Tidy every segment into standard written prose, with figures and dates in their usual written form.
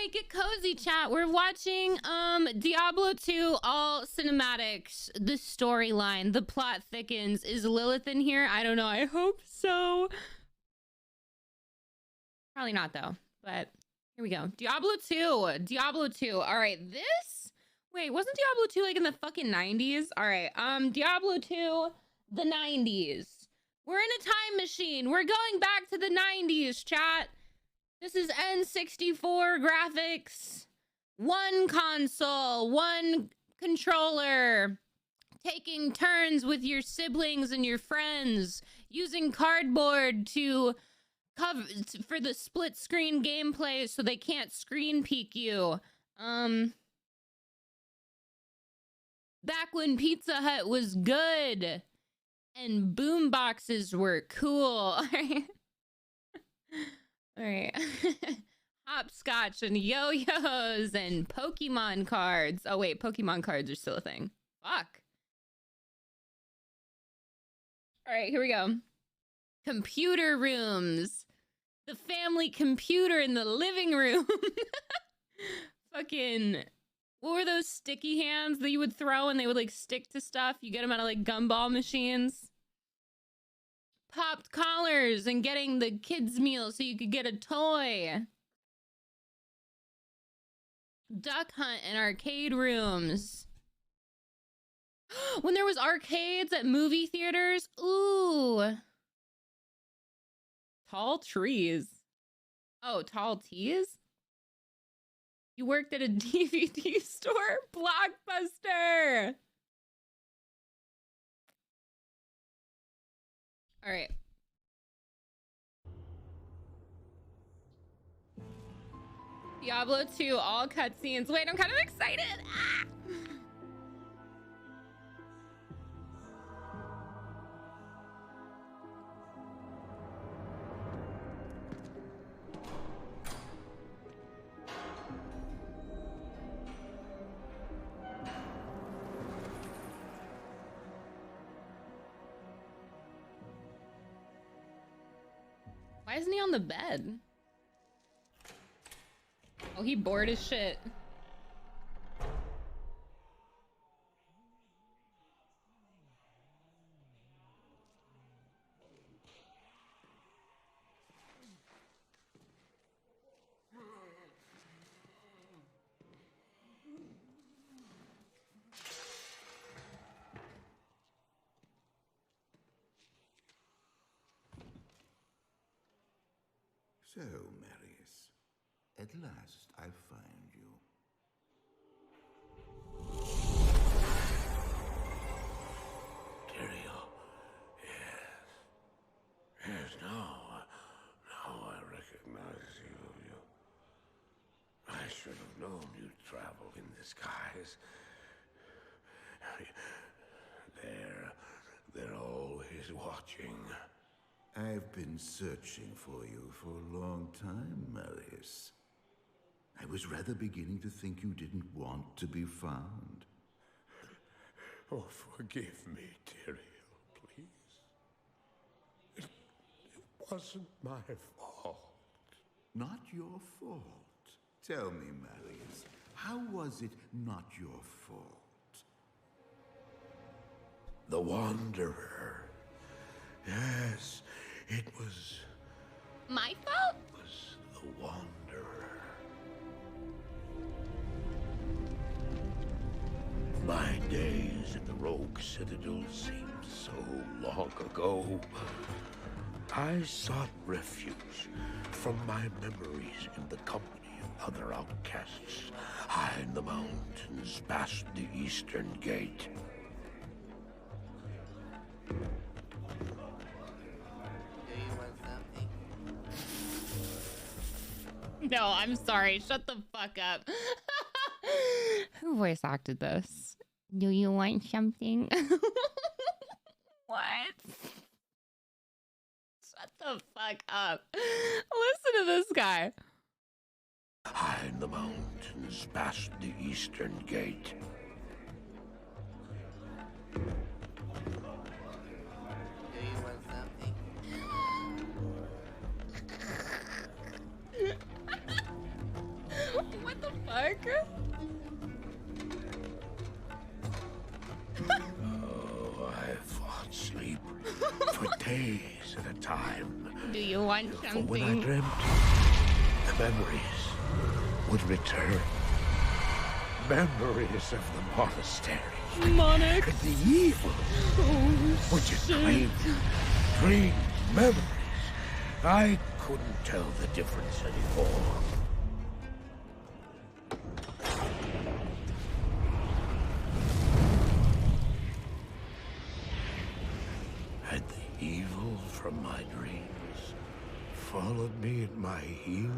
right, get cozy, chat. We're watching Diablo 2 all cinematics. The storyline, the plot thickens. Is Lilith in here? I don't know. I hope so. Probably not though. But here we go. Diablo 2. Diablo 2. All right, this. Wait, wasn't Diablo 2 like in the fucking 90s? All right. Diablo 2, the 90s. We're in a time machine. We're going back to the 90s, chat. This is N64 graphics. One console, one controller. Taking turns with your siblings and your friends. Using cardboard to cover for the split screen gameplay so they can't screen peek you. Back when Pizza Hut was good and boom boxes were cool. All right. All right. Hopscotch and yo-yos and Pokemon cards. Oh wait, Pokemon cards are still a thing. Fuck. All right, here we go. Computer rooms. The family computer in the living room. Fucking, what were those sticky hands that you would throw and they would like stick to stuff? You get them out of like gumball machines. Popped collars and getting the kids' meal so you could get a toy. Duck hunt and arcade rooms. When there was arcades at movie theaters. Ooh. Tall trees. Oh, tall teas? You worked at a DVD store? Blockbuster! All right. Diablo 2, all cutscenes. Wait, I'm kind of excited. Ah! Why isn't he on the bed? Oh, he bored as shit. So, Marius, at last I find you. Tyrael, yes. Yes, now I recognize you. I should have known you'd travel in disguise. They're always watching. I've been searching for you for a long time, Marius. I was rather beginning to think you didn't want to be found. Oh, forgive me, Tyrael, please. It wasn't my fault. Not your fault. Tell me, Marius, how was it not your fault? The Wanderer. Yes, it was... My fault? It was the Wanderer. My days in the Rogue Citadel seem so long ago. I sought refuge from my memories in the company of other outcasts, high in the mountains past the Eastern Gate. No, I'm sorry. Shut the fuck up. Who voice acted this? Do you want something? What? Shut the fuck up. Listen to this guy. High in the mountains past the Eastern Gate. fuck? Oh, I fought sleep for days at a time. Do you want For when I something? dreamt, the memories would return. Memories of the monastery. Monarch. And the evil which it claimed. Dreams, memories. I couldn't tell the difference anymore. Had the evil from my dreams followed me at my heels?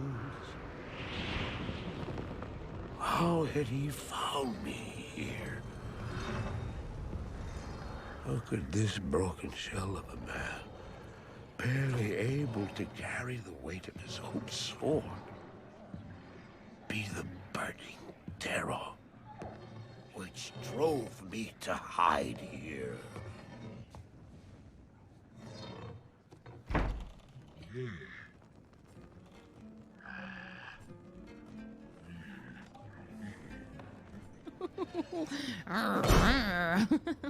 How had he found me here? How could this broken shell of a man, barely able to carry the weight of his own sword, be the burning terror which drove me to hide here?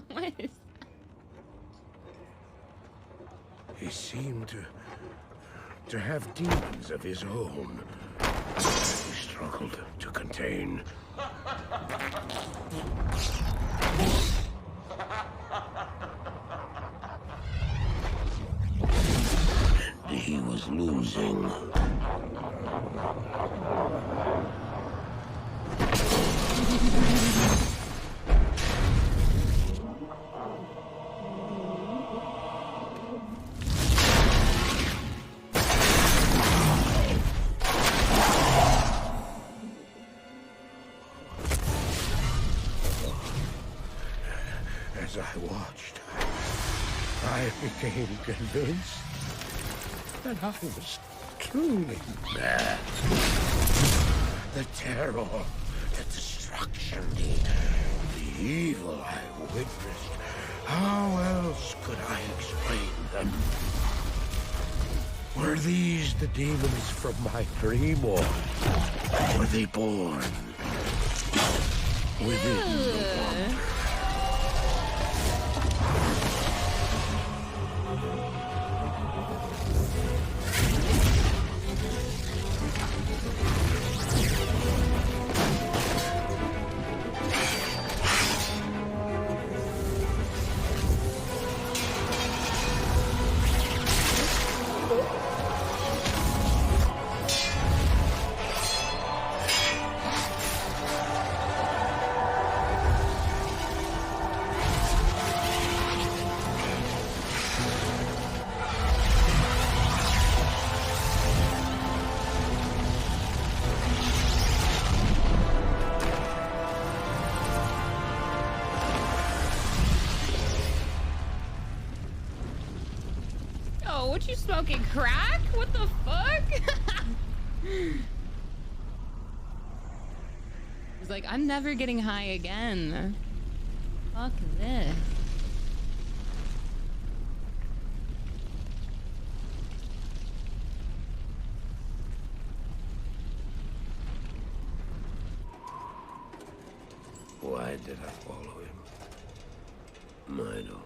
What is He seemed to have demons of his own. He struggled to contain. And he was losing. As I watched, I became convinced that I was truly mad. The terror, the destruction, the evil I witnessed. How else could I explain them? Were these the demons from my dream, or were they born within the wonder? Oh, what you smoking? Crack? What the fuck? He's like, I'm never getting high again. Fuck this. Why did I follow him? I don't know.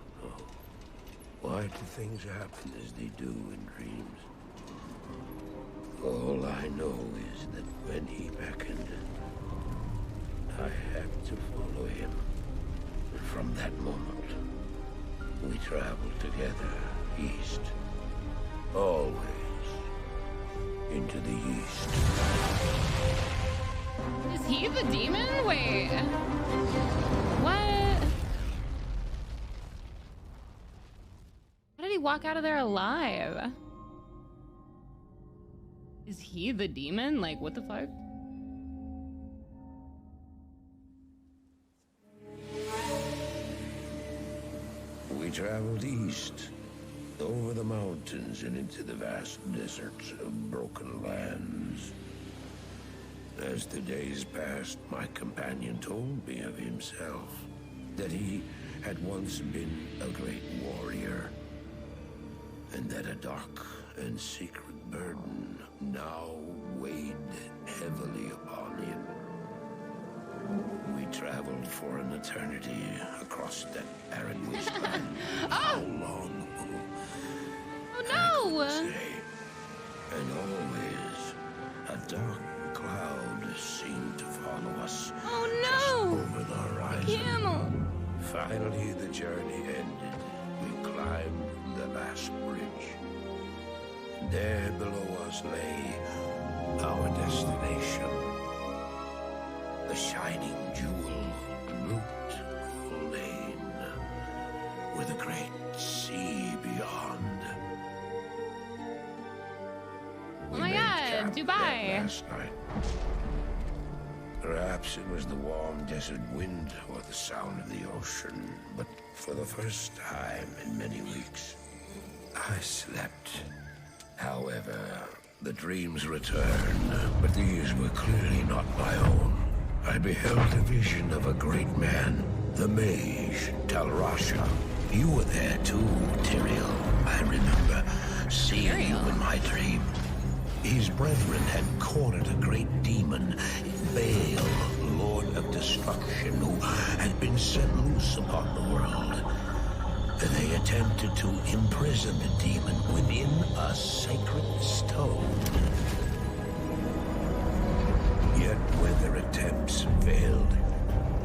Why do things happen as they do in dreams? All I know is that when he beckoned, I had to follow him. And from that moment, we traveled together east. Always into the east. Is he the demon? Wait. What? How did he walk out of there alive? Is he the demon? Like, what the fuck? We traveled east, over the mountains and into the vast deserts of broken lands. As the days passed, my companion told me of himself, that he had once been a great warrior, and that a dark and secret burden now weighed heavily upon him. traveled for an eternity across that arid wasteland. How long? Oh I no! couldn't say. And always a dark cloud seemed to follow us. Oh no! Over the horizon. Camel! Finally, the journey ended. We climbed the last bridge. There below us lay our destination. The shining jewel, Loot Lane, with a great sea beyond. Oh my god, Dubai! Last night. Perhaps it was the warm desert wind or the sound of the ocean, but for the first time in many weeks, I slept. However, the dreams returned, but these were clearly not my own. I beheld a vision of a great man, the mage, Talrasha. You were there too, Tyrael. I remember seeing you in my dream. His brethren had cornered a great demon, Baal, Lord of Destruction, who had been set loose upon the world. They attempted to imprison the demon within a sacred stone. Yet when their attempts failed,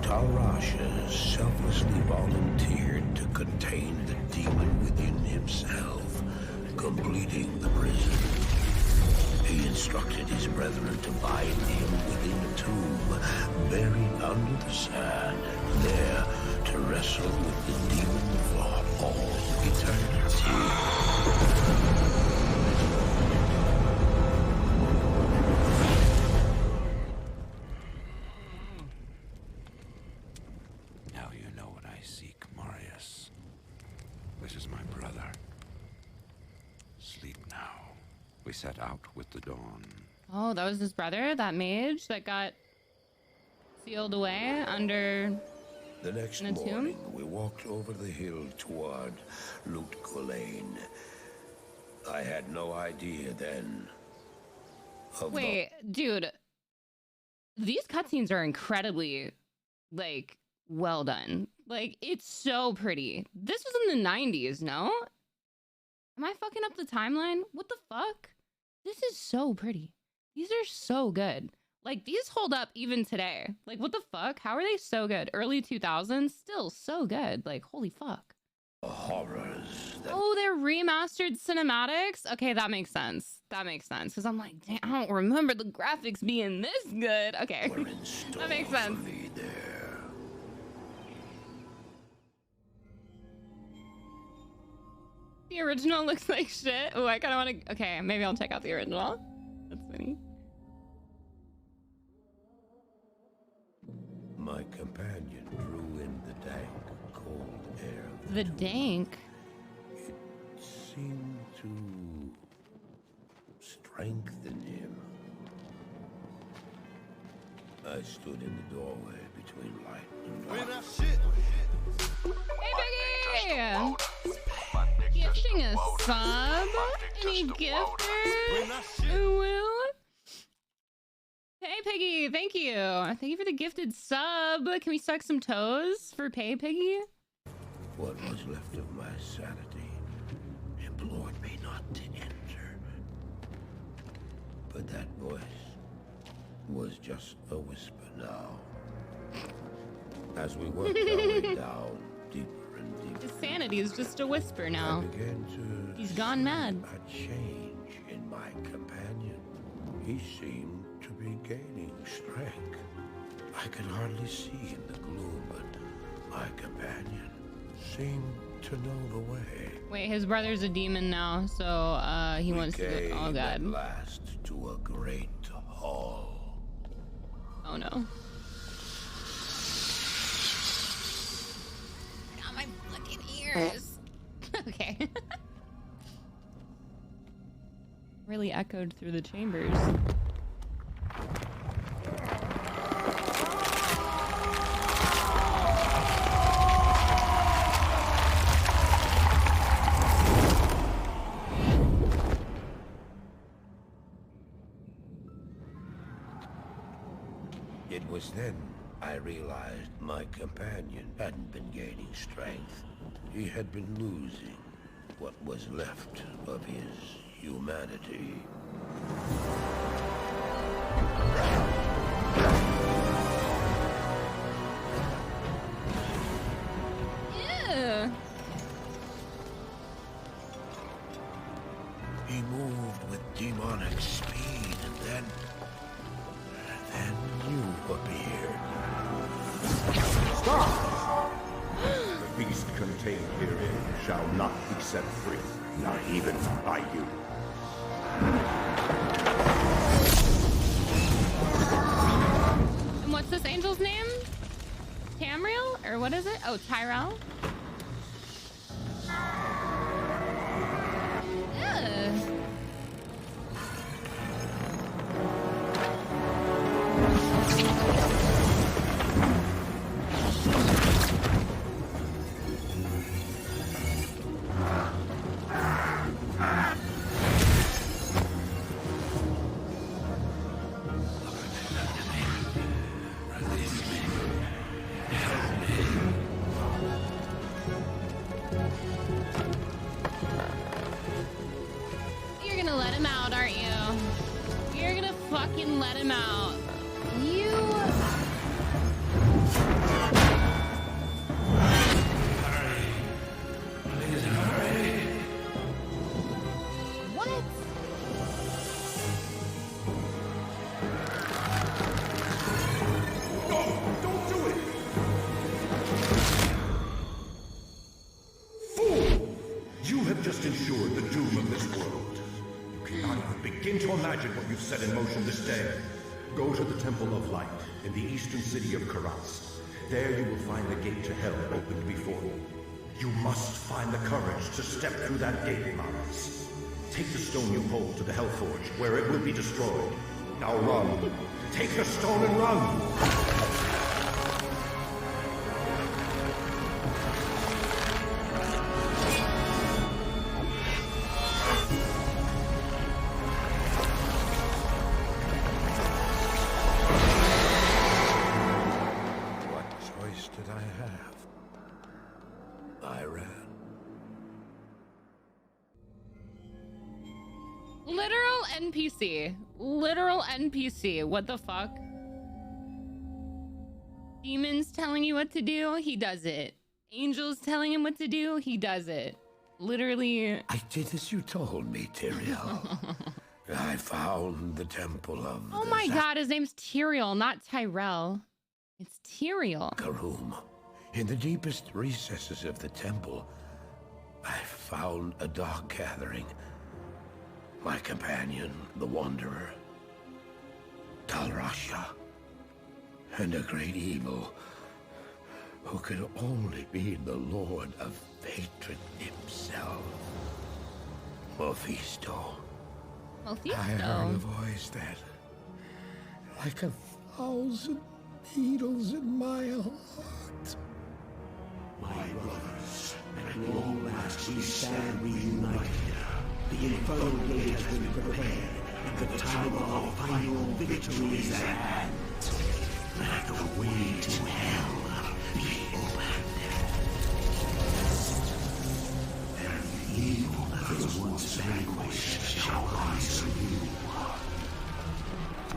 Talrasha selflessly volunteered to contain the demon within himself, completing the prison. He instructed his brethren to bind him within a tomb, buried under the sand, there to wrestle with the demon for all eternity. Now you know what I seek, Marius. This is my brother. Sleep now. We set out with the dawn. Oh, that was his brother, that mage that got sealed away under The next in a tomb? morning, we walked over the hill toward Loot Lane. I had no idea then of Wait, dude. These cutscenes are incredibly, like, well done. Like, it's so pretty. This was in the 90s, no? Am I fucking up the timeline? What the fuck? This is so pretty. These are so good. Like, these hold up even today. Like, what the fuck? How are they so good? Early 2000s, still so good. Like, holy fuck. the horrors that Oh, they're remastered cinematics? Okay, that makes sense. That makes sense. Because I'm like, damn, I don't remember the graphics being this good. Okay. were in store That makes for sense. me there. The original looks like shit. Oh, I kind of want to... Okay, maybe I'll check out the original. That's funny. My companion drew in the dank, cold air of The dank. It seemed to strengthen him. I stood in the doorway between light and dark. Hey, Biggie! Gifting a sub? Any gifters? Woo? Hey, Piggy, thank you. Thank you for the gifted sub. Can we suck some toes for pay, Piggy? What was left of my sanity implored me not to enter. But that voice was just a whisper now. As we worked our way down, deeper and deeper, His sanity is just a whisper I now. began to He's gone mad. a change in my companion. He seemed to be gaining strength. I could hardly see in the gloom, but my companion seemed to know the way. Wait, his brother's a demon now, so he We wants to go. Oh, came at God. last to a great hall. Oh, no. Got my fucking ears. Okay. Really echoed through the chambers. It was then I realized my companion hadn't been gaining strength. He had been losing what was left of his humanity. Ew. He moved with demonic speed, and then you appeared. Stop! The beast contained herein shall not be set free, not even by you. And what's this angel's name? Tamriel? Or what is it? Oh, Tyrell? Ugh. You're gonna let him out, aren't you? You're gonna fucking let him out. You... Please hurry. What? No! Don't do it! Fool! You have just ensured the doom of this world. You cannot even begin to imagine what you've set in motion this day. Go to the Temple of Light in the eastern city of Karatz. There you will find the gate to hell opened before you. You must find the courage to step through that gate, Marius. Take the stone you hold to the Hellforge, where it will be destroyed. Now run. Take the stone and run! What choice did I have? I ran. Literal NPC. Literal NPC. What the fuck? Demons telling you what to do, he does it. Angels telling him what to do, he does it. Literally. I did as you told me, Tyrael. I found the temple of Oh the my god, his name's Tyrael, not Tyrell. It's Tyrael. Room. In the deepest recesses of the temple, I found a dark gathering. My companion, the Wanderer, Talrasha, and a great evil who could only be the Lord of Hatred himself, Mephisto. I heard a Mephisto. voice that, like 1,000 needles in my heart. My brothers, at long last we stand reunited. The infernal gate has been prepared, and the time of our final victory is at hand. Let the way to hell be opened. And the evil that was once vanquished shall rise anew.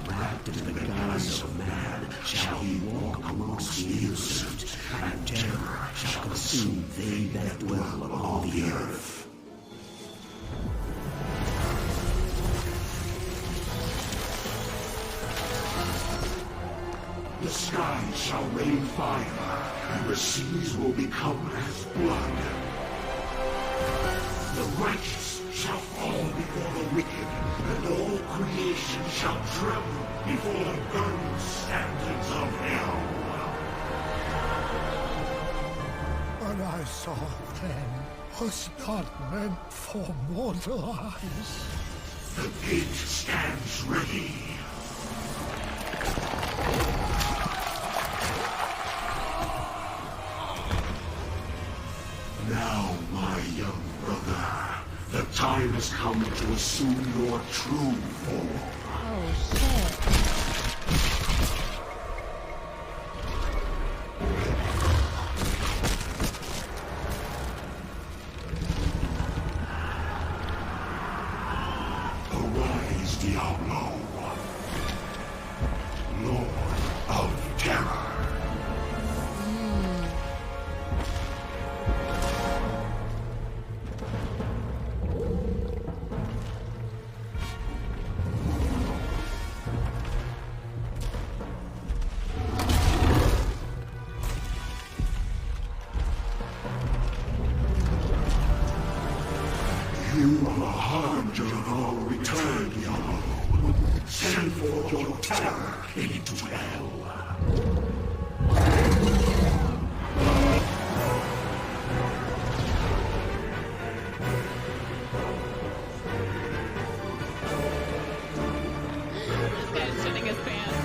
Wrapped in the guise of man shall he walk amongst the innocent, and terror shall consume they that dwell upon the earth. The skies shall rain fire, and the seas will become as blood. The righteous shall fall before the wicked, and all creation shall tremble before the burning standards of hell. What I saw then was not meant for mortal eyes. The gate stands ready. Now, my young brother, the time has come to assume your true form. Oh shit. is Diablo, Lord of Terror. You are a harbinger of our return, Diablo. Send forth your terror into hell. This guy's shitting his pants.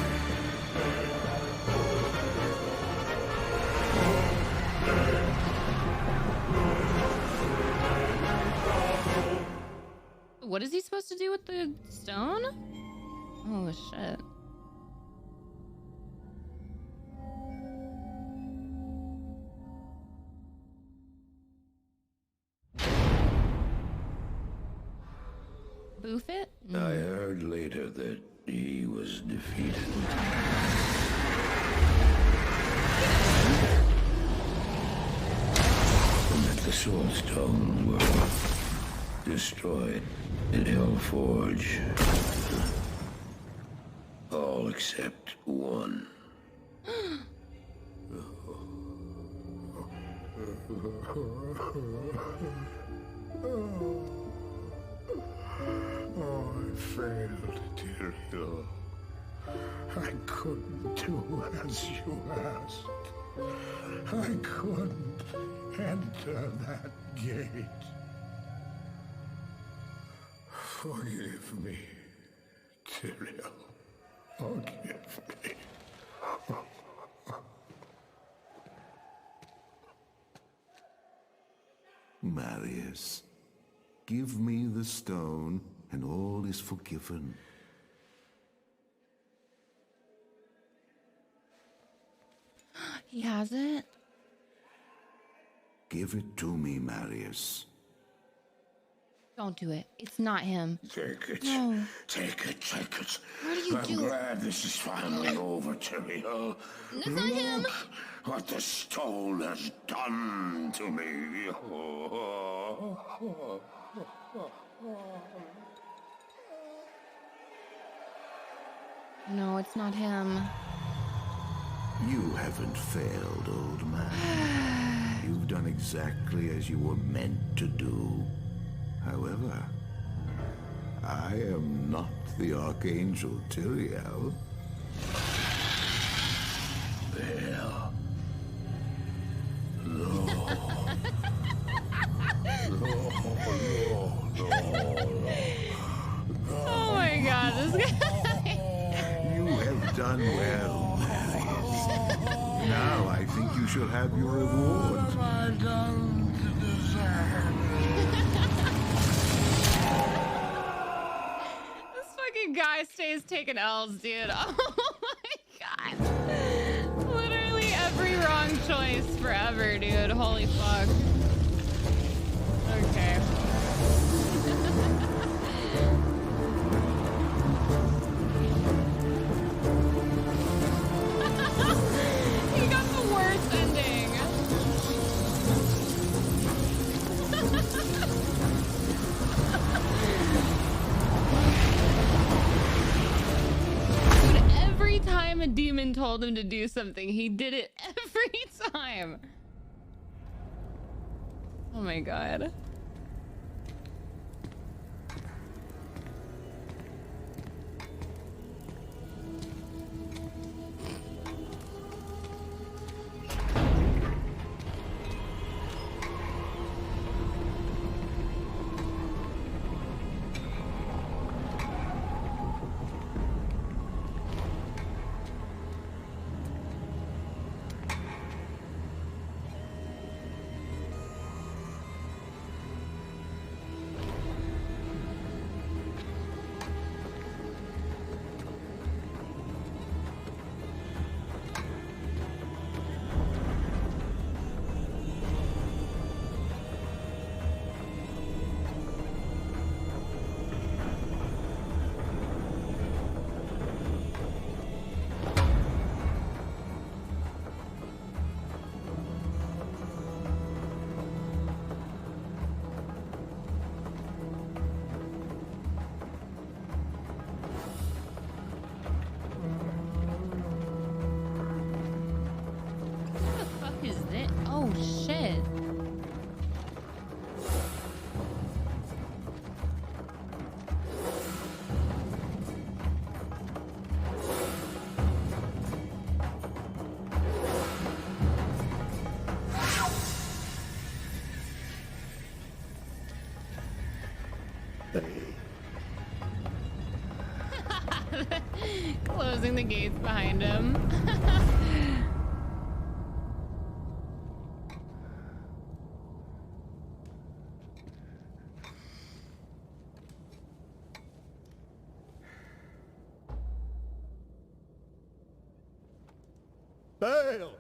What is he supposed to do with the stone? Oh shit. Boof it? I heard later that he was defeated. And that the Soul Stone were destroyed in Hellforge. All except one. Oh, I failed, Tyrael. I couldn't do as you asked. I couldn't enter that gate. Forgive me, Tyrael. Forgive me. Marius, give me the stone, and all is forgiven. He has it? Give it to me, Marius. Don't do it. It's not him. Take it. No. Take it, take it. What are you I'm doing? glad this is finally over, Tyrael. That's not him. Look what the stone has done to me. No, it's not him. You haven't failed, old man. You've done exactly as you were meant to do. However, I am not the Archangel Tyrael. Well, no. Oh my god, this guy. You have done well, Marius. Now I think you shall have your reward. What have I done to deserve? This fucking guy stays taking L's, dude. Oh my god. Literally every wrong choice forever, dude. Holy fuck. Okay. He got the worst ending. Dude, every time a demon told him to do something, he did it every time. Oh my god. Closing the gates behind him. Bail!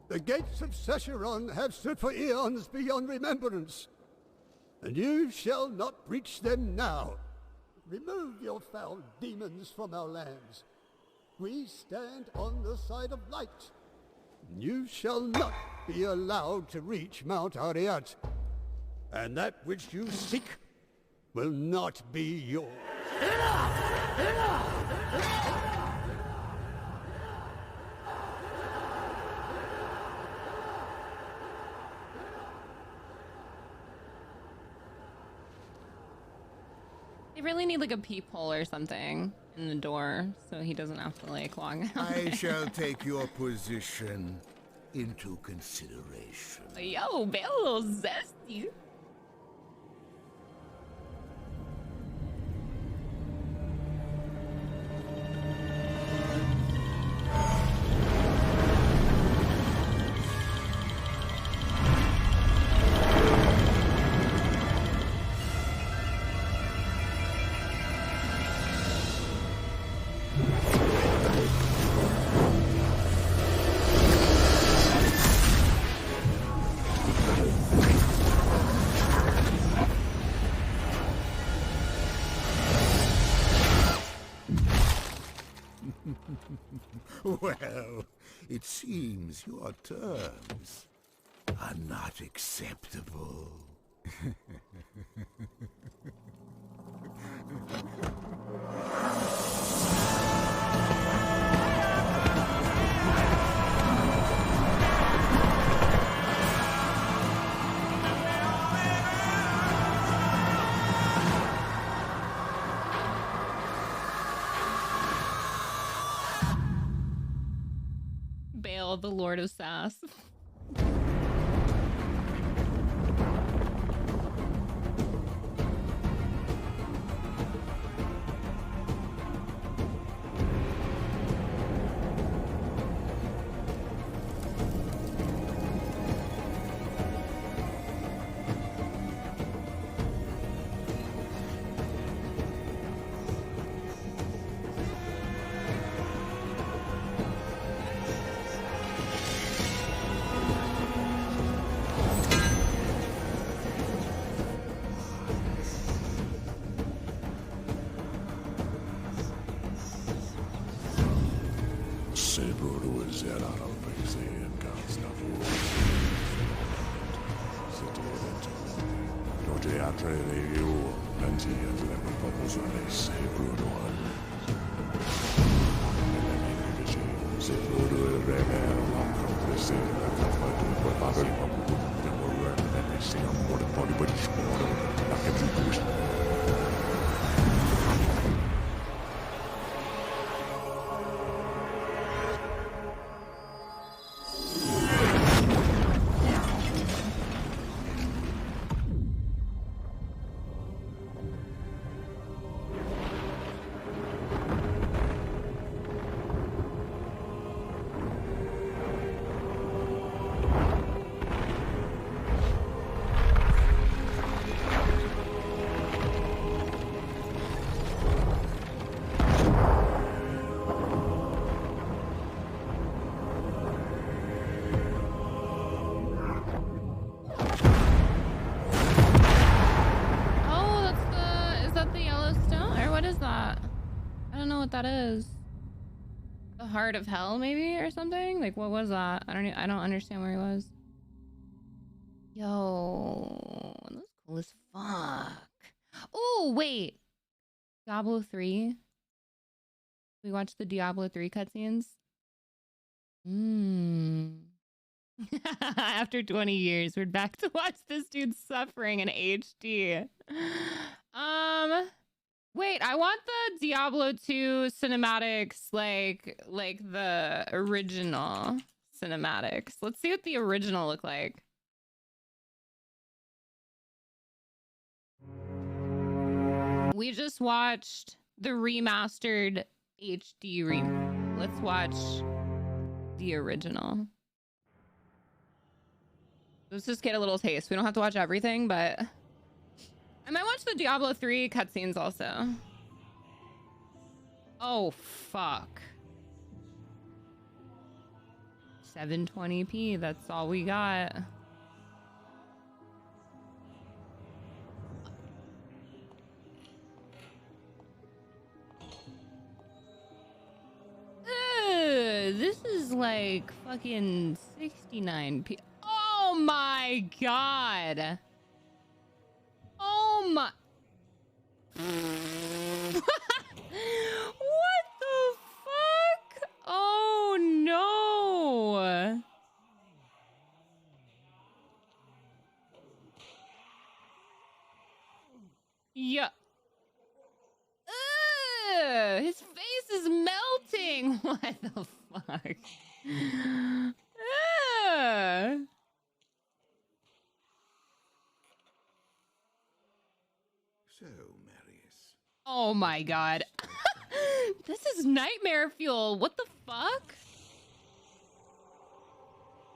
The gates of Sescheron have stood for eons beyond remembrance, and you shall not breach them now. Remove your foul demons from our lands. We stand on the side of light. You shall not be allowed to reach Mount Ariat, and that which you seek will not be yours. They really need like a peephole or something in the door so he doesn't have to like walk out. I shall take your position into consideration. Yo, Bill, zesty. Well, it seems your terms are not acceptable. Bale, the Lord of Sass. That is the heart of hell, maybe, or something. Like, what was that? I don't understand where he was. Yo, that's cool as fuck. Oh wait, Diablo 3. We watched the Diablo 3 cutscenes. After 20 years, we're back to watch this dude suffering in HD. Wait, I want the Diablo 2 cinematics like the original cinematics. Let's see what the original look like. We just watched the remastered HD Let's watch the original. Let's just get a little taste. We don't have to watch everything, but I might watch the Diablo 3 cutscenes also. Oh, fuck. 720p, that's all we got. This is like fucking 69p. Oh my god. Oh my. What the fuck? Oh no. Yeah. His face is melting. What the fuck? So, Marius. Oh my god. This is nightmare fuel. What the fuck?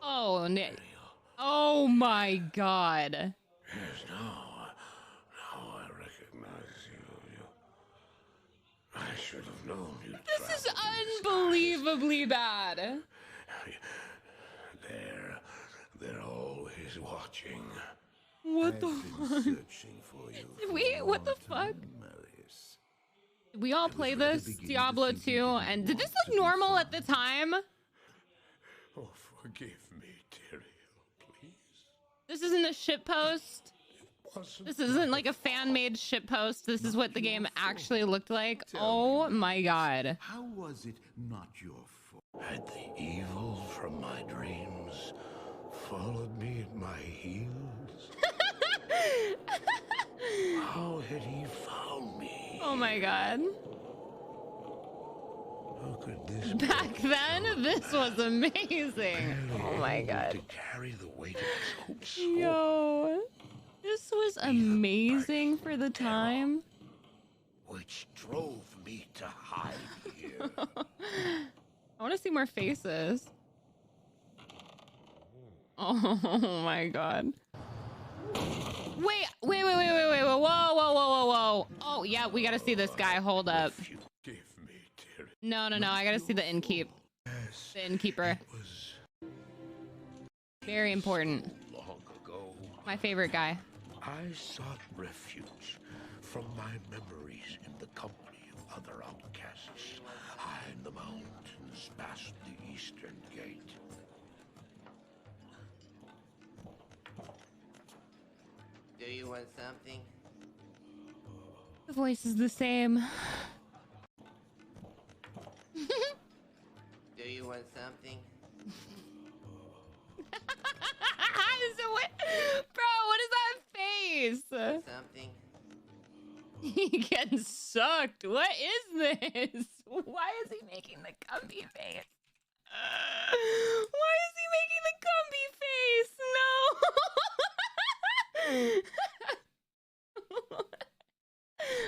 Oh, oh my god. Yes, now I recognize you. I should have known you. This is unbelievably bad. They're always watching. What the I've been fuck? searching for you for Wait, a what the long fuck? time, Marius. Did we all play this Diablo 2? And did this look normal at the time? Oh, forgive me, Tyrael, please. This isn't a shitpost. This isn't like a fan-made shitpost. This is what the game actually looked like. Oh my god. How was it not your fault? Had the evil from my dreams followed me at my heels? How had he found me? Oh my god. How could this Back then, this was amazing. Oh my god. to carry the weight of his hopes? Yo. This was amazing for the time. Which drove me to hide here. I want to see more faces. Oh my god. Wait. Whoa. Oh, yeah, we gotta see this guy. Hold up. Give me, Tyrael. No. I gotta see the innkeep. Yes, The innkeeper. it was Very important. long ago. My favorite guy. I sought refuge from my memories in the company of other outcasts, high in the mountains past the eastern gate. Do you want something? The voice is the same. Do you want something? So what? Bro, what is that face? Something? He getting sucked. What is this? Why is he making the Gumby face? Why is he making the Gumby face? No.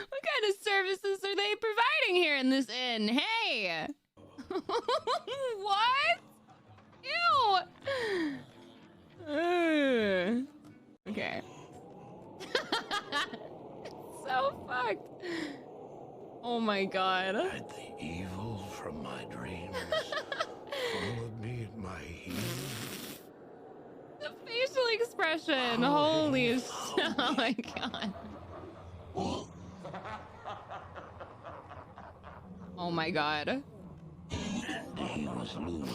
What kind of services are they providing here in this inn? Hey. What? Ew. Okay. So fucked. Oh my god. Had the evil from my dreams followed me at my heels? The facial expression. Holy shit. Oh my god. Oh my god. He was losing.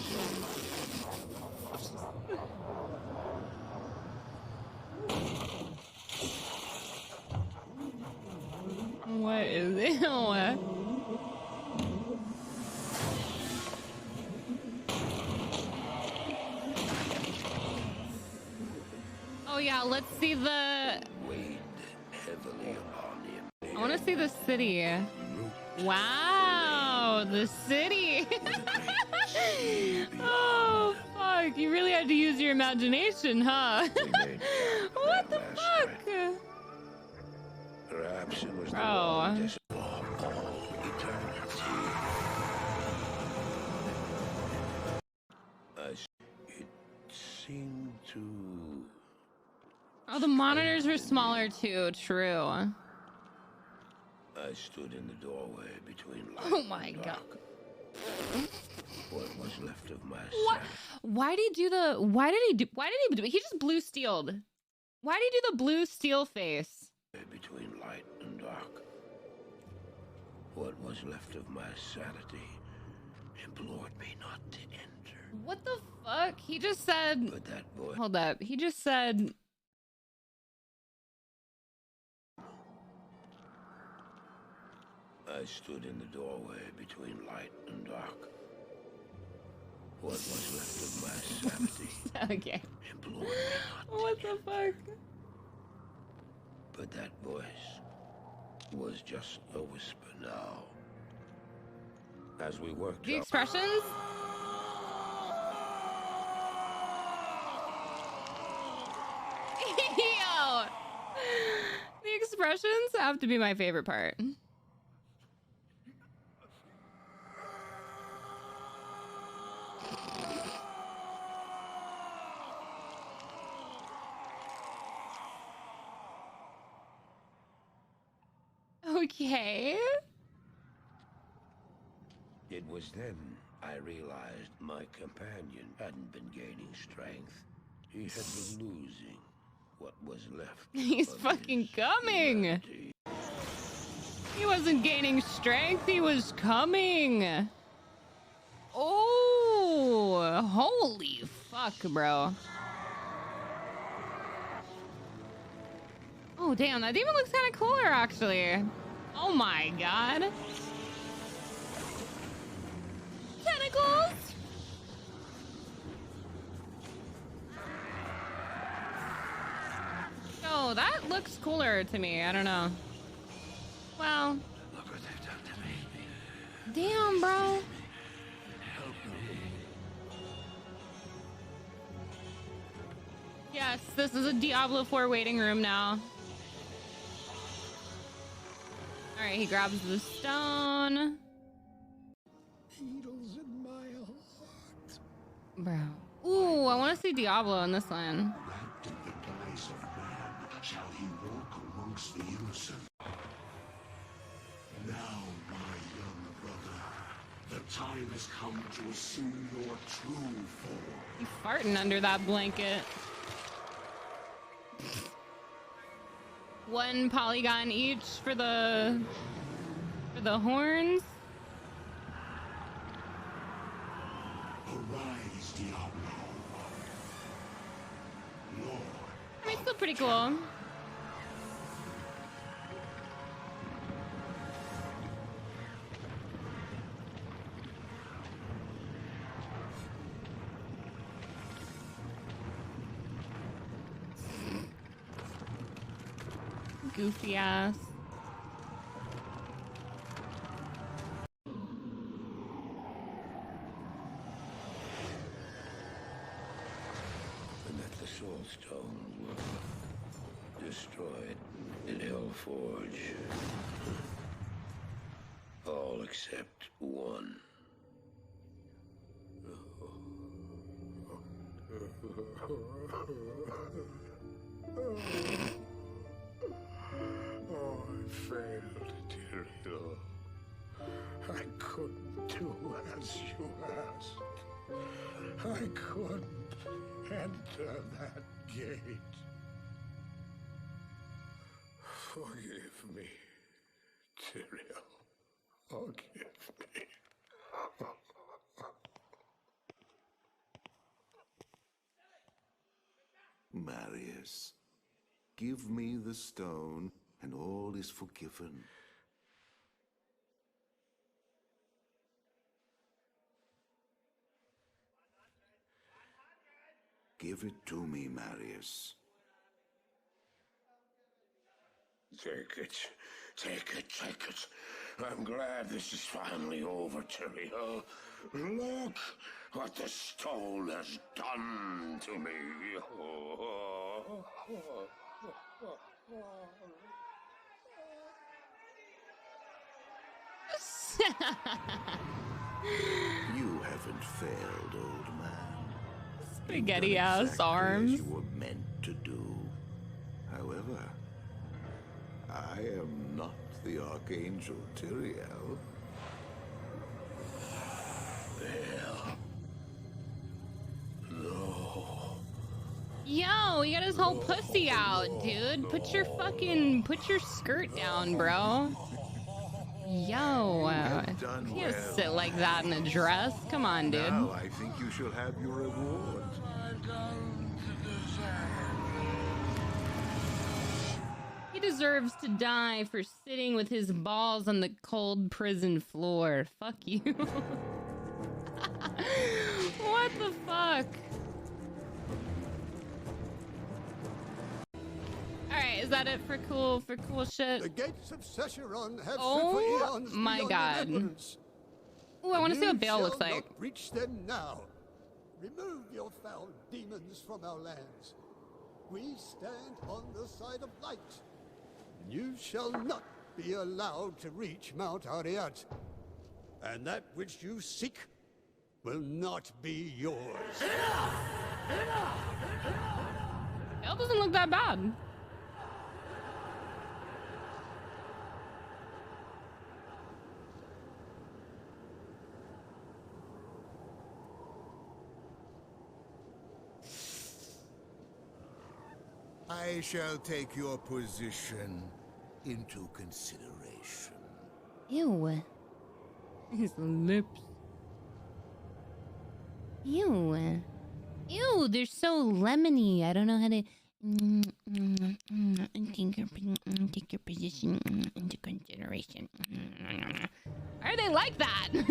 What is it? Oh yeah, let's see the... Weighed heavily upon him. I want to see the city. Wow, the city. Oh, fuck. You really had to use your imagination, huh? What the fuck? Perhaps it was the Bro. wrong decision. seemed to... Oh, the monitors were smaller too. True. I stood in the doorway between light Oh my and god. dark. What was left of my What? sanity. Why did he do the? Why did he do? He just blue steeled. Why did he do the blue steel face? Between light and dark. What was left of my sanity implored me not to enter. What the fuck? He just said. But that voice... Hold up. He just said. I stood in the doorway between light and dark. What was left of my sanity Okay. implored me not to What the fuck? But that voice was just a whisper now. As we worked The out... expressions? Yo! The expressions have to be my favorite part. Okay. It was then I realized my companion hadn't been gaining strength. He had been losing what was left. He's of fucking his coming. humanity. He wasn't gaining strength, he was coming. Oh, holy fuck, bro. Oh, damn, that demon looks kind of cooler, actually. Oh my god. Tentacles! Oh, that looks cooler to me. I don't know. Well. Look what they've done to me. Damn, bro. Help me. Yes, this is a Diablo 4 waiting room now. Alright, he grabs the stone. Needles in my heart. Bro. Ooh, I want to see Diablo in this one. Wrapped in the guise of man, shall he walk amongst the innocent? Now, my young brother, the time has come to assume your true form. He's farting under that blanket. One polygon each for the horns. Arise, Diablo. Lord, I mean, still pretty cool. Goofy ass. And that the soul stones were destroyed in Hellforge. All except one. Oh, I failed, Tyrael. I couldn't do as you asked. I couldn't enter that gate. Forgive me, Tyrael. Forgive me. Marius, give me the stone, and all is forgiven. Give it to me, Marius. Take it. Take it, take it. I'm glad this is finally over, Tyrael. Look what the stone has done to me. You haven't failed, old man. Spaghetti ass Exactly arms. as you were meant to do. However, I am not the Archangel Tyrael. Yo, he got his whole pussy out, dude. Put your skirt down, bro. Yo, Done you can't well. sit like that in a dress. Come on, dude. Now I think you shall have your reward. He deserves to die for sitting with his balls on the cold prison floor. Fuck you. What the fuck? Alright, is that it for cool shit? The gates of Sescheron have Oh stood for eons my beyond God. remembrance. Ooh, I want to see You what Bale looks shall like. not reach them now. Remove your foul demons from our lands. We stand on the side of light. You shall not be allowed to reach Mount Ariat. And that which you seek will not be yours. Bale doesn't look that bad. I shall take your position into consideration. Ew. His lips. Ew. Ew, they're so lemony. I don't know how to take your position into consideration. Why are they like that? Ew.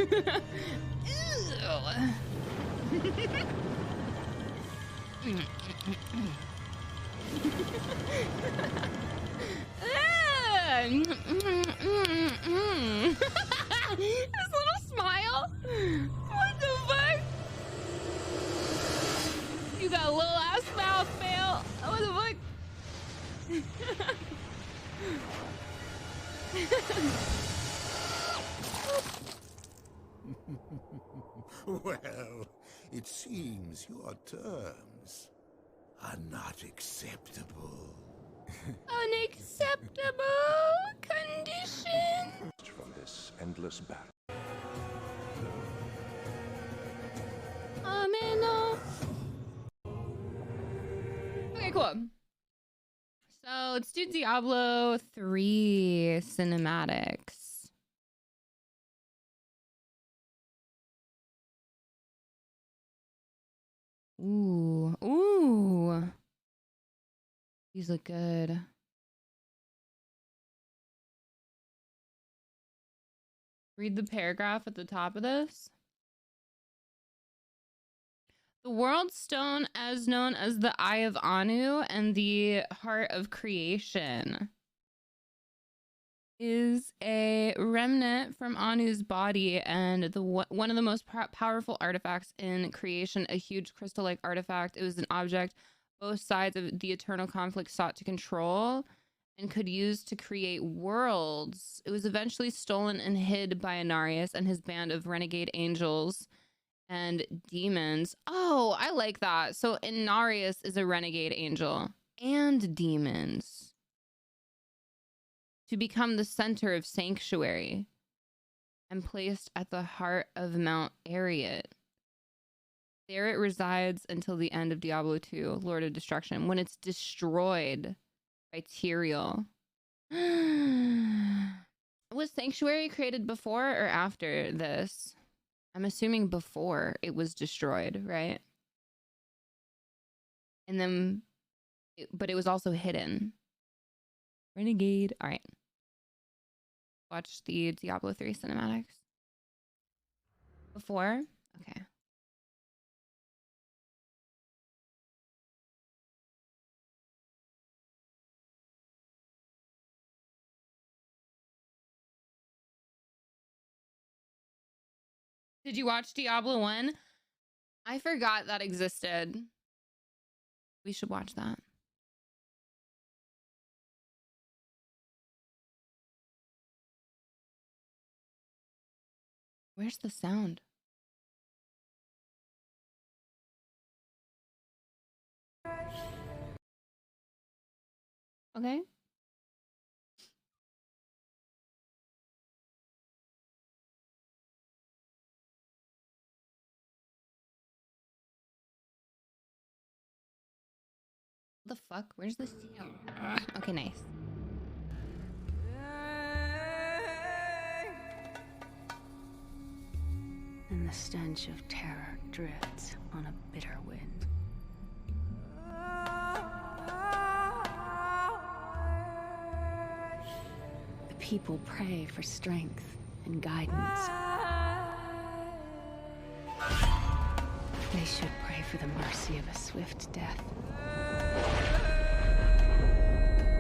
This little smile. What the fuck? You got a little ass mouth, Bale. What the fuck? Well, it seems your terms are not acceptable. Unacceptable condition. From this endless battle. Okay, cool. So let's do Diablo 3 cinematics. Ooh, ooh. These look good. Read the paragraph at the top of this. The world stone, as known as the Eye of Anu and the Heart of Creation, is a remnant from Anu's body and one of the most powerful artifacts in creation, a huge crystal-like artifact. It was an object both sides of the eternal conflict sought to control and could use to create worlds. It was eventually stolen and hid by Inarius and his band of renegade angels and demons. Oh, I like that. So Inarius is a renegade angel and demons to become the center of Sanctuary and placed at the heart of Mount Ariat. There it resides until the end of Diablo 2, Lord of Destruction, when it's destroyed by Tyrael. Was Sanctuary created before or after this? I'm assuming before it was destroyed, right? And then, but it was also hidden. Renegade. All right. Watch the Diablo 3 cinematics. Before? Okay. Did you watch Diablo 1? I forgot that existed. We should watch that. Where's the sound? Okay. The fuck? Where's the seal? Okay, nice. And the stench of terror drifts on a bitter wind. The people pray for strength and guidance. They should pray for the mercy of a swift death.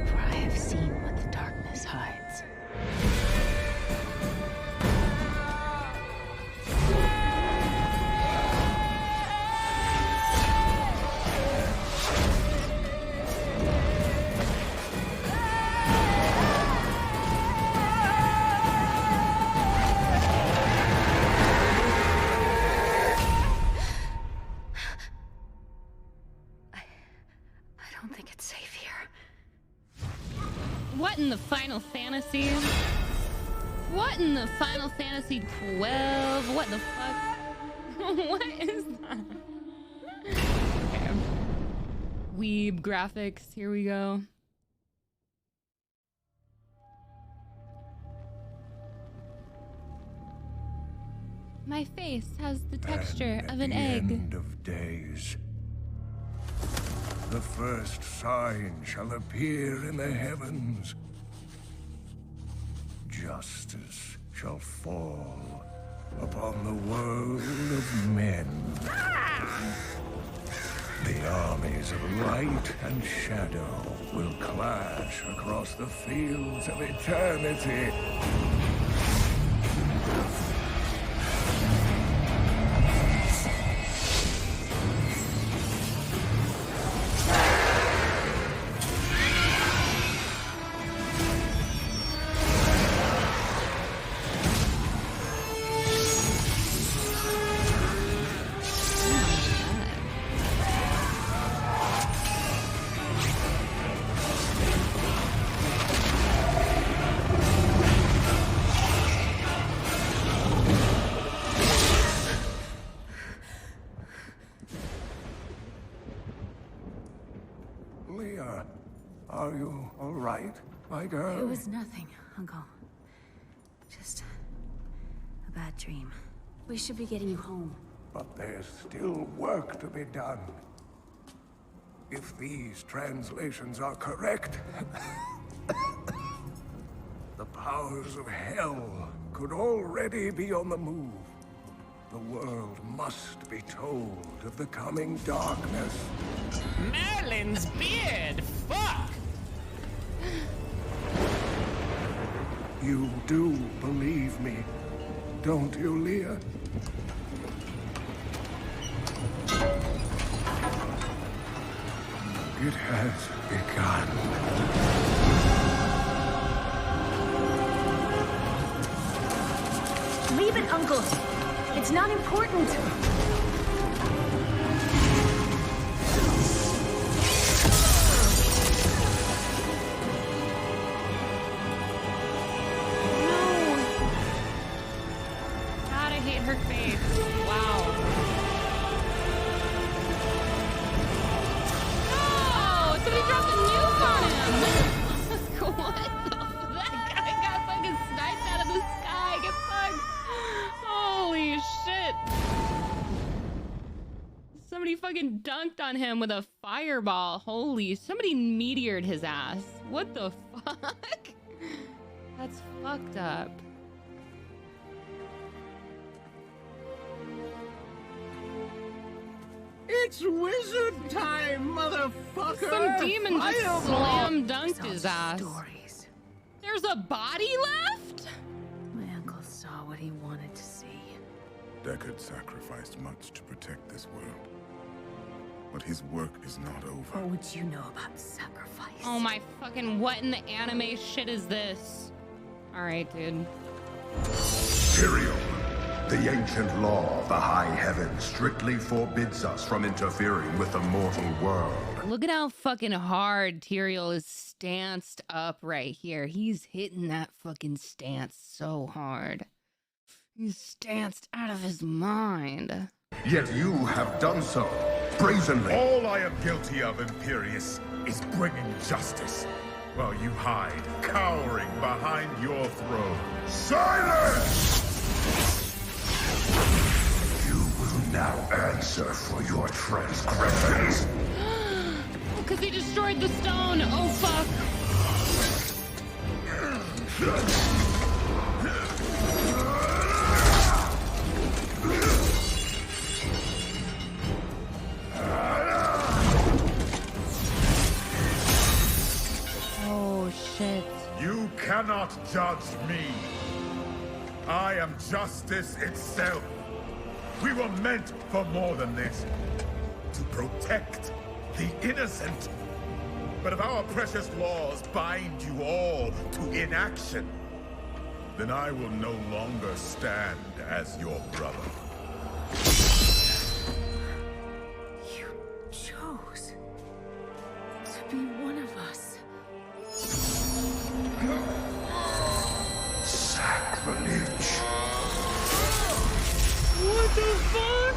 For I have seen what the darkness hides. What in the Final Fantasy? What in the Final Fantasy 12? What the fuck? What is that? Okay. Weeb graphics. Here we go. My face has the texture of an egg. End of days. The first sign shall appear in the heavens. Justice shall fall upon the world of men. The armies of light and shadow will clash across the fields of eternity. Are you all right, my girl? It was nothing, Uncle. Just a bad dream. We should be getting you home. But there's still work to be done. If these translations are correct, the powers of hell could already be on the move. The world must be told of the coming darkness. Merlin's beard! Fuck! You do believe me, don't you, Leah? It has begun. Leave it, Uncle. It's not important. Her face. Wow. Oh, somebody dropped a nuke on him. What the? That guy got fucking sniped out of the sky. Get fucked. Holy shit. Somebody fucking dunked on him with a fireball. Holy, somebody meteored his ass. What the fuck? That's fucked up. It's wizard time, motherfucker! Some demon just slam dunked his ass. Stories. There's a body left? My uncle saw what he wanted to see. Deckard sacrificed much to protect this world. But his work is not over. What would you know about sacrifice? Oh my fucking, what in the anime shit is this? Alright, dude. Tyrael, The ancient law of the high heavens strictly forbids us from interfering with the mortal world. Look at how fucking hard Tyrael is stanced up right here. He's hitting that fucking stance so hard. He's stanced out of his mind. Yet you have done so, brazenly. All I am guilty of, Imperius, is bringing justice, while you hide, cowering behind your throne. Silence! You will now answer for your transgressions. Because he destroyed the stone. Oh, fuck. Oh, shit. You cannot judge me. I am justice itself. We were meant for more than this. To protect the innocent. But if our precious laws bind you all to inaction, then I will no longer stand as your brother. You chose to be one of us. Sacrilege. What the fuck?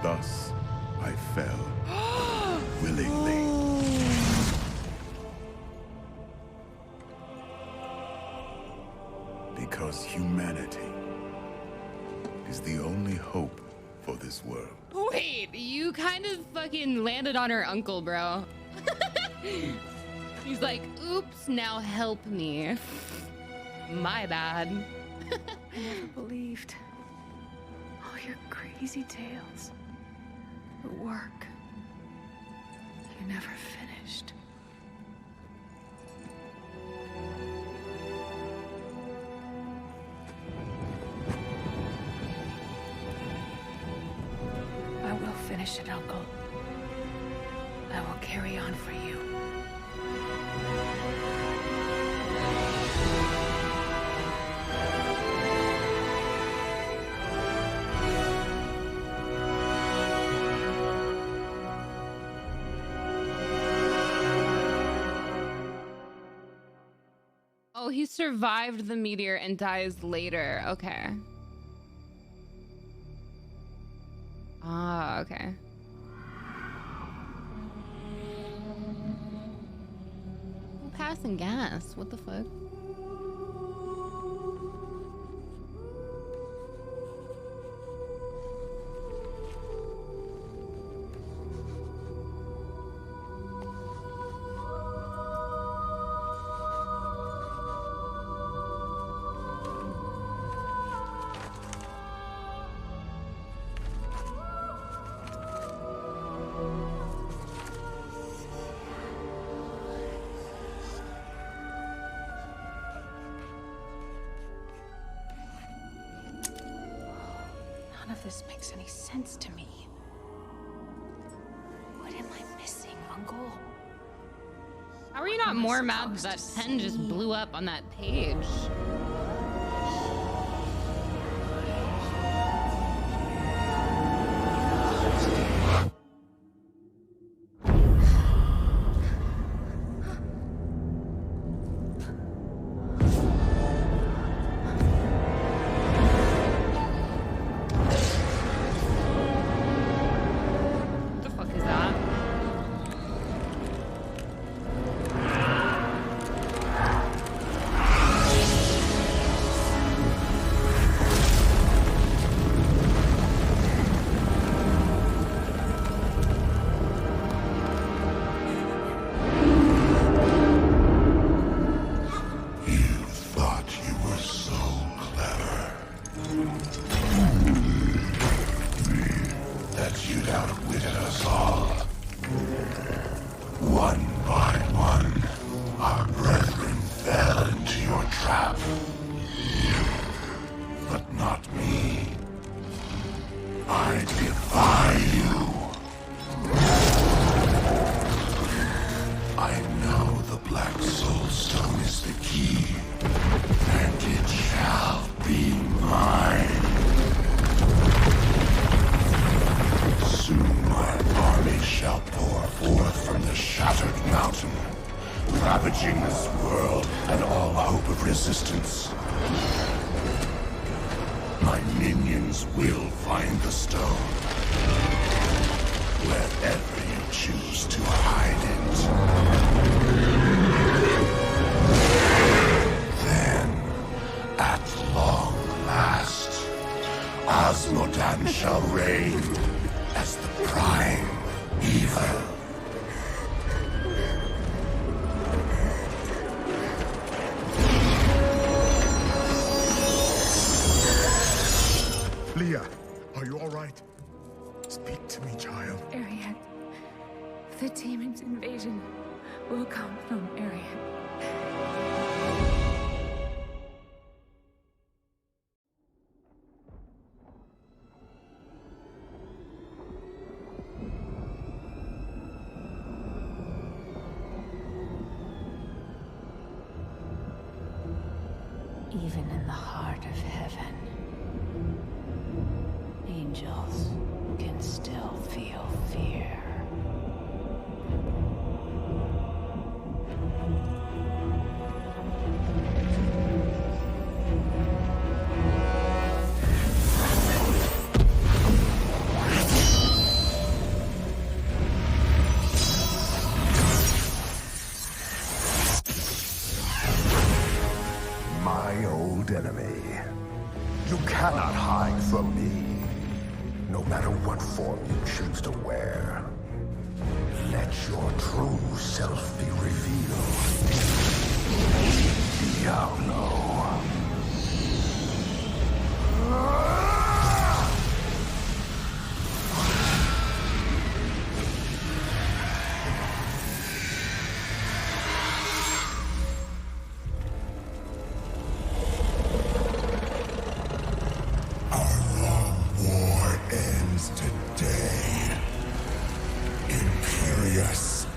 Thus, I fell willingly. Because humanity is the only hope for this world. Wait, you kind of fucking landed on her uncle, bro. He's like, oops, now help me. My bad. I never believed all your crazy tales. The work. You never finished. I will finish it, Uncle. I will carry on for you. Oh, he survived the meteor and dies later. Okay. Ah, okay. I'm passing gas. What the fuck? None of this makes any sense to me. What am I missing, Uncle? How are you not more mad that pen just blew up on that page? What the fuck is that? But not me. I defy you. I know the Black Soul Stone is the key, and it shall be mine. Soon my army shall pour forth from the shattered mountain, ravaging this world and all hope of resistance. My minions will find the stone, wherever you choose to hide it. Then, at long last, Osmodan shall reign as the prime evil. Leah, are you all right? Speak to me, child. Ariad. The demon's invasion will come from Ariad. Even in the heart of heaven, angels can still feel fear. My old enemy. You cannot hide from me, no matter what form you choose to wear. Let your true self be revealed. Diablo. War ends today. Imperious.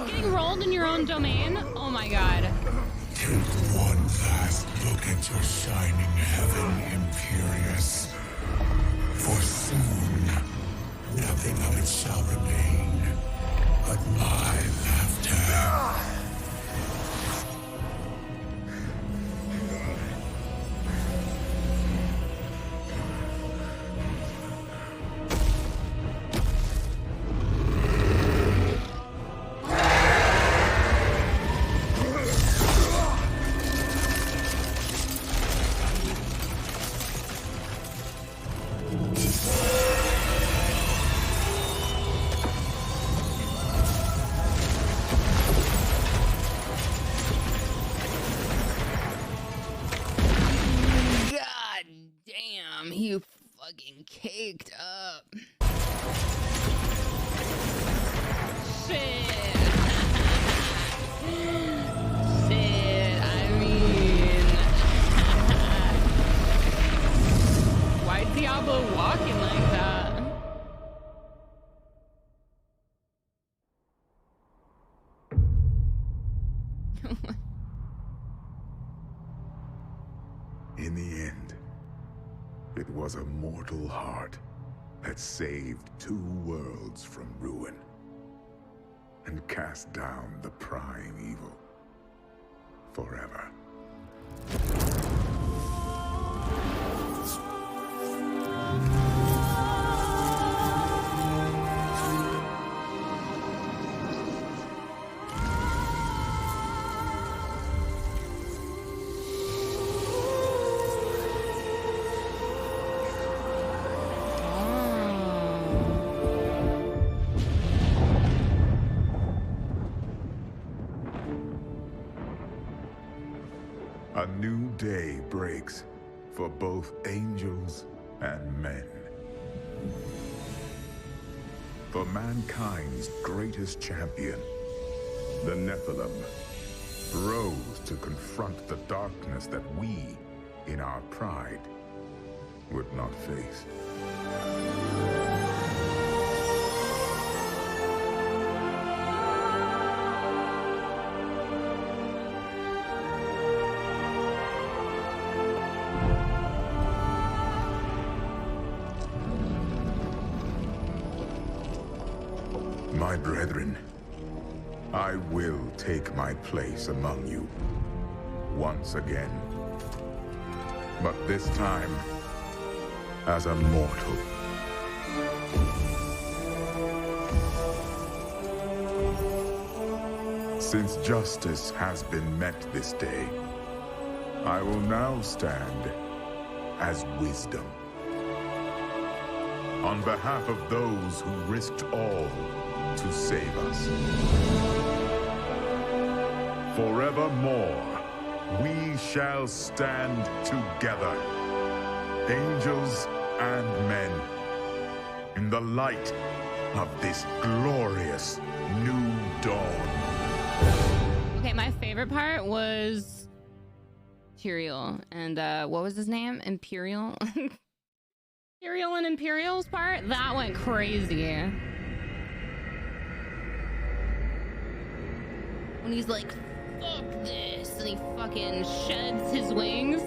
Getting rolled in your own domain? Oh my god. Take one last look at your shining heaven, Imperious. For soon, nothing of it shall remain but my laughter. God damn, you fucking caked up. Shit. Shit, I mean. Why Diablo walking like that? In the end, it was a mortal heart that saved 2 worlds from ruin and cast down the prime evil forever. A new day breaks for both angels and men. For mankind's greatest champion, the Nephilim, rose to confront the darkness that we, in our pride, would not face. My brethren, I will take my place among you once again. But this time, as a mortal. Since justice has been met this day, I will now stand as wisdom. On behalf of those who risked all to save us. Forevermore, we shall stand together, angels and men, in the light of this glorious new dawn. Okay, my favorite part was Tyrael and what was his name? Imperial? Tyrael and Imperial's part? That went crazy. When he's like, fuck this, and he fucking sheds his wings.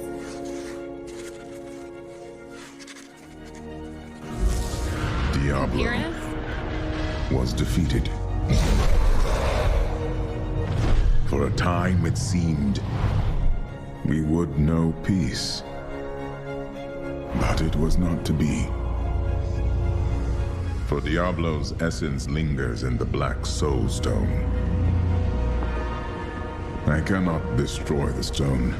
Diablo was defeated. For a time it seemed we would know peace. But it was not to be. For Diablo's essence lingers in the Black Soul Stone. I cannot destroy the stone,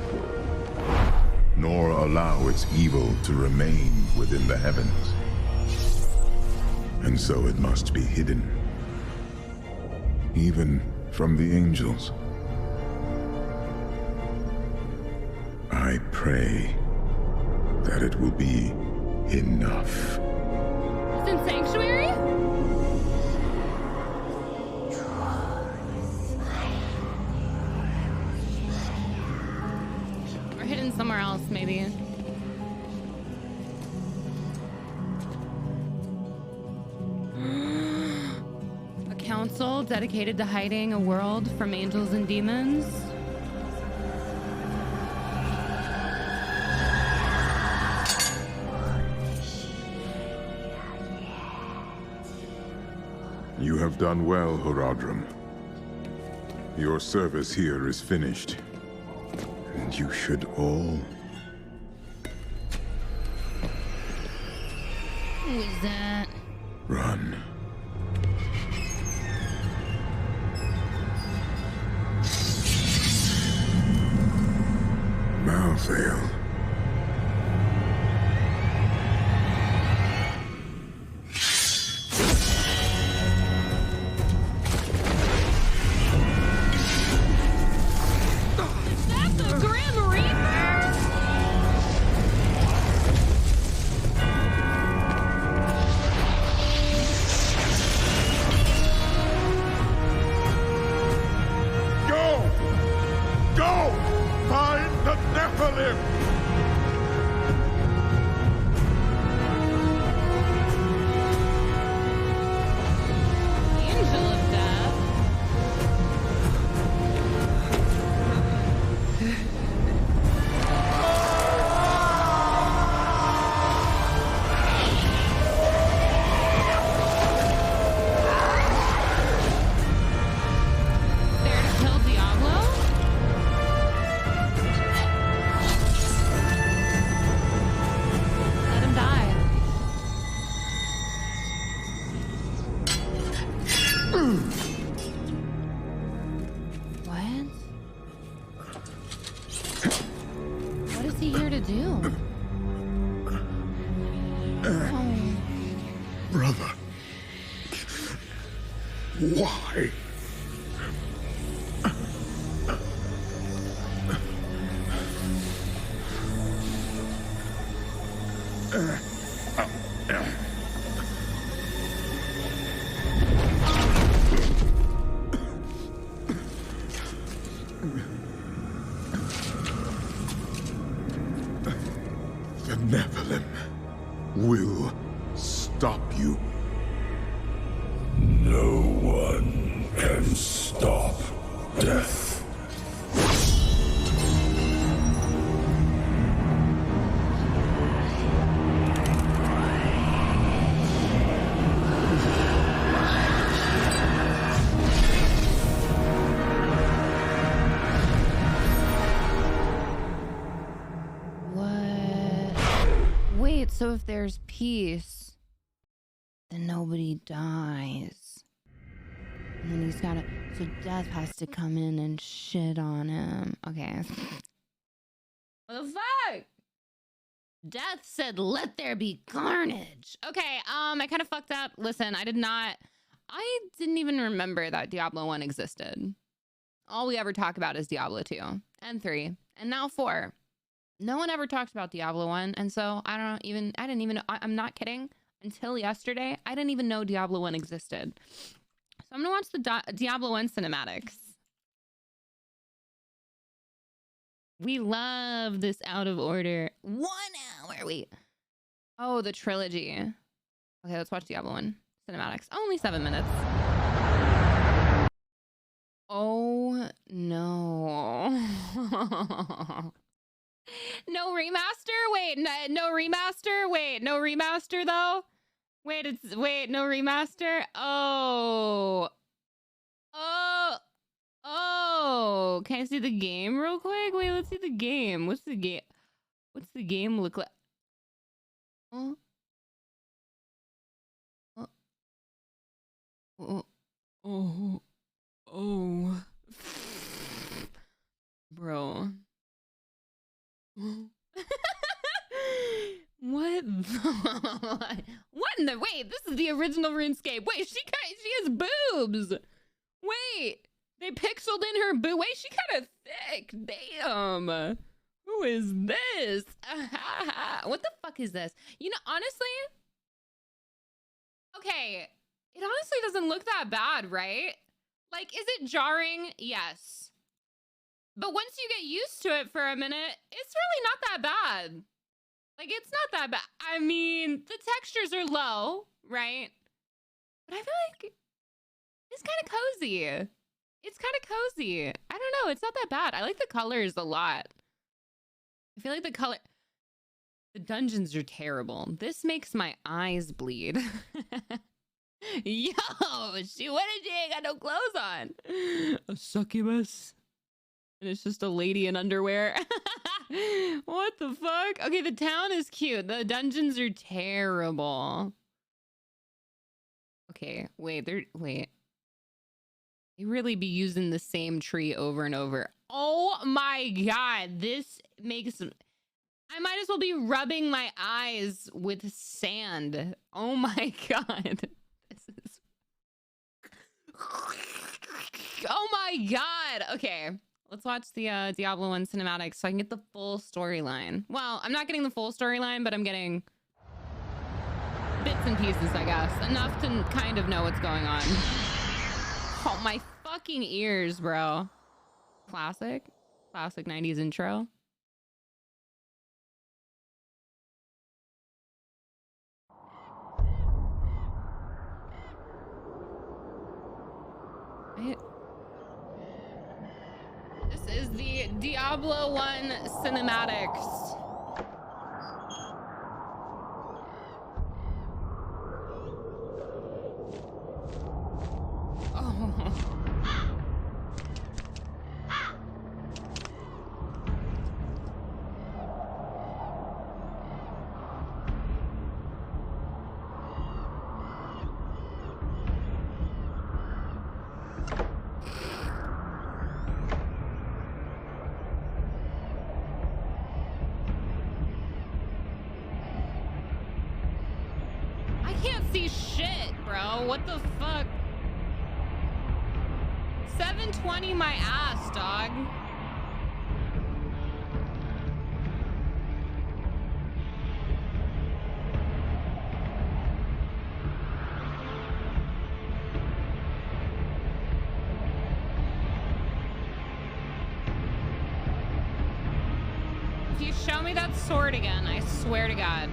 nor allow its evil to remain within the heavens. And so it must be hidden, even from the angels. I pray that it will be enough. It's in Sanctuary? Or hidden somewhere else, maybe. A council dedicated to hiding a world from angels and demons. You have done well, Horadrim. Your service here is finished. And you should all... Who is that? run. Malthael. The Nephilim will stop you. No one can stop death. Wait, so if there's peace, then nobody dies. And then he's gotta, so death has to come in and shit on him. Okay. What the fuck? Death said, let there be carnage. Okay, I kind of fucked up. Listen, I didn't even remember that Diablo 1 existed. All we ever talk about is Diablo 2 and 3 and now 4. No one ever talked about Diablo 1, and so I didn't even know, I'm not kidding, until yesterday, I didn't even know Diablo 1 existed. So I'm gonna watch the Diablo 1 cinematics. We love this out of order. 1 hour, wait. Oh, the trilogy. Okay, let's watch Diablo 1 cinematics. Only 7 minutes. Oh, no. No remaster? Wait, no remaster? Wait, no remaster though? Wait, no remaster? Oh. Can I see the game real quick? Wait, let's see the game. What's the game? What's the game look like? Bro. What in the wait, this is the original RuneScape. Wait, she has boobs. Wait, they pixeled in her boob. Wait, she kind of thick. Damn. Who is this? What the fuck is this? You know, honestly, okay, it honestly doesn't look that bad, right? Like, is it jarring? Yes. But once you get used to it for a minute, it's really not that bad. Like, it's not that bad. I mean, the textures are low, right? But I feel like it's kind of cozy. It's kind of cozy. I don't know. It's not that bad. I like the colors a lot. I feel like the dungeons are terrible. This makes my eyes bleed. Yo, she ain't got no clothes on. A succubus. And it's just a lady in underwear. What the fuck? Okay, the town is cute. The dungeons are terrible. Okay, wait. They really be using the same tree over and over. Oh my god, this makes... I might as well be rubbing my eyes with sand. Oh my god. This is... Oh my god. Okay. Let's watch the Diablo 1 cinematics so I can get the full storyline. Well, I'm not getting the full storyline, but I'm getting bits and pieces, I guess. Enough to kind of know what's going on. Oh, my fucking ears, bro. Classic 90s intro. This is the Diablo 1 cinematics. Oh. I can't see shit, bro. What the fuck? 720 my ass, dog. If you show me that sword again, I swear to God.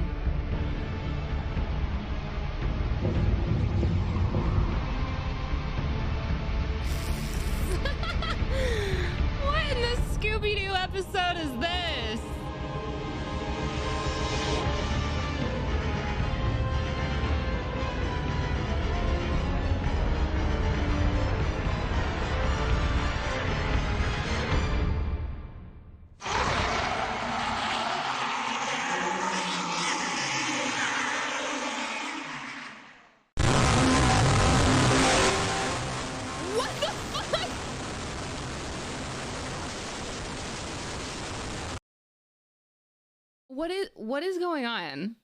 What in this Scooby-Doo episode is this? What the fuck? What is going on?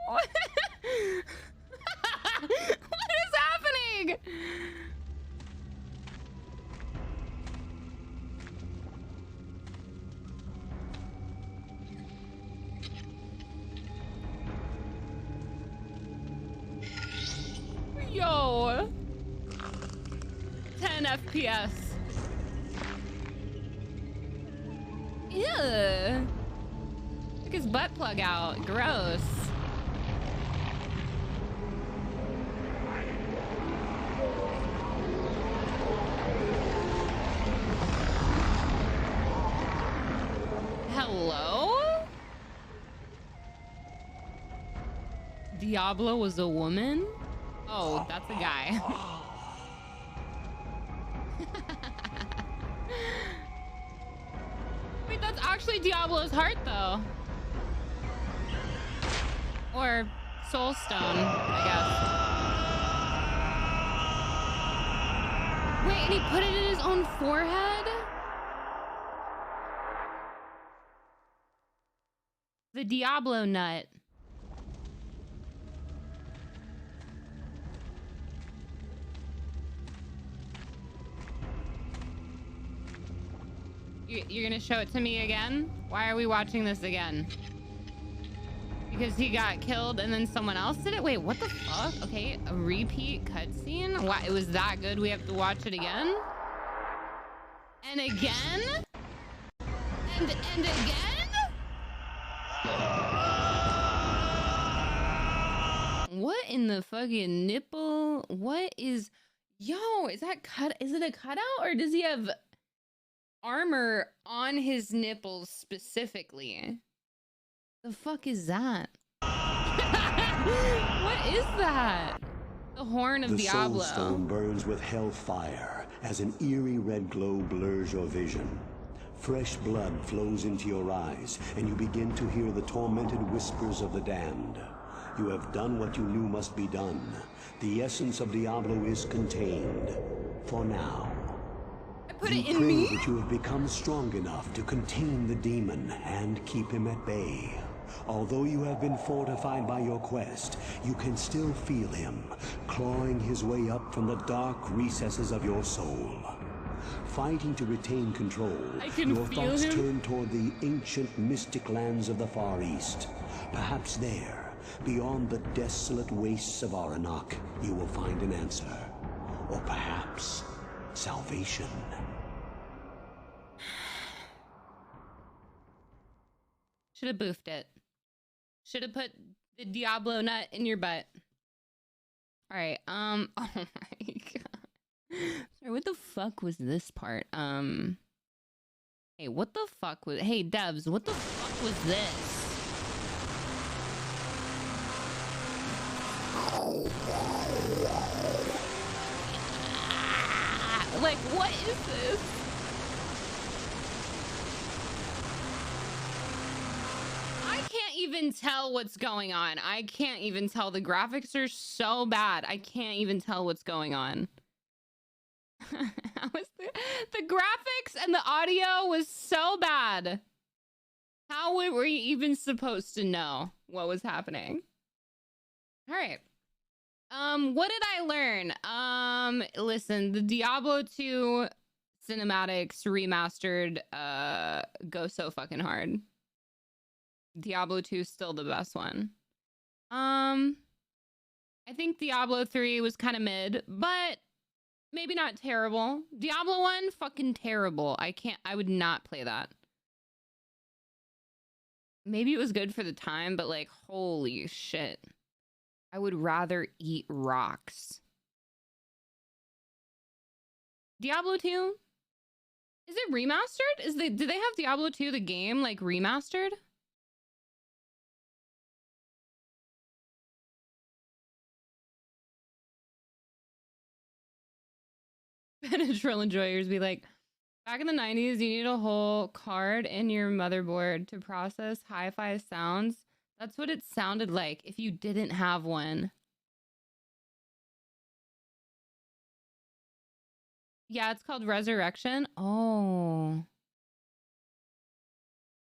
What? What is happening? Yo, 10 FPS. Ew. Took his butt plug out. Gross. Hello? Diablo was a woman? Oh, that's a guy. Wait, that's actually Diablo's heart, though. Or soul stone, I guess. Wait, and he put it in his own forehead? The Diablo nut. You're gonna show it to me again? Why are we watching this again? Because he got killed and then someone else did it? Wait, what the fuck? Okay, a repeat cutscene? Why, it was that good we have to watch it again? And again? And again? What in the fucking nipple? What is... Yo, is that cut? Is it a cutout or does he have armor on his nipples specifically? The fuck is that? What is that? The horn of Diablo. The soul stone burns with hellfire as an eerie red glow blurs your vision. Fresh blood flows into your eyes, and you begin to hear the tormented whispers of the damned. You have done what you knew must be done. The essence of Diablo is contained. For now. Put it in pray me? that you have become strong enough to contain the demon and keep him at bay. Although you have been fortified by your quest, you can still feel him, clawing his way up from the dark recesses of your soul. Fighting to retain control, your thoughts turn toward the ancient mystic lands of the Far East. Perhaps there, beyond the desolate wastes of Aranok, you will find an answer. Or perhaps salvation. Should have boofed it. Should have put the Diablo nut in your butt. All right. Oh my god. Sorry, what the fuck was this part? Hey, what the fuck was... Hey, devs, what the fuck was this? Like, what is this? I can't even tell what's going on. I can't even tell. The graphics are so bad. I can't even tell what's going on. The graphics and the audio was so bad. How were we even supposed to know what was happening? All right. What did I learn? Listen, the Diablo 2 cinematics remastered go so fucking hard. Diablo 2 is still the best one. I think Diablo 3 was kind of mid, but maybe not terrible. Diablo 1, fucking terrible. I would not play that. Maybe it was good for the time, but like, holy shit. I would rather eat rocks. Diablo 2? Is it remastered? Do they have Diablo 2 the game like remastered? Benadryl enjoyers be like, back in the 90s, you need a whole card in your motherboard to process hi-fi sounds. That's what it sounded like if you didn't have one. Yeah, it's called Resurrection. Oh.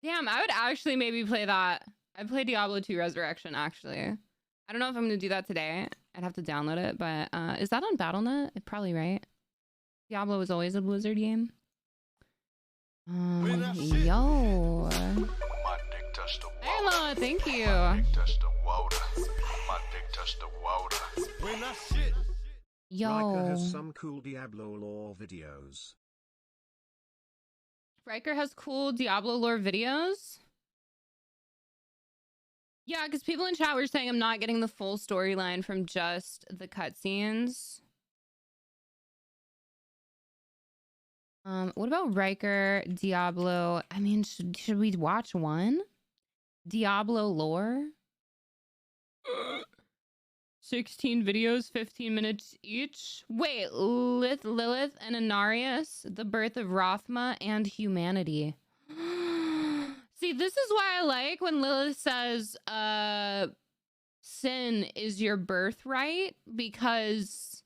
Damn, I would actually maybe play that. I'd play Diablo 2 Resurrection, actually. I don't know if I'm going to do that today. I'd have to download it, but is that on Battle.net? Probably, right? Diablo was always a Blizzard game. Yo. Hey, Lola, thank you. Yo. Riker has some cool Diablo lore videos. Riker has cool Diablo lore videos? Yeah, because people in chat were saying I'm not getting the full storyline from just the cutscenes. What about Riker, Diablo? I mean, should we watch one? Diablo lore? 16 videos, 15 minutes each. Wait, Lilith and Anarius, the birth of Rothma and humanity. See, this is why I like when Lilith says, sin is your birthright, because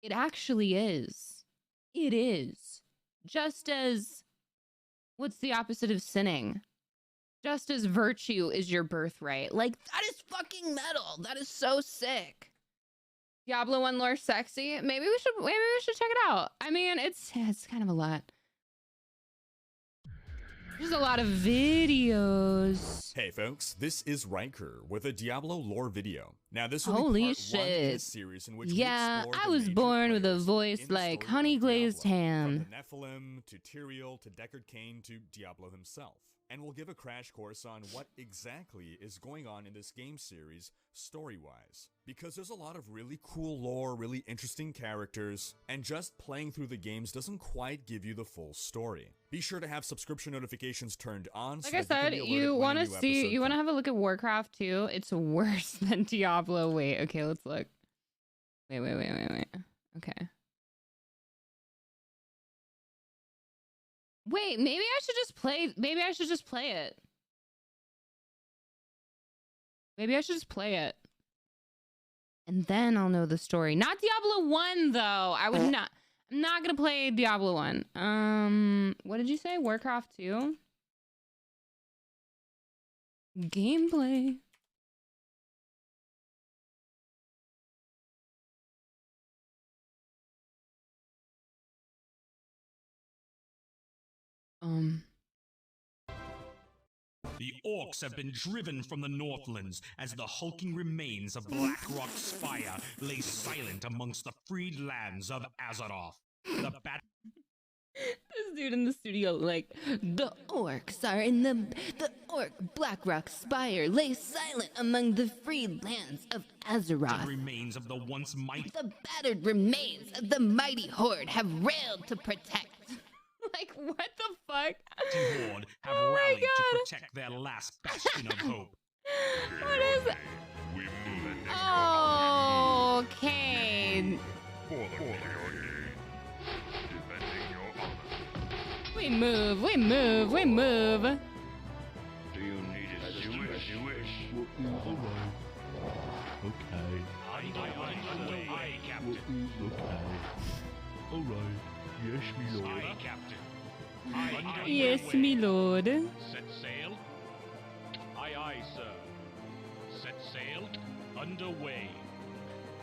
it actually is. It is. Just as, what's the opposite of sinning? Just as virtue is your birthright. Like, that is fucking metal. That is so sick. Diablo 1 lore sexy. Maybe we should check it out. I mean, it's kind of a lot. There's a lot of videos. Hey folks, this is Riker with a Diablo lore video. Now this will Holy be part shit. one in a series in which Yeah, we explore I the was major born with a players voice in the like story honey of glazed Diablo, ham. From the Nephilim to Tyrael to Deckard Cain to Diablo himself. And we'll give a crash course on what exactly is going on in this game series story-wise. Because there's a lot of really cool lore, really interesting characters, and just playing through the games doesn't quite give you the full story. Be sure to have subscription notifications turned on. Like I said, you want to see, you want to have a look at Warcraft 2. It's worse than Diablo. Wait, okay, let's look. Wait. Okay. Wait, maybe I should just play it. Maybe I should just play it. And then I'll know the story. Not Diablo 1 though. I'm not gonna play Diablo 1. What did you say? Warcraft 2? Gameplay. The orcs have been driven from the Northlands as the hulking remains of Blackrock's spire lay silent amongst the freed lands of Azeroth. The This dude in the studio, like, the orcs are in the orc Blackrock spire lay silent among the freed lands of Azeroth. remains of the once mighty. The battered remains of the mighty horde have railed to protect. Like, what the fuck? Horde have rallied to protect their last bastion of hope. What is that? Okay. We move. Do you need it as you wish? Okay. Aye, Captain. Okay. Alright. Yes, me lord. Aye, Captain. Yes, me lord. Set sail. Aye, sir. Set sail. Underway.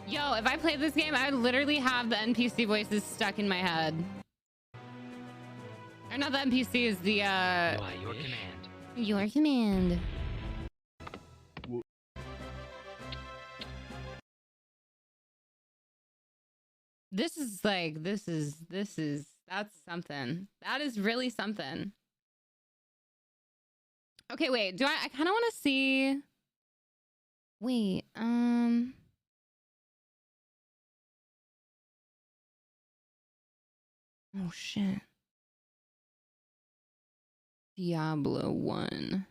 Yo, if I played this game, I would literally have the NPC voices stuck in my head. Or not the NPCs, the By your command. Your command. This is like, that's something. That is really something. Okay, wait, I kind of want to see. Wait, oh shit. Diablo 1.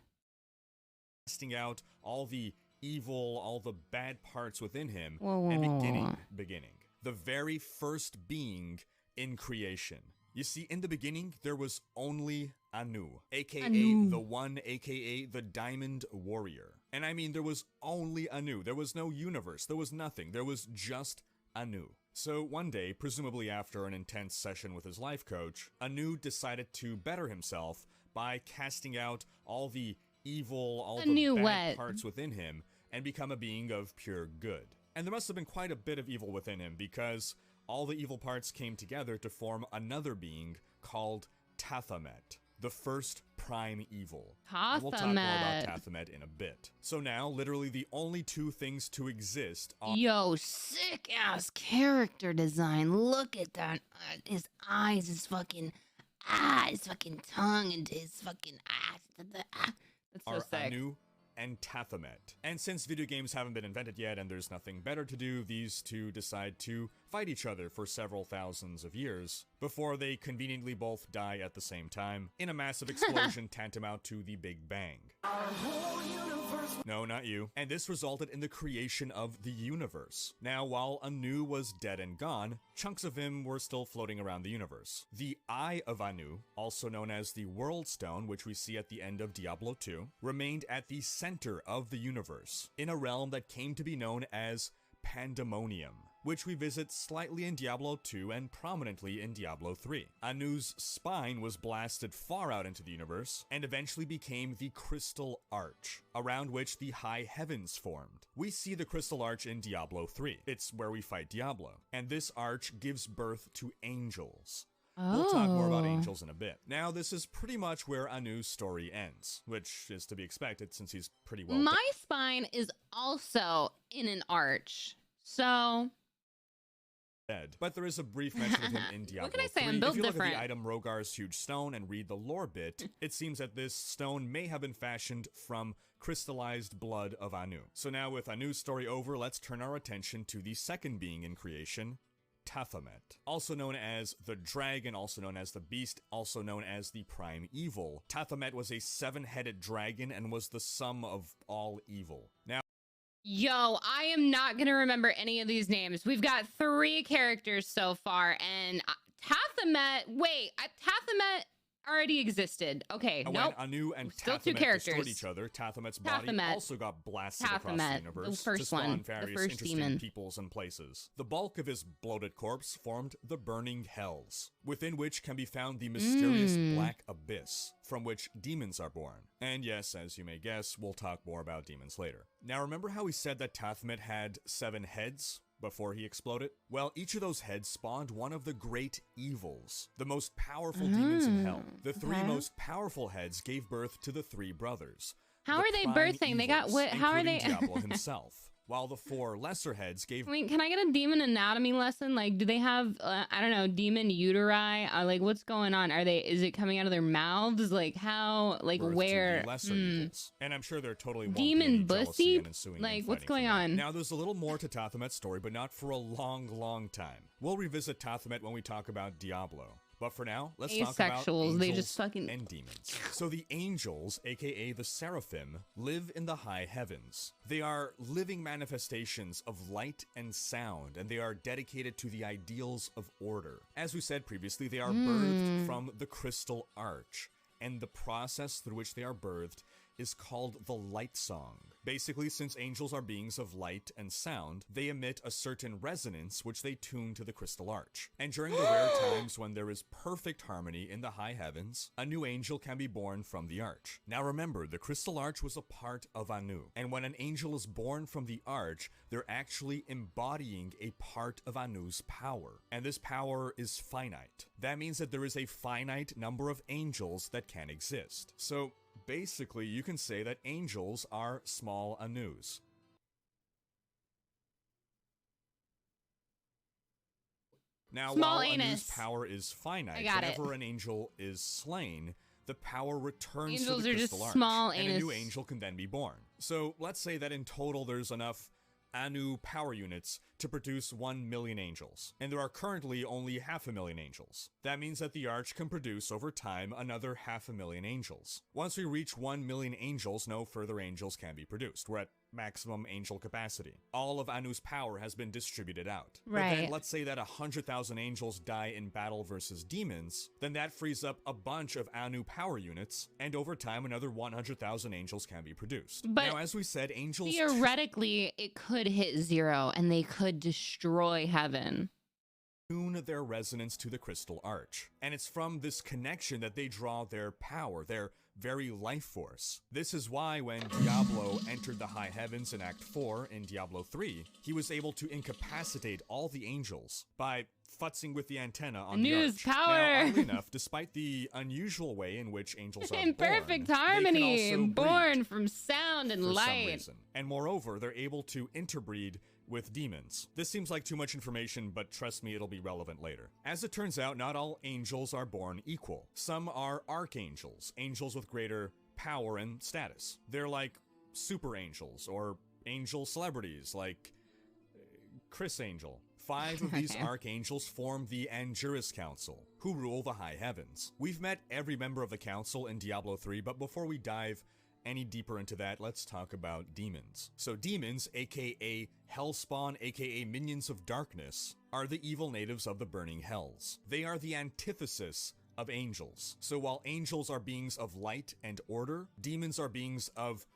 Testing out all the evil, all the bad parts within him, Whoa, and whoa. beginning. The very first being in creation. You see, in the beginning, there was only Anu, aka the One, aka the Diamond Warrior. And I mean, there was only Anu. There was no universe. There was nothing. There was just Anu. So one day, presumably after an intense session with his life coach, Anu decided to better himself by casting out all the evil, all the bad parts within him, and become a being of pure good. And there must have been quite a bit of evil within him, because all the evil parts came together to form another being called Tathamet, the first prime evil. And we'll talk more about Tathamet in a bit. So now, literally the only two things to exist are— Yo, sick ass character design. Look at that. His eyes, his fucking tongue, and his fucking ass. That's so sick. Anu and Tathamet. And since video games haven't been invented yet and there's nothing better to do, these two decide to fight each other for several thousands of years before they conveniently both die at the same time in a massive explosion tantamount to the Big Bang. No, not you. And this resulted in the creation of the universe. Now, while Anu was dead and gone, chunks of him were still floating around the universe. The Eye of Anu, also known as the World Stone, which we see at the end of Diablo 2, remained at the center of the universe, in a realm that came to be known as Pandemonium, which we visit slightly in Diablo 2 and prominently in Diablo 3. Anu's spine was blasted far out into the universe, and eventually became the Crystal Arch, around which the high heavens formed. We see the Crystal Arch in Diablo 3. It's where we fight Diablo, and this arch gives birth to angels. We'll talk more about angels in a bit. Now, this is pretty much where Anu's story ends, which is to be expected since he's pretty well My spine is also in an arch, so dead. But there is a brief mention of him in Diablo 3. What can I say? I'm built if you look different. at the item Rogar's Huge Stone and read the lore bit, it seems that this stone may have been fashioned from crystallized blood of Anu. So now with Anu's story over, let's turn our attention to the second being in creation, Tathamet, also known as the Dragon, also known as the Beast, also known as the Prime Evil. Tathamet was a 7-headed dragon and was the sum of all evil. Now, yo, I am not gonna remember any of these names. We've got 3 characters so far, and Tathamet. Wait, Tathamet already existed. Okay, when nope. Anu and Still Tathamet 2 characters. destroyed each other, Tathamet's body also got blasted across the universe the first to spawn one, various the first interesting demon. peoples and places. The bulk of his bloated corpse formed the Burning Hells, within which can be found the mysterious Black Abyss, from which demons are born. And yes, as you may guess, we'll talk more about demons later. Now, remember how we said that Tathamet had 7 heads before he exploded? Well, each of those heads spawned one of the great evils, the most powerful demons in hell. The 3 most powerful heads gave birth to the 3 brothers. How are they birthing? They got what? How are they? Diablo himself. While the 4 lesser heads gave— Wait, can I get a demon anatomy lesson? Like, do they have, I don't know, demon uteri? Like, what's going on? Is it coming out of their mouths? Like, how, like, birth where? To the lesser evils. And I'm sure they're totally demon bussy? Like, what's going on? Now, there's a little more to Tathamet's story, but not for a long, long time. We'll revisit Tathamet when we talk about Diablo. But for now, let's talk about angels they just fucking and demons. So the angels, aka the seraphim, live in the high heavens. They are living manifestations of light and sound, and they are dedicated to the ideals of order. As we said previously, they are birthed from the Crystal Arch, and the process through which they are birthed is called the light song. Basically, since angels are beings of light and sound, they emit a certain resonance which they tune to the Crystal Arch. And during the rare times when there is perfect harmony in the high heavens, a new angel can be born from the arch. Now remember, the Crystal Arch was a part of Anu, and when an angel is born from the arch, they're actually embodying a part of Anu's power. And this power is finite. That means that there is a finite number of angels that can exist. So basically, you can say that angels are small Anus. Now, Small while Anu's anus. power is finite, I got it. whenever an angel is slain, the power returns Angels to the are just Crystal Arch, small and a new anus. angel can then be born. So let's say that in total there's enough Anu power units to produce 1 million angels, and there are currently only 500,000 angels. That means that the Arch can produce over time another 500,000 angels. Once we reach 1 million angels, no further angels can be produced. We're at maximum angel capacity. All of Anu's power has been distributed out. But then Right. let's say that 100,000 angels die in battle versus demons, then that frees up a bunch of Anu power units, and over time another 100,000 angels can be produced. But now, as we said, angels Theoretically, it could hit 0 and they could destroy heaven. tune their resonance to the Crystal Arch. And it's from this connection that they draw their power, their very life force. This is why when Diablo entered the high heavens in Act 4 in Diablo 3, he was able to incapacitate all the angels by futzing with the antenna on the Anu's arch. power. Now, oddly enough, despite the unusual way in which angels are In born, perfect they can harmony, also born breed from sound and for some light. reason. And moreover, they're able to interbreed with demons. This seems like too much information, but trust me, it'll be relevant later. As it turns out, not all angels are born equal. Some are archangels, angels with greater power and status. They're like super angels, or angel celebrities, like Chris Angel. 5 of these Okay. archangels form the Angerus Council, who rule the high heavens. We've met every member of the council in Diablo 3, but before we dive any deeper into that, let's talk about demons. So demons, aka Hellspawn, aka Minions of Darkness, are the evil natives of the burning hells. They are the antithesis of angels. So while angels are beings of light and order, demons are beings of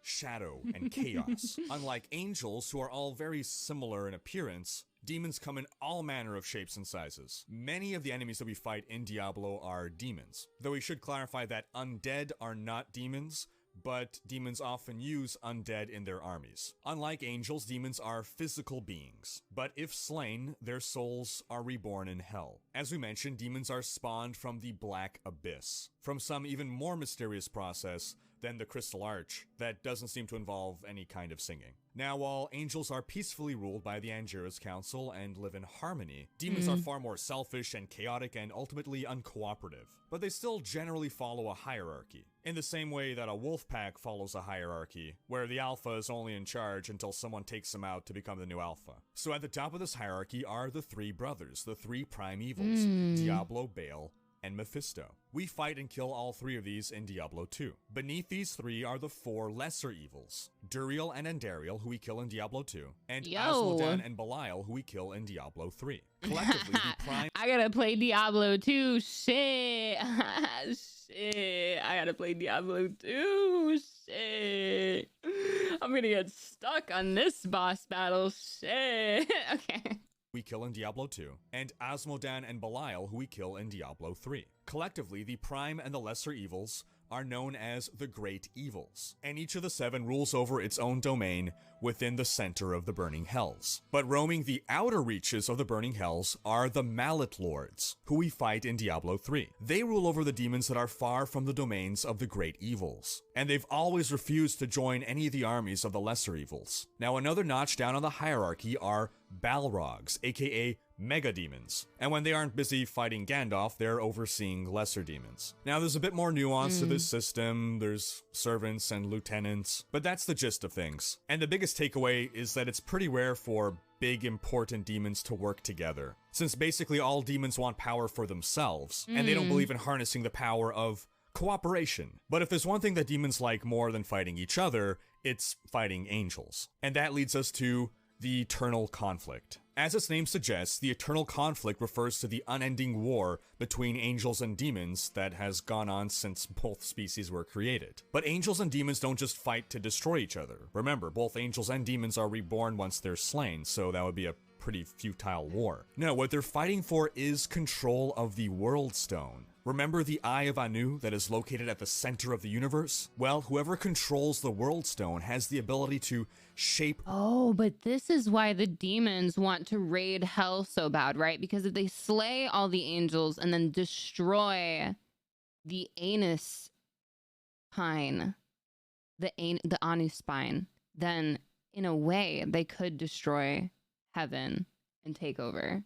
shadow and chaos. Unlike angels, who are all very similar in appearance, demons come in all manner of shapes and sizes. Many of the enemies that we fight in Diablo are demons, though we should clarify that undead are not demons, but demons often use undead in their armies. Unlike angels, demons are physical beings, but if slain, their souls are reborn in hell. As we mentioned, demons are spawned from the Black Abyss, from some even more mysterious process than the Crystal Arch that doesn't seem to involve any kind of singing. Now, while angels are peacefully ruled by the Angerus Council and live in harmony, demons are far more selfish and chaotic and ultimately uncooperative, but they still generally follow a hierarchy, in the same way that a wolf pack follows a hierarchy, where the alpha is only in charge until someone takes him out to become the new alpha. So at the top of this hierarchy are the 3 brothers, the 3 prime evils, Diablo, Baal, and Mephisto. We fight and kill all 3 of these in Diablo 2. Beneath these 3 are the 4 lesser evils, Duriel and Andariel, who we kill in Diablo 2, and Asmodan and Belial, who we kill in Diablo 3. Collectively, the prime... I gotta play Diablo 2. Shit. Shit. I gotta play Diablo 2. Shit. I'm gonna get stuck on this boss battle. Shit. Okay. we kill in Diablo 2, and Asmodan and Belial, who we kill in Diablo 3. Collectively, the Prime and the Lesser Evils are known as the Great Evils, and each of the 7 rules over its own domain within the center of the Burning Hells. But roaming the outer reaches of the Burning Hells are the Mallet Lords, who we fight in Diablo 3. They rule over the demons that are far from the domains of the Great Evils, and they've always refused to join any of the armies of the Lesser Evils. Now, another notch down on the hierarchy are Balrogs, aka Mega Demons, and when they aren't busy fighting Gandalf, they're overseeing lesser demons. Now, there's a bit more nuance to this system. There's servants and lieutenants, but that's the gist of things. And the biggest takeaway is that it's pretty rare for big important demons to work together, since basically all demons want power for themselves, and they don't believe in harnessing the power of cooperation. But if there's one thing that demons like more than fighting each other, it's fighting angels. And that leads us to the eternal conflict. As its name suggests, the eternal conflict refers to the unending war between angels and demons that has gone on since both species were created. But angels and demons don't just fight to destroy each other. Remember, both angels and demons are reborn once they're slain, so that would be a pretty futile war. No, what they're fighting for is control of the World Stone. Remember the Eye of Anu that is located at the center of the universe? Well, whoever controls the World Stone has the ability to shape... Oh, but this is why the demons want to raid hell so bad, right? Because if they slay all the angels and then destroy the anus pine, the Anu spine, then in a way they could destroy heaven and take over.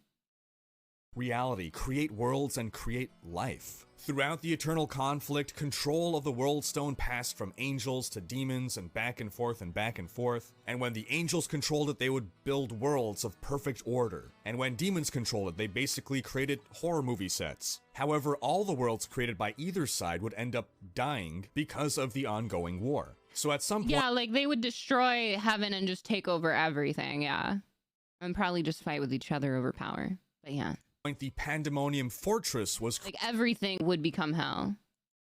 reality, create worlds, and create life. Throughout the eternal conflict, control of the World Stone passed from angels to demons and back and forth and back and forth. And when the angels controlled it, they would build worlds of perfect order. And when demons controlled it, they basically created horror movie sets. However, all the worlds created by either side would end up dying because of the ongoing war. So at some point... Yeah, like they would destroy heaven and just take over everything, yeah. And probably just fight with each other over power. But yeah. The Pandemonium Fortress was like everything would become hell.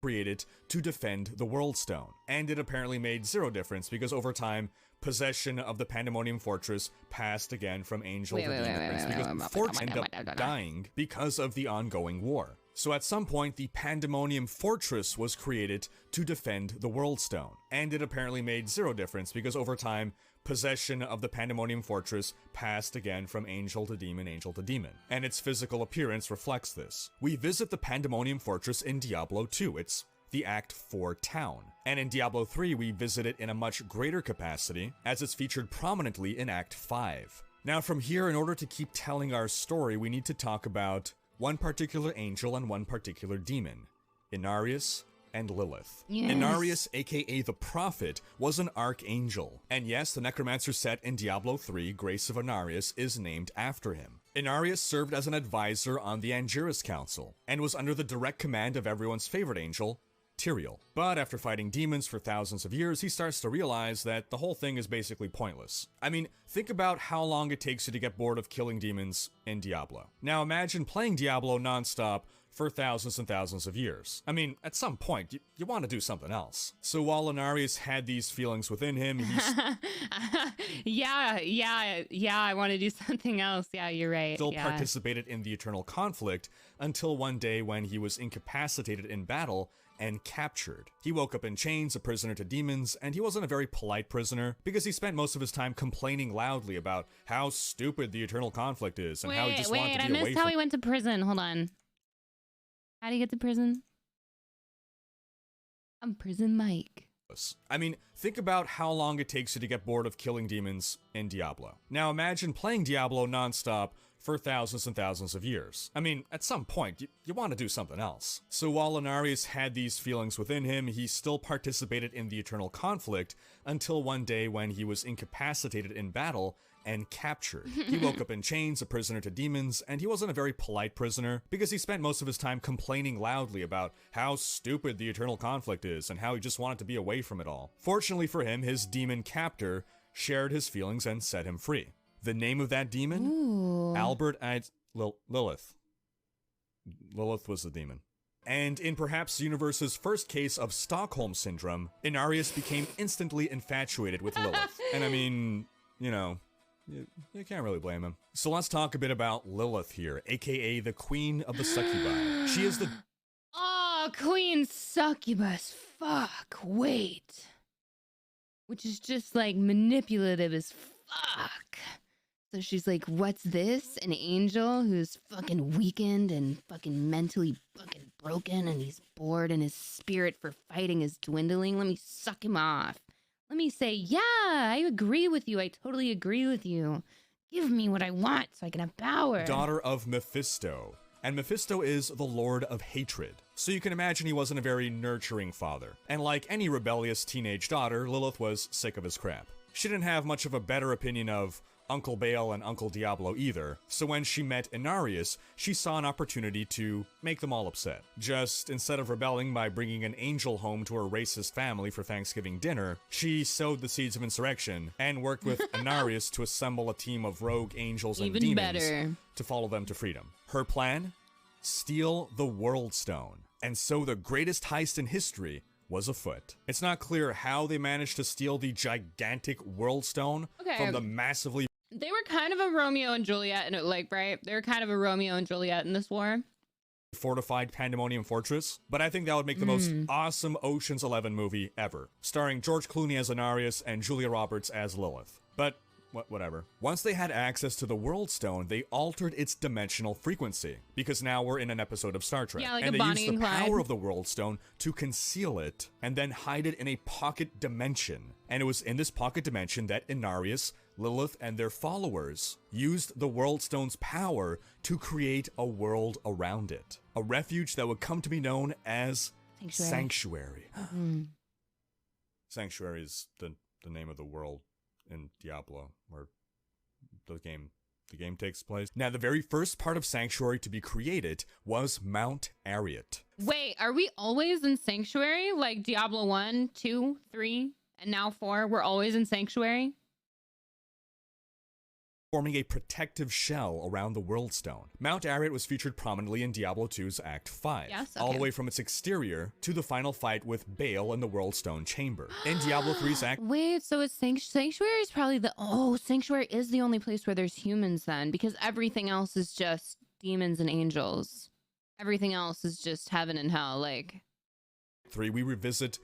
Created to defend the World Stone. And it apparently made zero difference because over time, possession of the Pandemonium Fortress passed again from angel to demon because fortress ended up dying because of the ongoing war. So at some point, the Pandemonium Fortress was created to defend the World Stone. And it apparently made zero difference because over time, possession of the Pandemonium Fortress passed again from angel to demon, and its physical appearance reflects this. We visit the Pandemonium Fortress in Diablo 2, it's the Act 4 town, and in Diablo 3 we visit it in a much greater capacity, as it's featured prominently in Act 5. Now from here, in order to keep telling our story, we need to talk about one particular angel and one particular demon, Inarius and Lilith. Yes. Inarius, aka the Prophet, was an archangel. And yes, the necromancer set in Diablo 3, Grace of Inarius, is named after him. Inarius served as an advisor on the Angiras Council, and was under the direct command of everyone's favorite angel, Tyrael. But after fighting demons for thousands of years, he starts to realize that the whole thing is basically pointless. I mean, think about how long it takes you to get bored of killing demons in Diablo. Now imagine playing Diablo non-stop for thousands and thousands of years. I mean, at some point, you want to do something else. So while Inarius had these feelings within him, he's... yeah, I want to do something else. Yeah, you're right. Still participated in the eternal conflict until one day when he was incapacitated in battle and captured. He woke up in chains, a prisoner to demons, and he wasn't a very polite prisoner because he spent most of his time complaining loudly about how stupid the eternal conflict is and how he just wanted to be away from... I missed how he went to prison. Hold on. How do you get to prison? I'm Prison Mike. I mean, think about how long it takes you to get bored of killing demons in Diablo. Now imagine playing Diablo non-stop for thousands and thousands of years. I mean, at some point, you want to do something else. So while Inarius had these feelings within him, he still participated in the eternal conflict until one day when he was incapacitated in battle and captured. He woke up in chains, a prisoner to demons, and he wasn't a very polite prisoner because he spent most of his time complaining loudly about how stupid the eternal conflict is and how he just wanted to be away from it all. Fortunately for him, his demon captor shared his feelings and set him free. The name of that demon? Ooh. Lilith. Lilith was the demon. And in perhaps the universe's first case of Stockholm Syndrome, Inarius became instantly infatuated with Lilith. And I mean, you know, you can't really blame him. So let's talk a bit about Lilith here, aka the Queen of the Succubi. She is the... Oh, Queen Succubus. Fuck, wait. Which is just like manipulative as fuck. So she's like, what's this? An angel who's fucking weakened and fucking mentally fucking broken and he's bored and his spirit for fighting is dwindling. Let me suck him off. Let me say, yeah, I agree with you. I totally agree with you. Give me what I want so I can have power. Daughter of Mephisto. And Mephisto is the Lord of Hatred. So you can imagine he wasn't a very nurturing father. And like any rebellious teenage daughter, Lilith was sick of his crap. She didn't have much of a better opinion of Uncle Baal and Uncle Diablo either, so when she met Inarius, she saw an opportunity to make them all upset. Just instead of rebelling by bringing an angel home to her racist family for Thanksgiving dinner, she sowed the seeds of insurrection and worked with Inarius to assemble a team of rogue angels and demons to follow them to freedom. Her plan? Steal the World Stone. And so the greatest heist in history was afoot. It's not clear how they managed to steal the gigantic World Stone from the massively... They were kind of a Romeo and Juliet, and right? They were kind of a Romeo and Juliet in this war. Fortified Pandemonium Fortress, but I think that would make the most awesome Ocean's 11 movie ever, starring George Clooney as Inarius and Julia Roberts as Lilith. But whatever. Once they had access to the World Stone, they altered its dimensional frequency, because now we're in an episode of Star Trek. Yeah, like and a they Bonnie used the and Clyde. power of the World Stone to conceal it, and then hide it in a pocket dimension. And it was in this pocket dimension that Inarius, Lilith, and their followers used the World Stone's power to create a world around it. A refuge that would come to be known as Sanctuary. Sanctuary is the name of the world in Diablo, where the game takes place. Now, the very first part of Sanctuary to be created was Mount Ariat. Wait, are we always in Sanctuary? Like Diablo 1, 2, 3, and now 4? We're always in Sanctuary? Forming a protective shell around the World Stone. Mount Ariat was featured prominently in Diablo 2's Act 5, Yes, all the okay. way from its exterior to the final fight with Baal in the World Stone Chamber. In Diablo 3's Act... Wait, so it's Sanctuary is probably the... Oh, Sanctuary is the only place where there's humans then, because everything else is just demons and angels. Everything else is just heaven and hell, like... 3, we revisit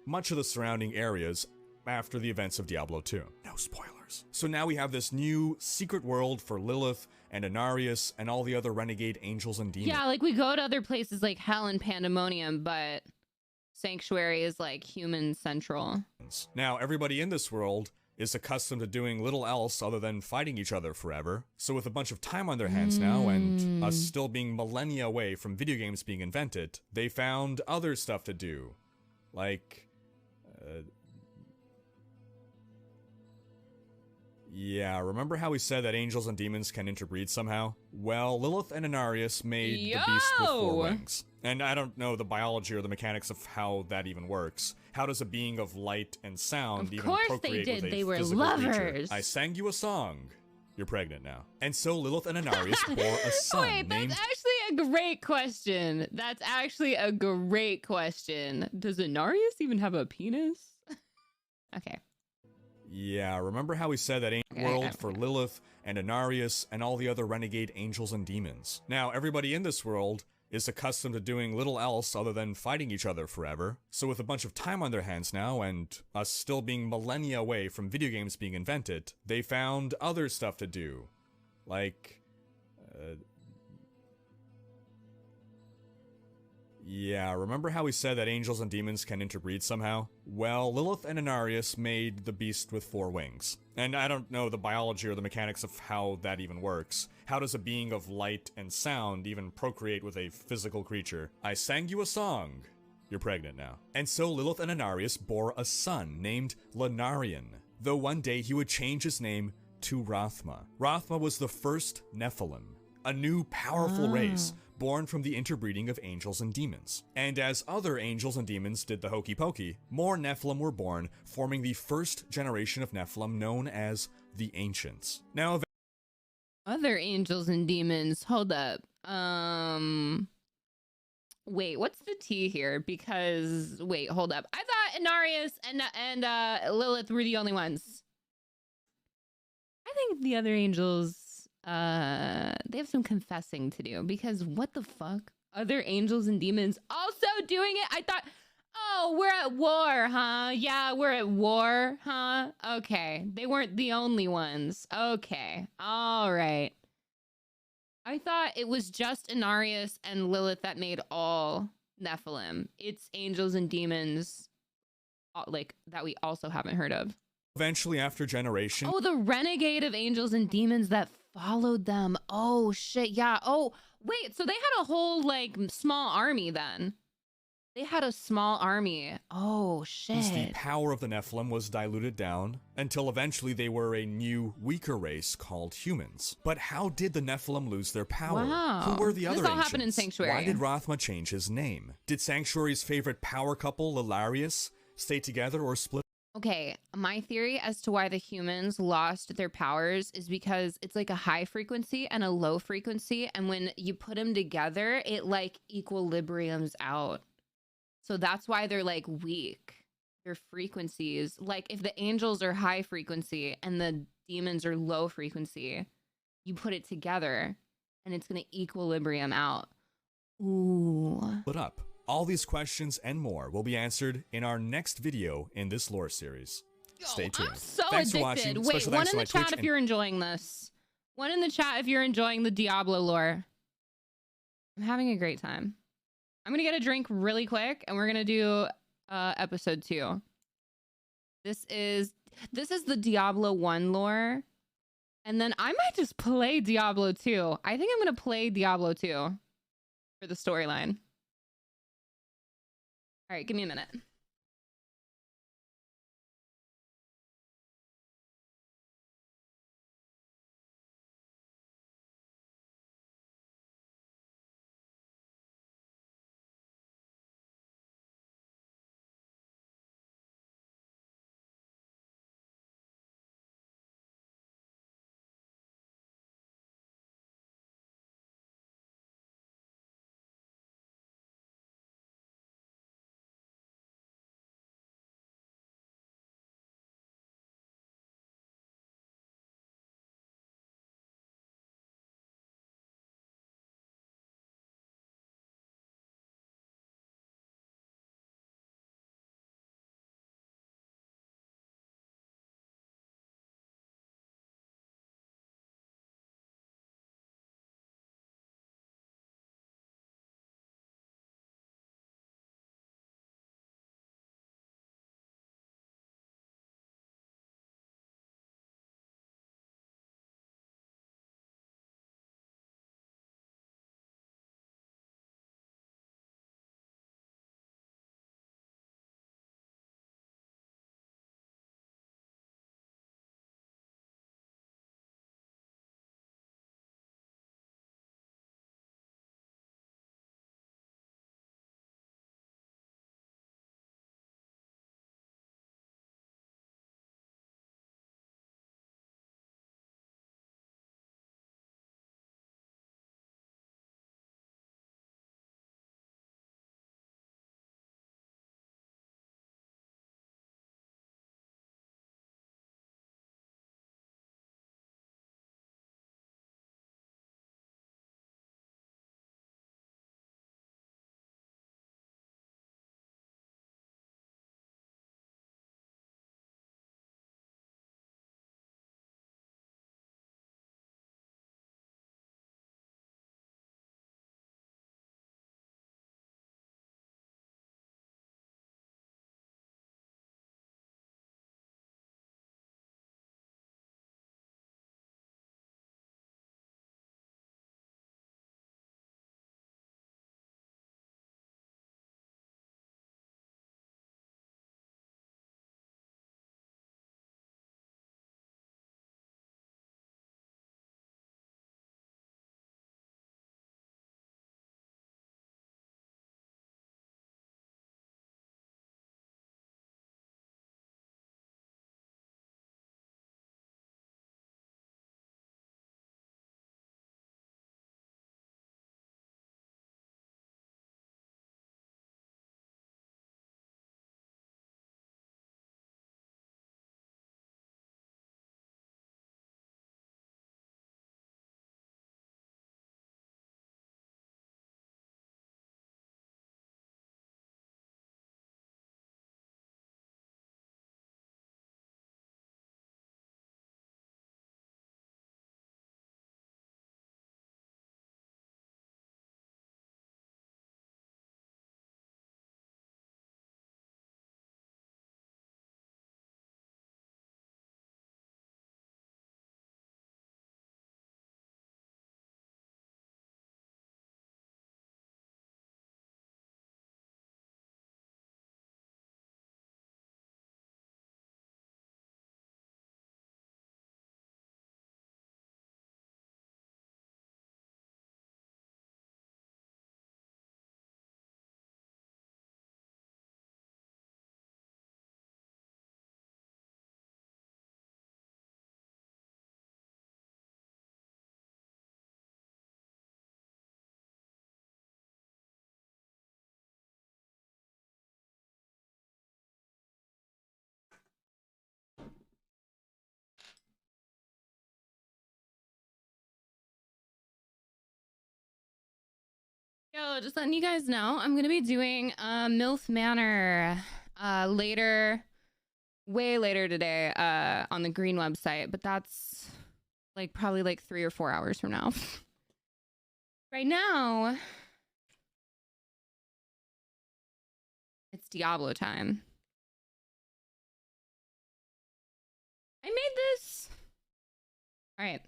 much of the surrounding areas after the events of Diablo 2. No spoilers. So now we have this new secret world for Lilith and Inarius and all the other renegade angels and demons. Yeah, like we go to other places like hell and pandemonium, but Sanctuary is like human central. Now, everybody in this world is accustomed to doing little else other than fighting each other forever. So with a bunch of time on their hands now, and us still being millennia away from video games being invented, they found other stuff to do. Like... yeah, remember how we said that angels and demons can interbreed somehow? Well, Lilith and Inarius made the beast with 4 wings. And I don't know the biology or the mechanics of how that even works. How does a being of light and sound even procreate with a they were physical lovers. creature? I sang you a song. You're pregnant now. And so Lilith and Inarius bore a son Wait, named... that's actually a great question. That's actually a great question. Does Inarius even have a penis? Okay. Yeah, remember how we said that world for Lilith and Inarius and all the other renegade angels and demons. Now, everybody in this world is accustomed to doing little else other than fighting each other forever. So with a bunch of time on their hands now, and us still being millennia away from video games being invented, they found other stuff to do. Like... yeah, remember how we said that angels and demons can interbreed somehow? Well, Lilith and Inarius made the beast with 4 wings. And I don't know the biology or the mechanics of how that even works. How does a being of light and sound even procreate with a physical creature? I sang you a song. You're pregnant now. And so Lilith and Inarius bore a son named Lanarian, though one day he would change his name to Rathma. Rathma was the first Nephilim, a new powerful race born from the interbreeding of angels and demons. And as other angels and demons did the hokey pokey, more Nephilim were born, forming the first generation of Nephilim known as the Ancients. Now, Other angels and demons. Hold up. Wait, what's the T here? Because wait, hold up. I thought Inarius and Lilith were the only ones. I think the other angels they have some confessing to do, because what the fuck? Other angels and demons also doing it? I thought, oh, we're at war, huh? Yeah, we're at war, huh? Okay. They weren't the only ones. Okay. All right. I thought it was just Inarius and Lilith that made all Nephilim. It's angels and demons like that we also haven't heard of. eventually, after generation... Oh, the renegade of angels and demons that followed them. Oh, shit. Yeah. Oh, wait. So they had a whole, like, small army then. They had a small army. Oh, shit. The power of the Nephilim was diluted down until eventually they were a new, weaker race called humans. But how did the Nephilim lose their power? Wow. Who were the other This all ancients? happened in Sanctuary. Why did Rathma change his name? Did Sanctuary's favorite power couple, Lilarius, stay together or split? Okay, my theory as to why the humans lost their powers is because it's like a high frequency and a low frequency, and when you put them together, it like equilibriums out. So that's why they're like weak. Their frequencies, like if the angels are high frequency and the demons are low frequency, you put it together and it's going to equilibrium out. Ooh. Split up. All these questions and more will be answered in our next video in this lore series. Stay tuned. I'm so Thanks for addicted. watching. Wait, Special one thanks in to the my chat Twitch if you're enjoying this. One in the chat if you're enjoying the Diablo lore. I'm having a great time. I'm gonna get a drink really quick, and we're gonna do episode 2. This is the Diablo 1 lore, and then I might just play Diablo 2. I think I'm gonna play Diablo 2 for the storyline. All right, give me a minute. Yo, just letting you guys know, I'm gonna be doing MILF Manor later way later today on the Green website, but that's like probably like 3 or 4 hours from now. Right now, it's Diablo time. I made this. All right.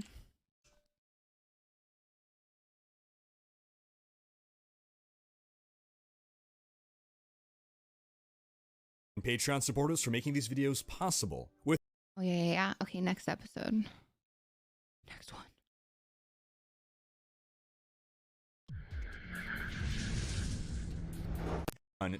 Patreon supporters for making these videos possible. With Oh yeah. Okay, next episode. Next one.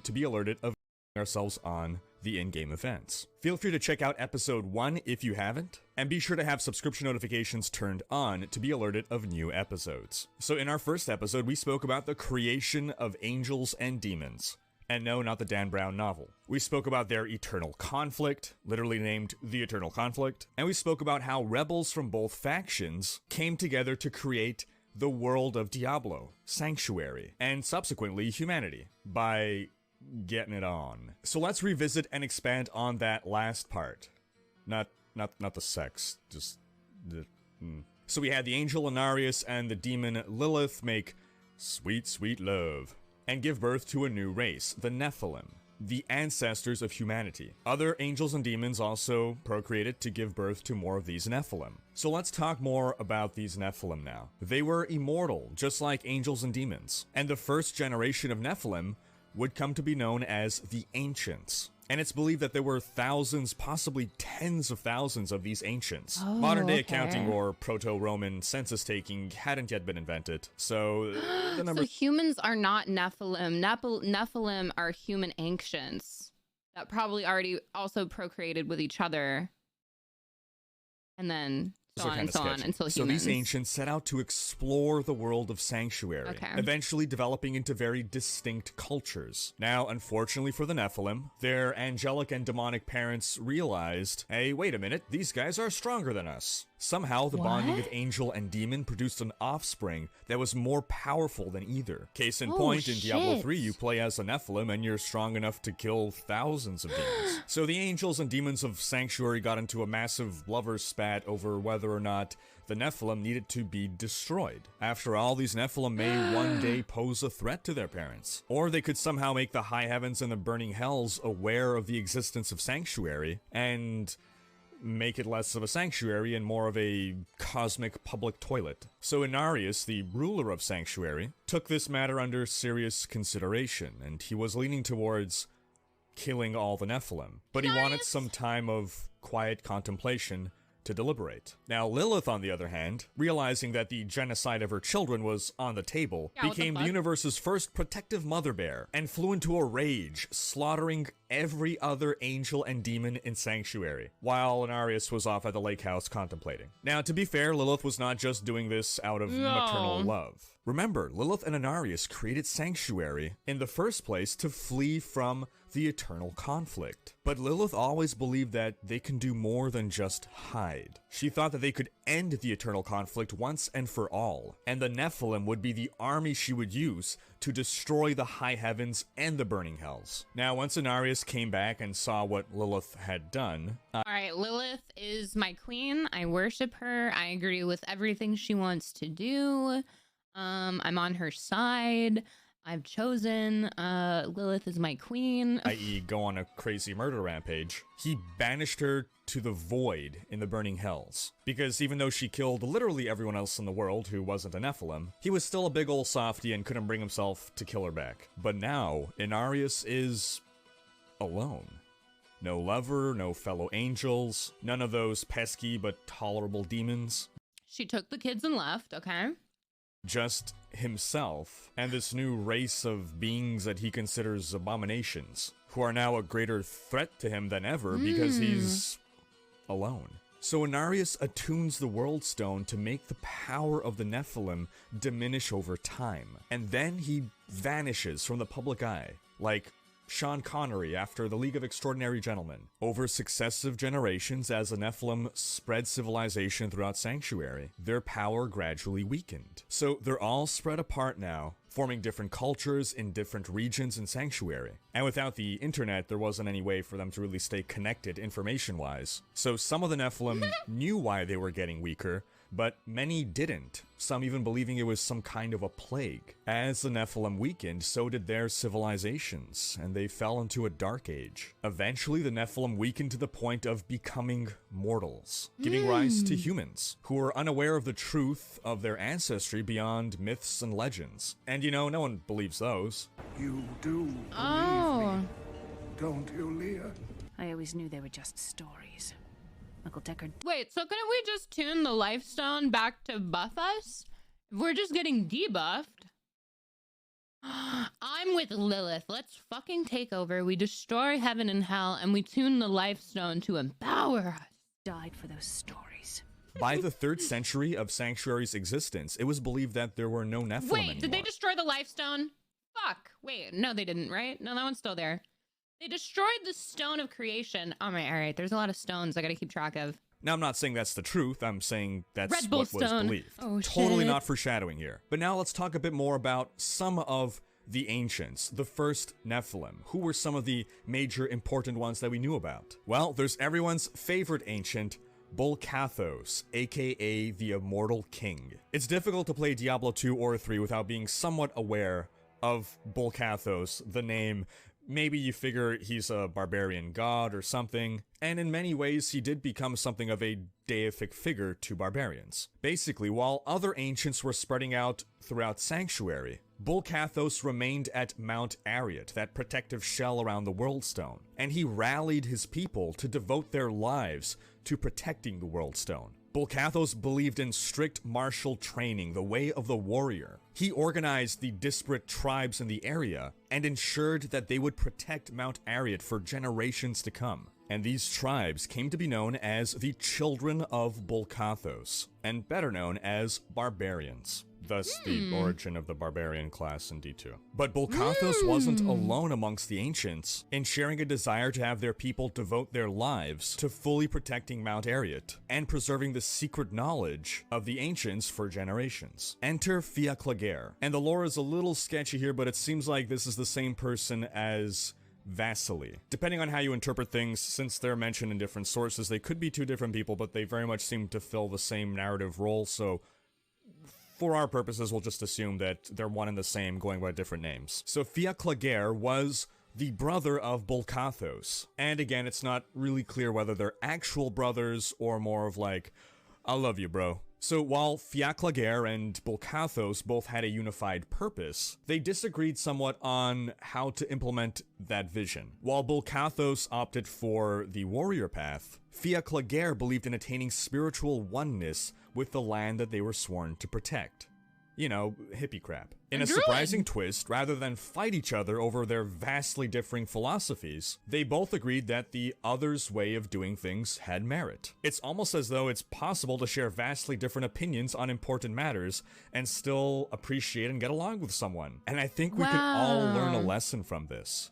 To be alerted of ourselves on the in-game events. Feel free to check out episode 1 if you haven't, and be sure to have subscription notifications turned on to be alerted of new episodes. So in our first episode, we spoke about the creation of angels and demons. And no, not the Dan Brown novel. We spoke about their eternal conflict, literally named The Eternal Conflict, and we spoke about how rebels from both factions came together to create the world of Diablo, Sanctuary, and subsequently humanity, by getting it on. So let's revisit and expand on that last part. Not the sex, just the... So we had the angel Inarius and the demon Lilith make sweet, sweet love, and give birth to a new race, the Nephilim, the ancestors of humanity. Other angels and demons also procreated to give birth to more of these Nephilim. So let's talk more about these Nephilim now. They were immortal, just like angels and demons, and the first generation of Nephilim would come to be known as the Ancients. And it's believed that there were thousands, possibly tens of thousands of these ancients. Oh, Modern-day okay. accounting or proto-Roman census-taking hadn't yet been invented, so the number... So humans are not Nephilim. Nephilim are human ancients that probably already also procreated with each other. And then so on and so on until humans. So these ancients set out to explore the world of Sanctuary, Okay. eventually developing into very distinct cultures. Now, unfortunately for the Nephilim, their angelic and demonic parents realized, hey, wait a minute, these guys are stronger than us. Somehow, the bonding of angel and demon produced an offspring that was more powerful than either. Case in point, in Diablo 3, you play as a Nephilim and you're strong enough to kill thousands of demons. So the angels and demons of Sanctuary got into a massive lover's spat over whether or not the Nephilim needed to be destroyed. After all, these Nephilim may one day pose a threat to their parents. Or they could somehow make the high heavens and the burning hells aware of the existence of Sanctuary, and make it less of a sanctuary and more of a cosmic public toilet. So Inarius, the ruler of Sanctuary, took this matter under serious consideration, and he was leaning towards killing all the Nephilim. But he wanted some time of quiet contemplation to deliberate. Now, Lilith, on the other hand, realizing that the genocide of her children was on the table, became the universe's first protective mother bear, and flew into a rage, slaughtering every other angel and demon in Sanctuary, while Inarius was off at the lake house contemplating. Now, to be fair, Lilith was not just doing this out of maternal love. Remember, Lilith and Inarius created Sanctuary in the first place to flee from the eternal conflict. But Lilith always believed that they can do more than just hide. She thought that they could end the eternal conflict once and for all, and the Nephilim would be the army she would use to destroy the high heavens and the burning hells. Now, once Inarius came back and saw what Lilith had done... All right, Lilith is my queen. I worship her. I agree with everything she wants to do. I'm on her side. I've chosen Lilith is my queen. i.e. go on a crazy murder rampage. He banished her to the void in the burning hells. Because even though she killed literally everyone else in the world who wasn't a Nephilim, he was still a big ol' softy and couldn't bring himself to kill her back. But now, Inarius is alone. No lover, no fellow angels, none of those pesky but tolerable demons. She took the kids and left, okay? Just himself and this new race of beings that he considers abominations, who are now a greater threat to him than ever because he's alone. So Inarius attunes the World Stone to make the power of the Nephilim diminish over time, and then he vanishes from the public eye, like Sean Connery after the League of Extraordinary Gentlemen. Over successive generations, as the Nephilim spread civilization throughout Sanctuary, their power gradually weakened. So they're all spread apart now forming different cultures in different regions in Sanctuary. And without the internet, there wasn't any way for them to really stay connected information-wise. So some of the Nephilim knew why they were getting weaker, but many didn't, some even believing it was some kind of a plague. As the Nephilim weakened, so did their civilizations, and they fell into a dark age. Eventually, the Nephilim weakened to the point of becoming mortals, giving rise to humans, who were unaware of the truth of their ancestry beyond myths and legends. And you know, no one believes those. You do believe me, don't you, Leah? I always knew they were just stories. Uncle Deckard. Wait, so couldn't we just tune the Lifestone back to buff us? If we're just getting debuffed. I'm with Lilith. Let's fucking take over. We destroy heaven and hell, and we tune the Lifestone to empower us. Died for those stories. By the 3rd century of Sanctuary's existence, it was believed that there were no Nephilim anymore. Did they destroy the Lifestone? Fuck. Wait, no they didn't, right? No, that one's still there. They destroyed the Stone of Creation. Oh my, all right, there's a lot of stones I gotta keep track of. Now, I'm not saying that's the truth, I'm saying that's Red Bull what was Stone. believed. Oh, totally shit. not foreshadowing here. But now let's talk a bit more about some of the ancients, the first Nephilim. Who were some of the major important ones that we knew about? Well, there's everyone's favorite ancient, Bolcathos, aka the Immortal King. It's difficult to play Diablo 2 or 3 without being somewhat aware of Bolcathos, the name. Maybe you figure he's a barbarian god or something, and in many ways he did become something of a deific figure to barbarians. Basically, while other ancients were spreading out throughout Sanctuary, Bolcathos remained at Mount Arreat, that protective shell around the World Stone, and he rallied his people to devote their lives to protecting the World Stone. Bolcathos believed in strict martial training, the way of the warrior. He organized the disparate tribes in the area and ensured that they would protect Mount Arreat for generations to come. And these tribes came to be known as the Children of Bolcathos, and better known as barbarians. Thus the origin of the barbarian class in D2. But Bolcathos wasn't alone amongst the ancients in sharing a desire to have their people devote their lives to fully protecting Mount Arreat and preserving the secret knowledge of the ancients for generations. Enter Fiaclager, and the lore is a little sketchy here, but it seems like this is the same person as Vasily. Depending on how you interpret things, since they're mentioned in different sources, they could be two different people, but they very much seem to fill the same narrative role, so for our purposes, we'll just assume that they're one and the same, going by different names. So Fiaclager was the brother of Bolcathos, and again, it's not really clear whether they're actual brothers or more of like, I love you, bro. So while Fiaclager and Bolcathos both had a unified purpose, they disagreed somewhat on how to implement that vision. While Bolcathos opted for the warrior path, Fiaclager believed in attaining spiritual oneness with the land that they were sworn to protect. You know, hippie crap. In a surprising twist, rather than fight each other over their vastly differing philosophies, they both agreed that the other's way of doing things had merit. It's almost as though it's possible to share vastly different opinions on important matters and still appreciate and get along with someone. And I think we can all learn a lesson from this.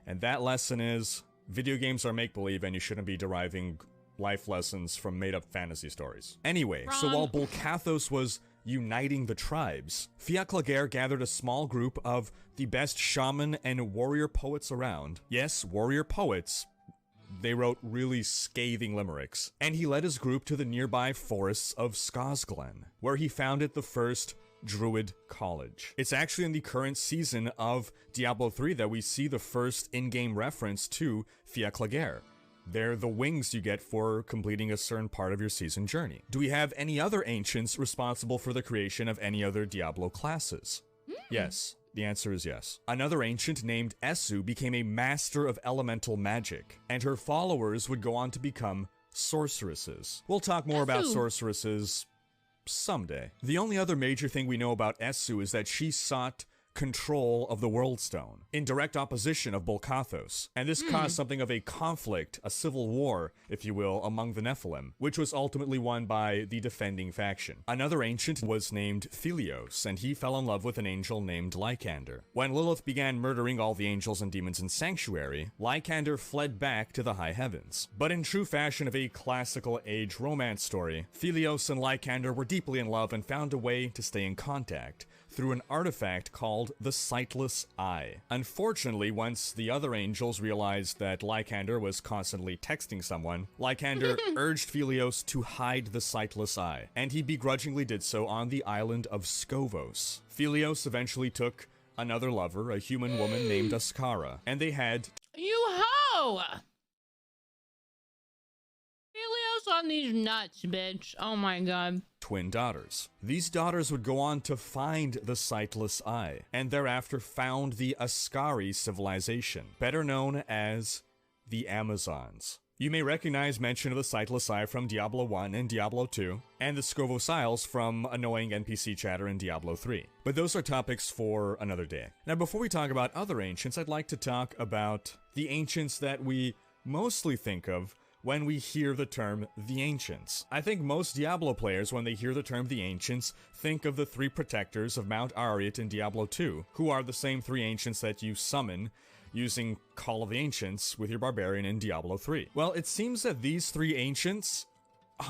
And that lesson is, video games are make-believe and you shouldn't be deriving life lessons from made-up fantasy stories. Anyway, so while Bolcathos was uniting the tribes, Fiaclager gathered a small group of the best shaman and warrior poets around. Yes, warrior poets. They wrote really scathing limericks. And he led his group to the nearby forests of Skosglen, where he founded the first Druid College. It's actually in the current season of Diablo 3 that we see the first in-game reference to Fiaclager. They're the wings you get for completing a certain part of your season journey. Do we have any other ancients responsible for the creation of any other Diablo classes? Yes. The answer is yes. Another ancient named Essu became a master of elemental magic, and her followers would go on to become sorceresses. We'll talk more about sorceresses someday. The only other major thing we know about Essu is that she sought control of the World Stone, in direct opposition of Bolcathos, and this caused something of a conflict, a civil war, if you will, among the Nephilim, which was ultimately won by the defending faction. Another ancient was named Thelios, and he fell in love with an angel named Lycander. When Lilith began murdering all the angels and demons in Sanctuary, Lycander fled back to the high heavens. But in true fashion of a classical age romance story, Thelios and Lycander were deeply in love and found a way to stay in contact through an artifact called called the Sightless Eye. Unfortunately, once the other angels realized that Lycander was constantly texting someone, Lycander urged Philios to hide the Sightless Eye, and he begrudgingly did so on the island of Scovos. Philios eventually took another lover, a human woman named Ascara, and they had Yo-ho! Helios on these nuts, bitch. Oh my god. twin daughters. These daughters would go on to find the Sightless Eye, and thereafter found the Ascari civilization, better known as the Amazons. You may recognize mention of the Sightless Eye from Diablo 1 and Diablo 2, and the Scovos Isles from annoying NPC chatter in Diablo 3. But those are topics for another day. Now, before we talk about other ancients, I'd like to talk about the ancients that we mostly think of when we hear the term the Ancients. I think most Diablo players, when they hear the term the Ancients, think of the three protectors of Mount Arreat in Diablo 2, who are the same three ancients that you summon using Call of the Ancients with your Barbarian in Diablo 3. Well, it seems that these three ancients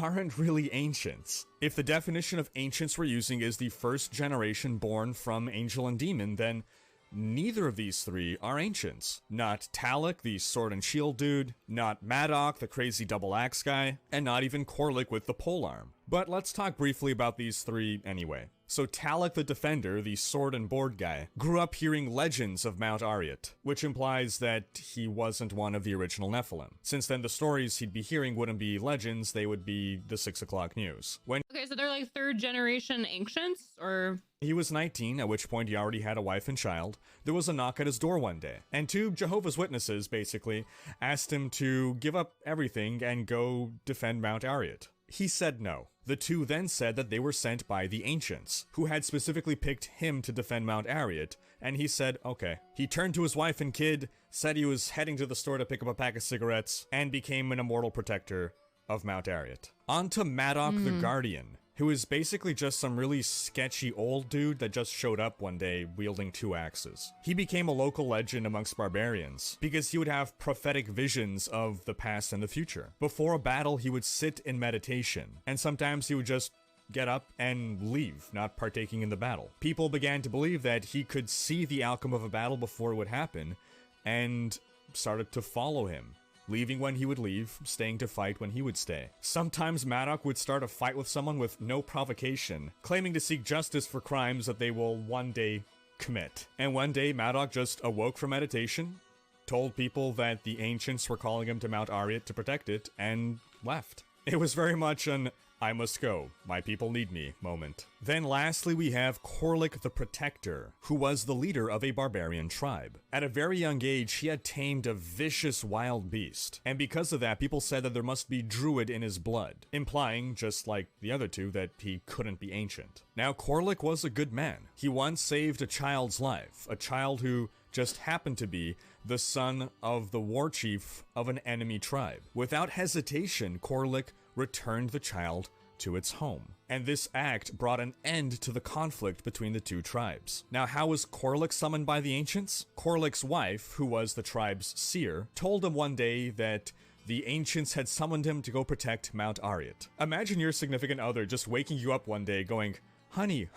aren't really ancients. If the definition of ancients we're using is the first generation born from angel and demon, then neither of these three are ancients. Not Talek, the sword and shield dude, not Madoc, the crazy double axe guy, and not even Korlik with the polearm. But let's talk briefly about these three anyway. So Talek the Defender, the sword and board guy, grew up hearing legends of Mount Arreat, which implies that he wasn't one of the original Nephilim. Since then, the stories he'd be hearing wouldn't be legends, they would be the 6 o'clock news. Okay, so they're like third generation ancients, or? He was 19, at which point he already had a wife and child. There was a knock at his door one day, and two Jehovah's Witnesses, basically, asked him to give up everything and go defend Mount Arreat. He said no. The two then said that they were sent by the Ancients, who had specifically picked him to defend Mount Arreat, and he said okay. He turned to his wife and kid, said he was heading to the store to pick up a pack of cigarettes, and became an immortal protector of Mount Arreat. On to Madoc the Guardian, who is basically just some really sketchy old dude that just showed up one day wielding 2 axes. He became a local legend amongst barbarians because he would have prophetic visions of the past and the future. Before a battle, he would sit in meditation, and sometimes he would just get up and leave, not partaking in the battle. People began to believe that he could see the outcome of a battle before it would happen, and started to follow him, leaving when he would leave, staying to fight when he would stay. Sometimes Madoc would start a fight with someone with no provocation, claiming to seek justice for crimes that they will one day commit. And one day Madoc just awoke from meditation, told people that the Ancients were calling him to Mount Arreat to protect it, and left. It was very much an I must go, my people need me moment. Then lastly we have Korlik the Protector, who was the leader of a barbarian tribe. At a very young age, he had tamed a vicious wild beast, and because of that, people said that there must be druid in his blood, implying, just like the other two, that he couldn't be ancient. Now, Korlik was a good man. He once saved a child's life, a child who just happened to be the son of the war chief of an enemy tribe. Without hesitation, Korlik returned the child to its home. And this act brought an end to the conflict between the two tribes. Now, how was Korlik summoned by the Ancients? Korlik's wife, who was the tribe's seer, told him one day that the Ancients had summoned him to go protect Mount Arreat. Imagine your significant other just waking you up one day going, honey,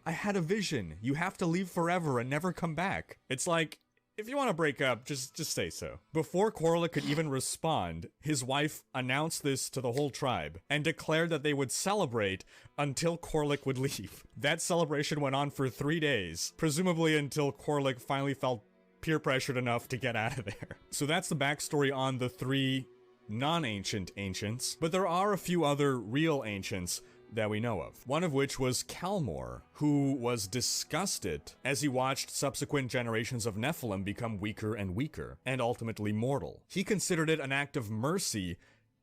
I had a vision. You have to leave forever and never come back. It's like, if you want to break up, just say so. Before Korlik could even respond, his wife announced this to the whole tribe and declared that they would celebrate until Korlik would leave. That celebration went on for 3 days, presumably until Korlik finally felt peer pressured enough to get out of there. So that's the backstory on the 3 non-ancient ancients, but there are a few other real ancients that we know of. One of which was Kalmor, who was disgusted as he watched subsequent generations of Nephilim become weaker and weaker, and ultimately mortal. He considered it an act of mercy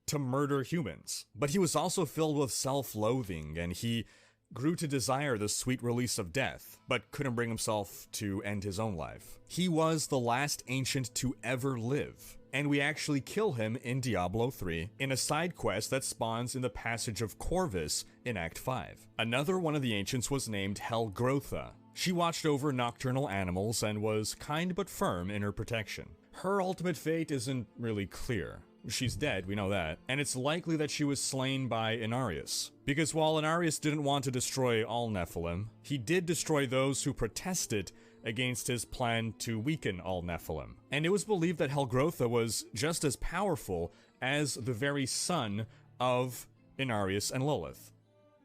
to murder humans, but he was also filled with self-loathing, and he grew to desire the sweet release of death, but couldn't bring himself to end his own life. He was the last ancient to ever live, and we actually kill him in Diablo 3 in a side quest that spawns in the Passage of Corvus in Act 5. Another one of the ancients was named Helgrotha. She watched over nocturnal animals and was kind but firm in her protection. Her ultimate fate isn't really clear. She's dead, we know that, and it's likely that she was slain by Inarius. Because while Inarius didn't want to destroy all Nephilim, he did destroy those who protested against his plan to weaken all Nephilim. And it was believed that Helgrotha was just as powerful as the very son of Inarius and Lilith.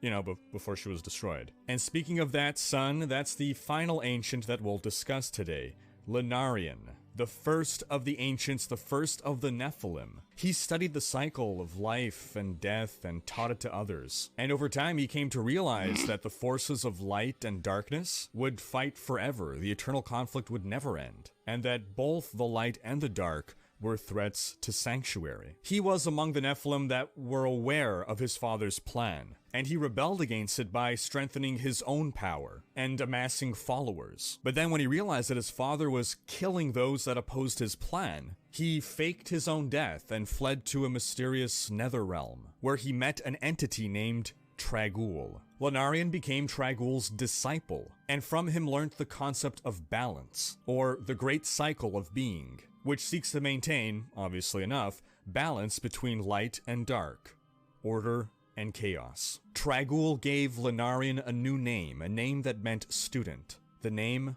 You know, before she was destroyed. And speaking of that son, that's the final ancient that we'll discuss today, Lunarian. The first of the ancients, the first of the Nephilim. He studied the cycle of life and death and taught it to others. And over time he came to realize that the forces of light and darkness would fight forever. The eternal conflict would never end. And that both the light and the dark were threats to Sanctuary. He was among the Nephilim that were aware of his father's plan, and he rebelled against it by strengthening his own power and amassing followers. But then when he realized that his father was killing those that opposed his plan, he faked his own death and fled to a mysterious nether realm, where he met an entity named Trag'Oul. Lunarian became Trag'Oul's disciple, and from him learned the concept of balance, or the great cycle of being, which seeks to maintain, obviously enough, balance between light and dark, order and chaos. Trag'Oul gave Lunarian a new name, a name that meant student, the name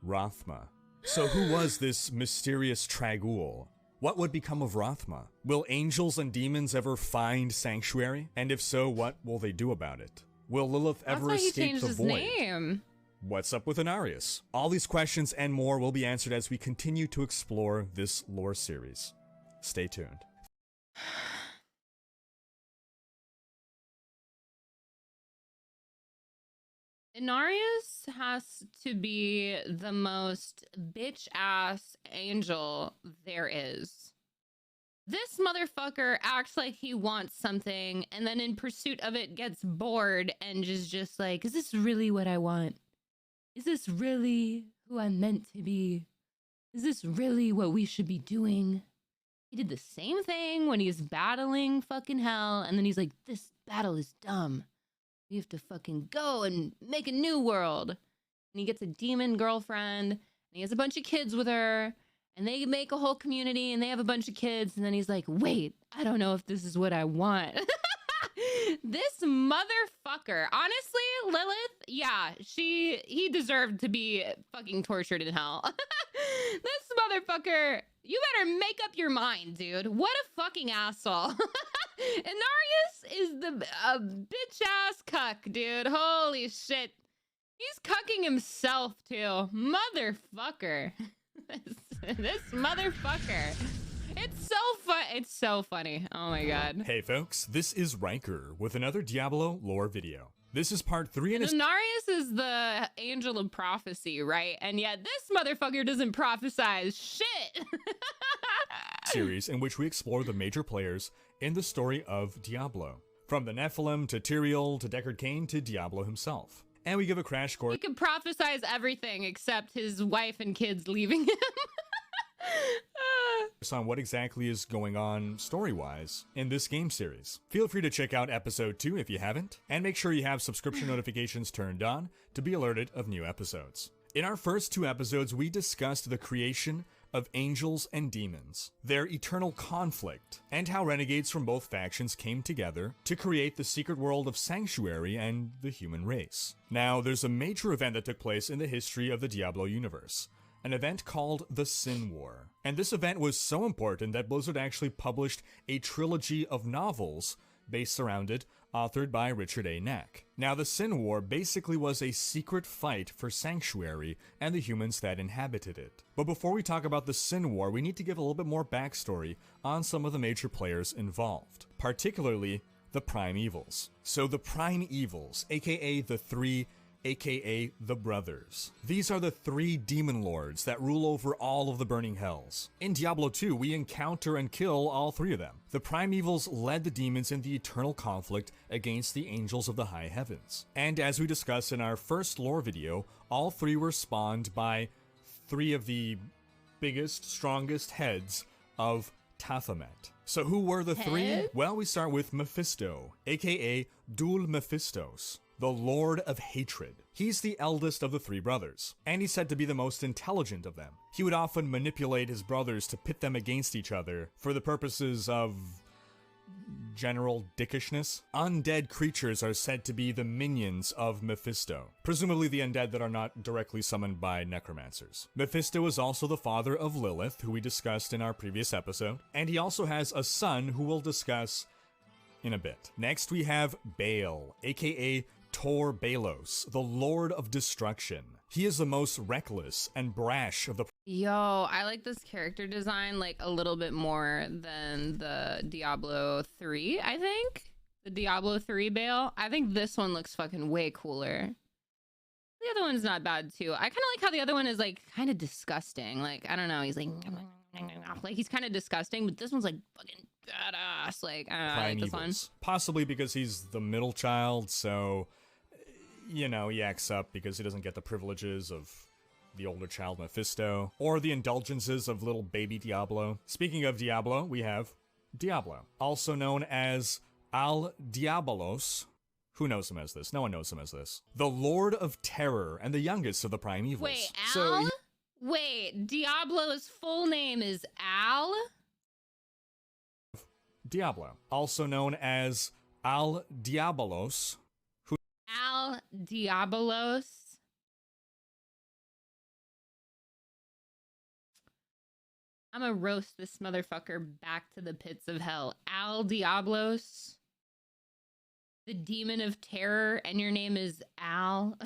Rathma. So who was this mysterious Trag'Oul? What would become of Rathma? Will angels and demons ever find Sanctuary? And if so, what will they do about it? Will Lilith ever escape the void? Name. What's up with Inarius? All these questions and more will be answered as we continue to explore this lore series. Stay tuned. Inarius has to be the most bitch-ass angel there is. This motherfucker acts like he wants something, and then in pursuit of it gets bored and just like, is this really what I want? Is this really who I'm meant to be? Is this really what we should be doing? He did the same thing when he's battling fucking hell, and then he's like, this battle is dumb. We have to fucking go and make a new world. And he gets a demon girlfriend, and he has a bunch of kids with her, and they make a whole community, and they have a bunch of kids, and then he's like, wait, I don't know if this is what I want. This motherfucker. Honestly, Lilith, yeah, he deserved to be fucking tortured in hell. This motherfucker, you better make up your mind, dude. What a fucking asshole. Inarius is the bitch-ass cuck, dude. Holy shit. He's cucking himself, too. Motherfucker. This motherfucker. It's so funny. Oh my god. Hey folks, this is Riker with another Diablo lore video. This is part 3 in Inarius is the angel of prophecy, right? And yet this motherfucker doesn't prophesize shit. Series in which we explore the major players in the story of Diablo. From the Nephilim to Tyrael to Deckard Cain to Diablo himself. And we give a crash course. He can prophesize everything except his wife and kids leaving him. On what exactly is going on story-wise in this game series. Feel free to check out episode 2 if you haven't, and make sure you have subscription notifications turned on to be alerted of new episodes. In our first 2 episodes, we discussed the creation of angels and demons, their eternal conflict, and how renegades from both factions came together to create the secret world of Sanctuary and the human race. Now, there's a major event that took place in the history of the Diablo universe, an event called the Sin War. And this event was so important that Blizzard actually published a trilogy of novels based around it, authored by Richard A. Neck. Now, the Sin War basically was a secret fight for Sanctuary and the humans that inhabited it. But before we talk about the Sin War, we need to give a little bit more backstory on some of the major players involved, particularly the Prime Evils. So the Prime Evils, aka the 3 aka the Brothers. These are the 3 demon lords that rule over all of the burning hells. In Diablo 2, we encounter and kill all 3 of them. The Primevals led the demons in the eternal conflict against the angels of the high heavens. And as we discussed in our first lore video, all 3 were spawned by 3 of the biggest, strongest heads of Baphomet. So who were the 3? Well, we start with Mephisto, aka Dul Mephistos, the Lord of Hatred. He's the eldest of the 3 brothers, and he's said to be the most intelligent of them. He would often manipulate his brothers to pit them against each other for the purposes of general dickishness, undead creatures are said to be the minions of Mephisto, presumably the undead that are not directly summoned by necromancers. Mephisto is also the father of Lilith, who we discussed in our previous episode, and he also has a son who we'll discuss in a bit. Next we have Baal, aka Tor Balos, the Lord of Destruction. He is the most reckless and brash of the... Yo, I like this character design like a little bit more than the Diablo 3, I think. The Diablo 3 Baal. I think this one looks fucking way cooler. The other one's not bad too. I kind of like how the other one is like kind of disgusting. Like, I don't know, he's like he's kind of disgusting, but this one's like fucking badass. Like, I don't know, I like this one. Possibly because he's the middle child, so... you know, he acts up because he doesn't get the privileges of the older child Mephisto, or the indulgences of little baby Diablo. Speaking of Diablo, we have Diablo, also known as Al Diabolos. Who knows him as this? No one knows him as this. The Lord of Terror and the youngest of the Primevals. Wait, Al? Wait, Diablo's full name is Al? Diablo, also known as Al Diabolos. Al Diabolos. I'm gonna roast this motherfucker back to the pits of hell. Al Diablos, the demon of terror, and your name is Al.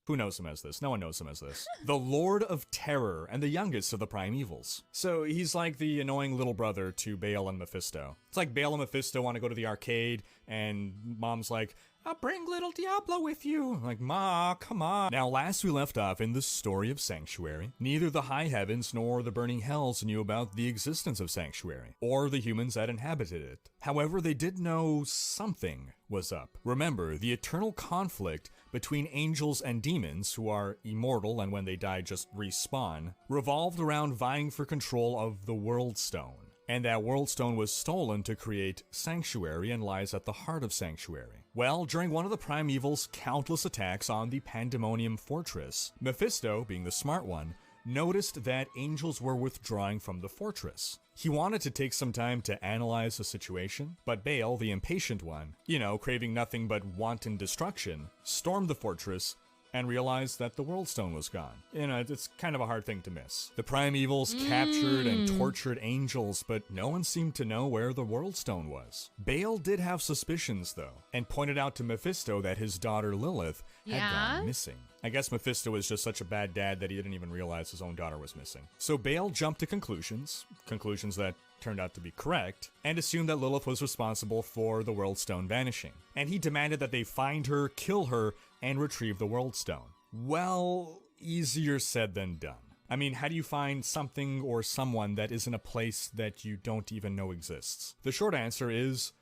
Who knows him as this? No one knows him as this. The Lord of Terror and the youngest of the Primevals. So he's like the annoying little brother to Baal and Mephisto. It's like Baal and Mephisto want to go to the arcade, and Mom's like, I'll bring little Diablo with you. I'm like, Ma, come on. Now, last we left off in the story of Sanctuary, neither the high heavens nor the burning hells knew about the existence of Sanctuary, or the humans that inhabited it. However, they did know something was up. Remember, the eternal conflict between angels and demons, who are immortal and when they die just respawn, revolved around vying for control of the World Stone. And that World Stone was stolen to create Sanctuary and lies at the heart of Sanctuary. Well, during one of the Primeval's countless attacks on the Pandemonium Fortress, Mephisto, being the smart one, noticed that angels were withdrawing from the fortress. He wanted to take some time to analyze the situation, but Baal, the impatient one, you know, craving nothing but wanton destruction, stormed the fortress and realized that the World Stone was gone. You know, it's kind of a hard thing to miss. The Primevals captured and tortured angels, but no one seemed to know where the World Stone was. Baal did have suspicions, though, and pointed out to Mephisto that his daughter Lilith had gone missing. I guess Mephisto was just such a bad dad that he didn't even realize his own daughter was missing. So Baal jumped to conclusions that turned out to be correct, and assumed that Lilith was responsible for the World Stone vanishing. And he demanded that they find her, kill her, and retrieve the World Stone. Well, easier said than done. I mean, how do you find something or someone that is in a place that you don't even know exists? The short answer is,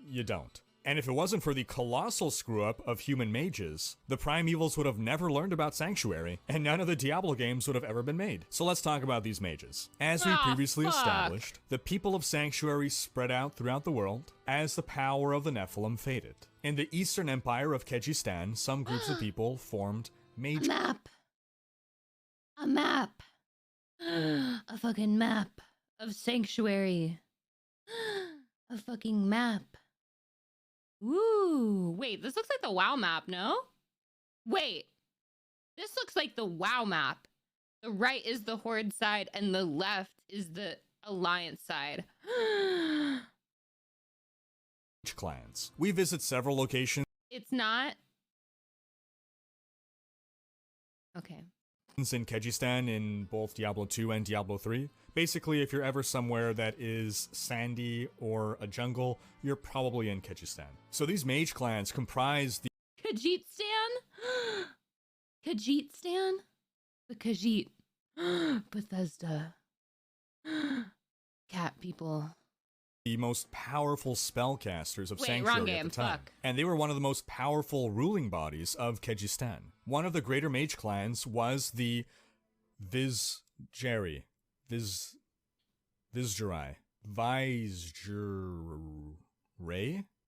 you don't. And if it wasn't for the colossal screw-up of human mages, the Primevals would have never learned about Sanctuary, and none of the Diablo games would have ever been made. So let's talk about these mages. As we previously established, the people of Sanctuary spread out throughout the world as the power of the Nephilim faded. In the Eastern Empire of Kyrgyzstan, some groups of people formed mage... A map. A fucking map of Sanctuary. A fucking map. Ooh, wait, this looks like the WoW map, no? Wait, this looks like the WoW map. The right is the Horde side and the left is the Alliance side. clans. We visit several locations. It's not. Okay. In Kyrgyzstan in both Diablo 2 and Diablo 3. Basically, if you're ever somewhere that is sandy or a jungle, you're probably in Kyrgyzstan. So these mage clans comprise the Kyrgyzstan? Kyrgyzstan? The Khajiit. Bethesda. Cat people. The most powerful spellcasters of Wait, Sanctuary wrong game. at the time. Fuck. And they were one of the most powerful ruling bodies of Kyrgyzstan. One of the greater mage clans was the Vizjari. Vizjari.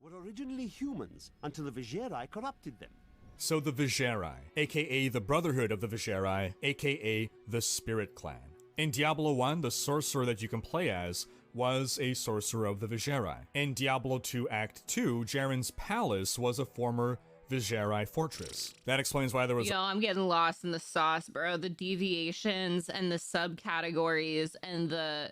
Were originally humans until the Vizjari corrupted them. So the Vizjari, aka the Brotherhood of the Vizjari, aka the Spirit Clan. In Diablo 1, the sorcerer that you can play as was a sorcerer of the Viserai. In Diablo 2 Act 2, Jaren's palace was a former Viserai fortress. That explains why there was— Yo, I'm getting lost in the sauce, bro. The deviations and the subcategories and the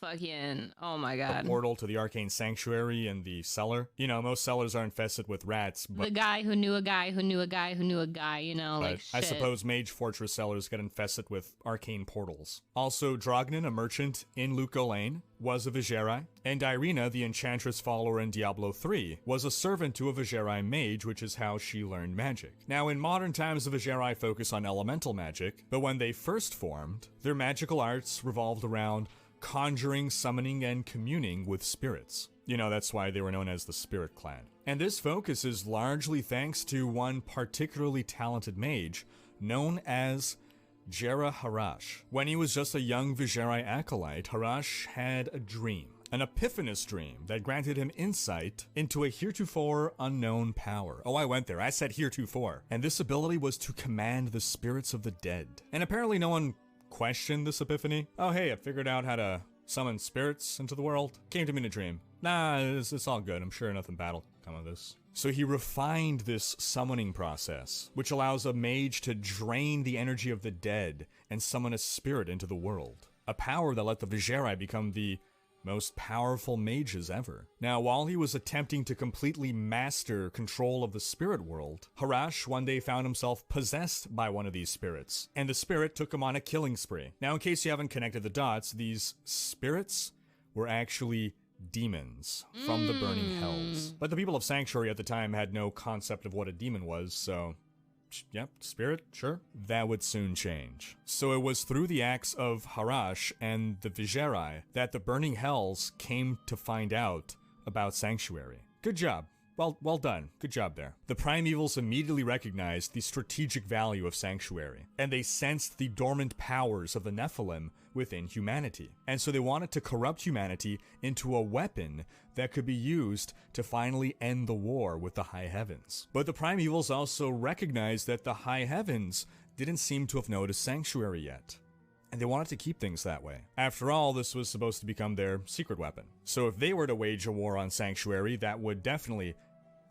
fucking, oh my god. a portal to the Arcane Sanctuary and the cellar. You know, most cellars are infested with rats, but— The guy who knew a guy who knew a guy who knew a guy, you know, like shit. I suppose Mage Fortress cellars get infested with arcane portals. Also, Drognin, a merchant in Luco Lane, was a Viserai, and Irina, the Enchantress follower in Diablo 3, was a servant to a Viserai mage, which is how she learned magic. Now, in modern times, the Viserai focus on elemental magic, but when they first formed, their magical arts revolved around conjuring, summoning, and communing with spirits. You know, that's why they were known as the Spirit Clan. And this focus is largely thanks to one particularly talented mage known as Jera Harash. When he was just a young Viserai acolyte, Harash had a dream, an epiphanous dream that granted him insight into a heretofore unknown power. Oh, I went there. I said heretofore. And this ability was to command the spirits of the dead. And apparently no one questioned this epiphany. Oh, hey, I figured out how to summon spirits into the world. Came to me in a dream. Nah, it's all good. I'm sure nothing bad will come of this. So he refined this summoning process, which allows a mage to drain the energy of the dead and summon a spirit into the world. A power that let the Viserai become the most powerful mages ever. Now, while he was attempting to completely master control of the spirit world, Harash one day found himself possessed by one of these spirits, and the spirit took him on a killing spree. Now, in case you haven't connected the dots, these spirits were actually demons from the burning hells. But the people of Sanctuary at the time had no concept of what a demon was, so yep, spirit, sure. That would soon change. So it was through the acts of Harash and the Viserai that the Burning Hells came to find out about Sanctuary. Good job. Well done. Good job there. The Primevals immediately recognized the strategic value of Sanctuary, and they sensed the dormant powers of the Nephilim within humanity. And so they wanted to corrupt humanity into a weapon that could be used to finally end the war with the High Heavens. But the Primevals also recognized that the High Heavens didn't seem to have noticed Sanctuary yet, and they wanted to keep things that way. After all, this was supposed to become their secret weapon. So if they were to wage a war on Sanctuary, that would definitely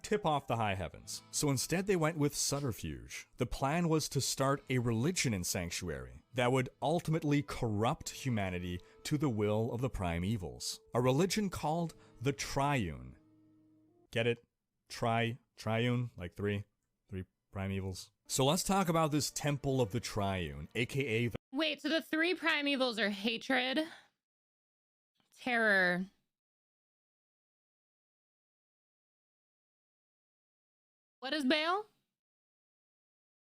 tip off the High Heavens. So instead they went with subterfuge. The plan was to start a religion in Sanctuary that would ultimately corrupt humanity to the will of the Primevals. A religion called the Triune. Get it? Triune, like three Primevals. So let's talk about this Temple of the Triune, aka the— Wait, so the three primevals are hatred, terror, what is Baal?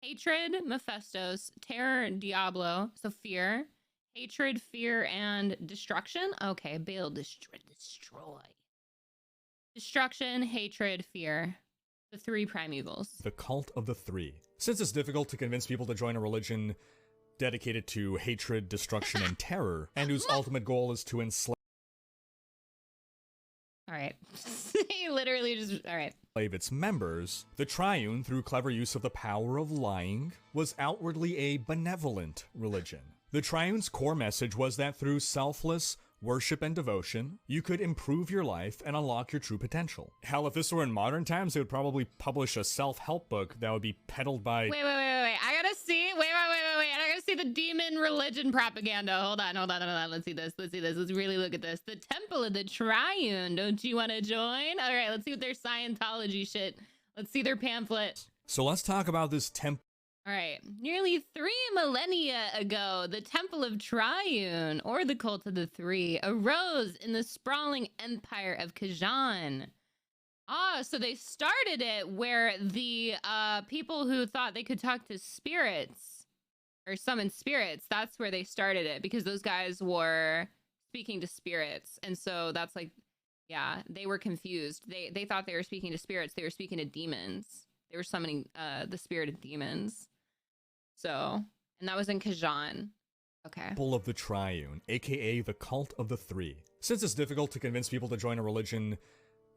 Hatred, Mephistos, terror, Diablo, so fear, hatred, fear, and destruction. Okay, Baal, destroy. Destruction, hatred, fear. The three primevals. The cult of the three. Since it's difficult to convince people to join a religion dedicated to hatred, destruction, and terror, and whose ultimate goal is to enslave— Alright. He literally just— alright. its members, the Triune, through clever use of the power of lying, was outwardly a benevolent religion. The Triune's core message was that through selfless worship and devotion, you could improve your life and unlock your true potential. Hell, if this were in modern times, they would probably publish a self-help book that would be peddled by— Wait. I gotta see. Wait. I gotta see the demon religion propaganda. Hold on. Let's see this. Let's really look at this. The Temple of the Triune. Don't you want to join? All right, let's see what their Scientology shit. Let's see their pamphlet. So let's talk about this temple. All right. Nearly 3 millennia ago, the Temple of Triune, or the Cult of the Three, arose in the sprawling empire of Khajan. So they started it where the people who thought they could talk to spirits or summon spirits, that's where they started it, because those guys were speaking to spirits. And so that's like, yeah, they were confused. They thought they were speaking to spirits. They were speaking to demons. They were summoning the spirit of demons. So, and that was in Khajan. Okay. Temple of the Triune, aka the Cult of the Three. Since it's difficult to convince people to join a religion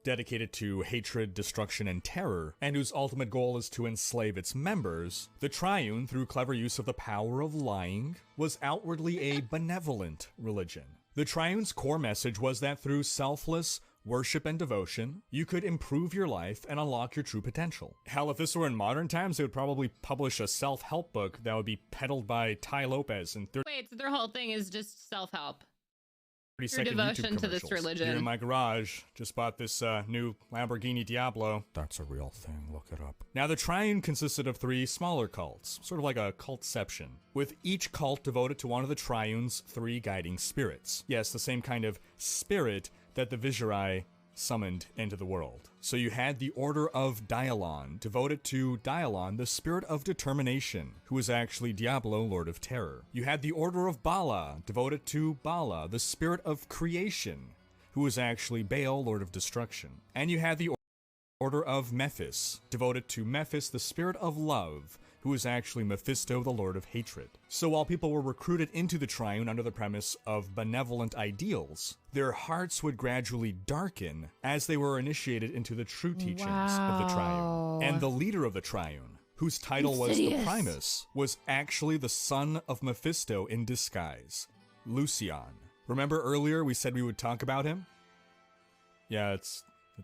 dedicated to hatred, destruction, and terror, and whose ultimate goal is to enslave its members, the Triune, through clever use of the power of lying, was outwardly a benevolent religion. The Triune's core message was that through selfless worship and devotion, you could improve your life and unlock your true potential. Hell, if this were in modern times, they would probably publish a self-help book that would be peddled by Ty Lopez in 30 Wait, so their whole thing is just self-help. Your second devotion YouTube to this commercials. religion. Here in my garage, just bought this new Lamborghini Diablo. That's a real thing, look it up. Now, the Triune consisted of 3 smaller cults, sort of like a cultception, with each cult devoted to one of the Triune's 3 guiding spirits. Yes, the same kind of spirit that the Visurai summoned into the world. So you had the Order of Dialon, devoted to Dialon, the spirit of determination, who was actually Diablo, Lord of Terror. You had the Order of Bala, devoted to Bala, the spirit of creation, who was actually Baal, Lord of Destruction. And you had the Order of Mephis, devoted to Mephis, the spirit of love, who is actually Mephisto, the Lord of Hatred. So while people were recruited into the Triune under the premise of benevolent ideals, their hearts would gradually darken as they were initiated into the true teachings of the Triune. And the leader of the Triune, whose title was the Primus, was actually the son of Mephisto in disguise, Lucian. Remember earlier we said we would talk about him? Yeah,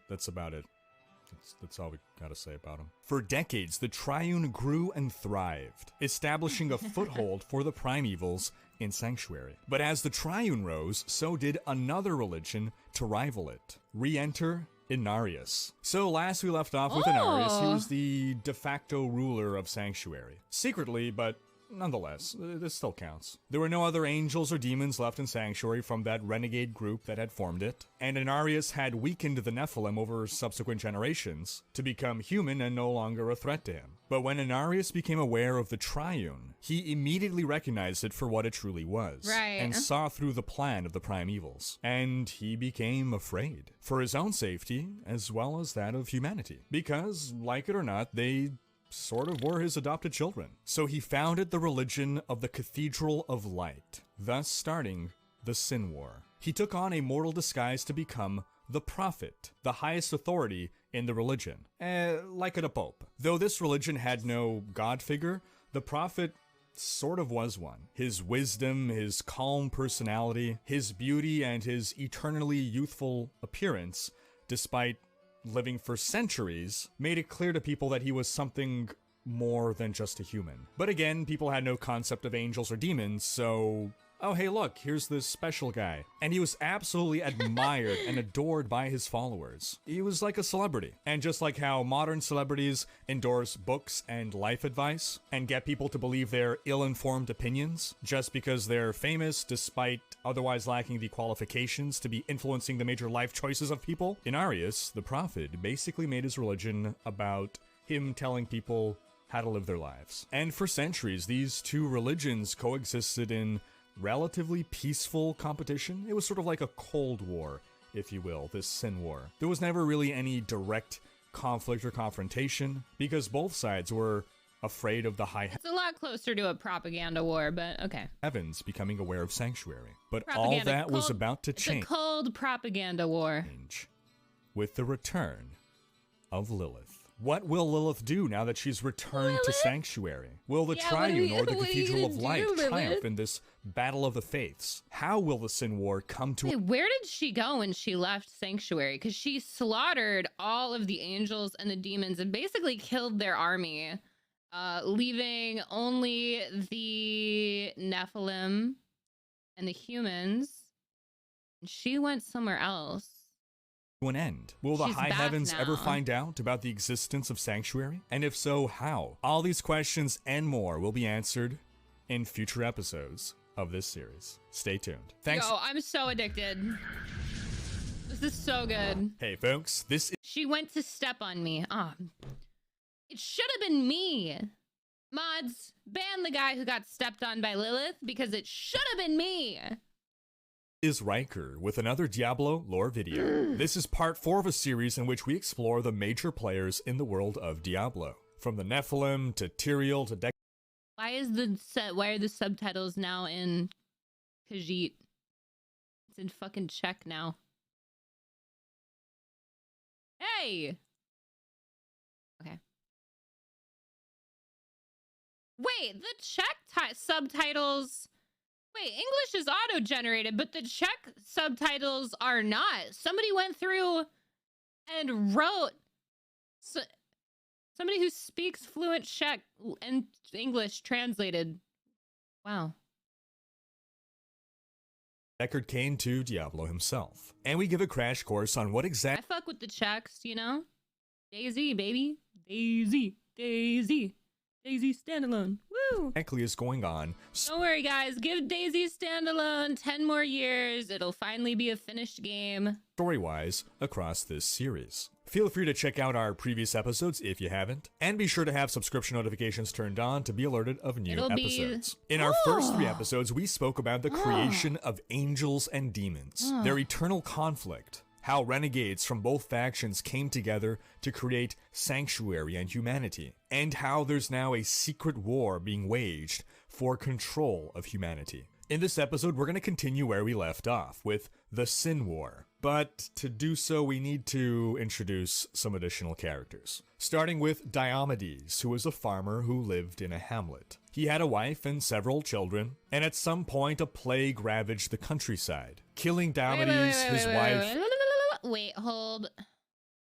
that's about it. That's all we gotta say about him. For decades, the Triune grew and thrived, establishing a foothold for the primevals in Sanctuary. But as the Triune rose, so did another religion to rival it. Re-enter Inarius. So last we left off with Inarius, he was the de facto ruler of Sanctuary. Secretly, but nonetheless, this still counts. There were no other angels or demons left in Sanctuary from that renegade group that had formed it, and Inarius had weakened the Nephilim over subsequent generations to become human and no longer a threat to him. But when Inarius became aware of the Triune, he immediately recognized it for what it truly was, and saw through the plan of the primevals, and he became afraid, for his own safety as well as that of humanity, because, like it or not, they sort of were his adopted children. So he founded the religion of the Cathedral of Light, thus starting the Sin War. He took on a mortal disguise to become the Prophet, the highest authority in the religion, like a pope. Though this religion had no god figure, the Prophet sort of was one. His wisdom, his calm personality, his beauty, and his eternally youthful appearance, despite living for centuries, made it clear to people that he was something more than just a human. But again, people had no concept of angels or demons, so oh hey look, here's this special guy. And he was absolutely admired and adored by his followers. He was like a celebrity. And just like how modern celebrities endorse books and life advice, and get people to believe their ill-informed opinions, just because they're famous despite otherwise lacking the qualifications to be influencing the major life choices of people, Inarius, the Prophet, basically made his religion about him telling people how to live their lives. And for centuries, these two religions coexisted in relatively peaceful competition. It was sort of like a Cold War, if you will, this Sin War. There was never really any direct conflict or confrontation, because both sides were afraid of the high It's a lot closer to a propaganda war, but okay. heavens becoming aware of Sanctuary. But all that was about to change. It's a cold propaganda war. With the return of Lilith. What will Lilith do now that she's returned to Sanctuary? Will the Triune or the Cathedral of Light triumph in this battle of the faiths? How will the Sin War come to... Wait, where did she go when she left Sanctuary? Because she slaughtered all of the angels and the demons and basically killed their army, leaving only the Nephilim and the humans. She went somewhere else. To an end. Will the She's high back heavens ever now. find out about the existence of Sanctuary? And if so, how? All these questions and more will be answered in future episodes of this series. Stay tuned. Thanks. Yo, I'm so addicted. This is so good. Hey folks, this is... She went to step on me. It should have been me. Mods, ban the guy who got stepped on by Lilith because it should have been me. Is Riker with another Diablo lore video. This is part 4 of a series in which we explore the major players in the world of Diablo. From the Nephilim to Tyrael to Why are the subtitles now in Khajiit? It's in fucking Czech now. Hey! Okay. Wait, the Czech subtitles... Wait, English is auto-generated, but the Czech subtitles are not. Somebody went through and wrote... somebody who speaks fluent Czech and English translated. Wow. Deckard Cain to Diablo himself. And we give a crash course on what I fuck with the Czechs, you know? Daisy, baby. Daisy. Daisy. Daisy standalone. Woo! exactly is going on. Don't worry, guys. Give Daisy standalone 10 more years. It'll finally be a finished game. Story-wise, across this series. Feel free to check out our previous episodes if you haven't, and be sure to have subscription notifications turned on to be alerted of new episodes. In our first 3 episodes, we spoke about the creation of angels and demons, their eternal conflict, how renegades from both factions came together to create sanctuary and humanity, and how there's now a secret war being waged for control of humanity. In this episode, we're going to continue where we left off, with the Sin War. But to do so, we need to introduce some additional characters. Starting with Diomedes, who was a farmer who lived in a hamlet. He had a wife and several children, and at some point a plague ravaged the countryside, killing Diomedes, his wife... Wait, hold.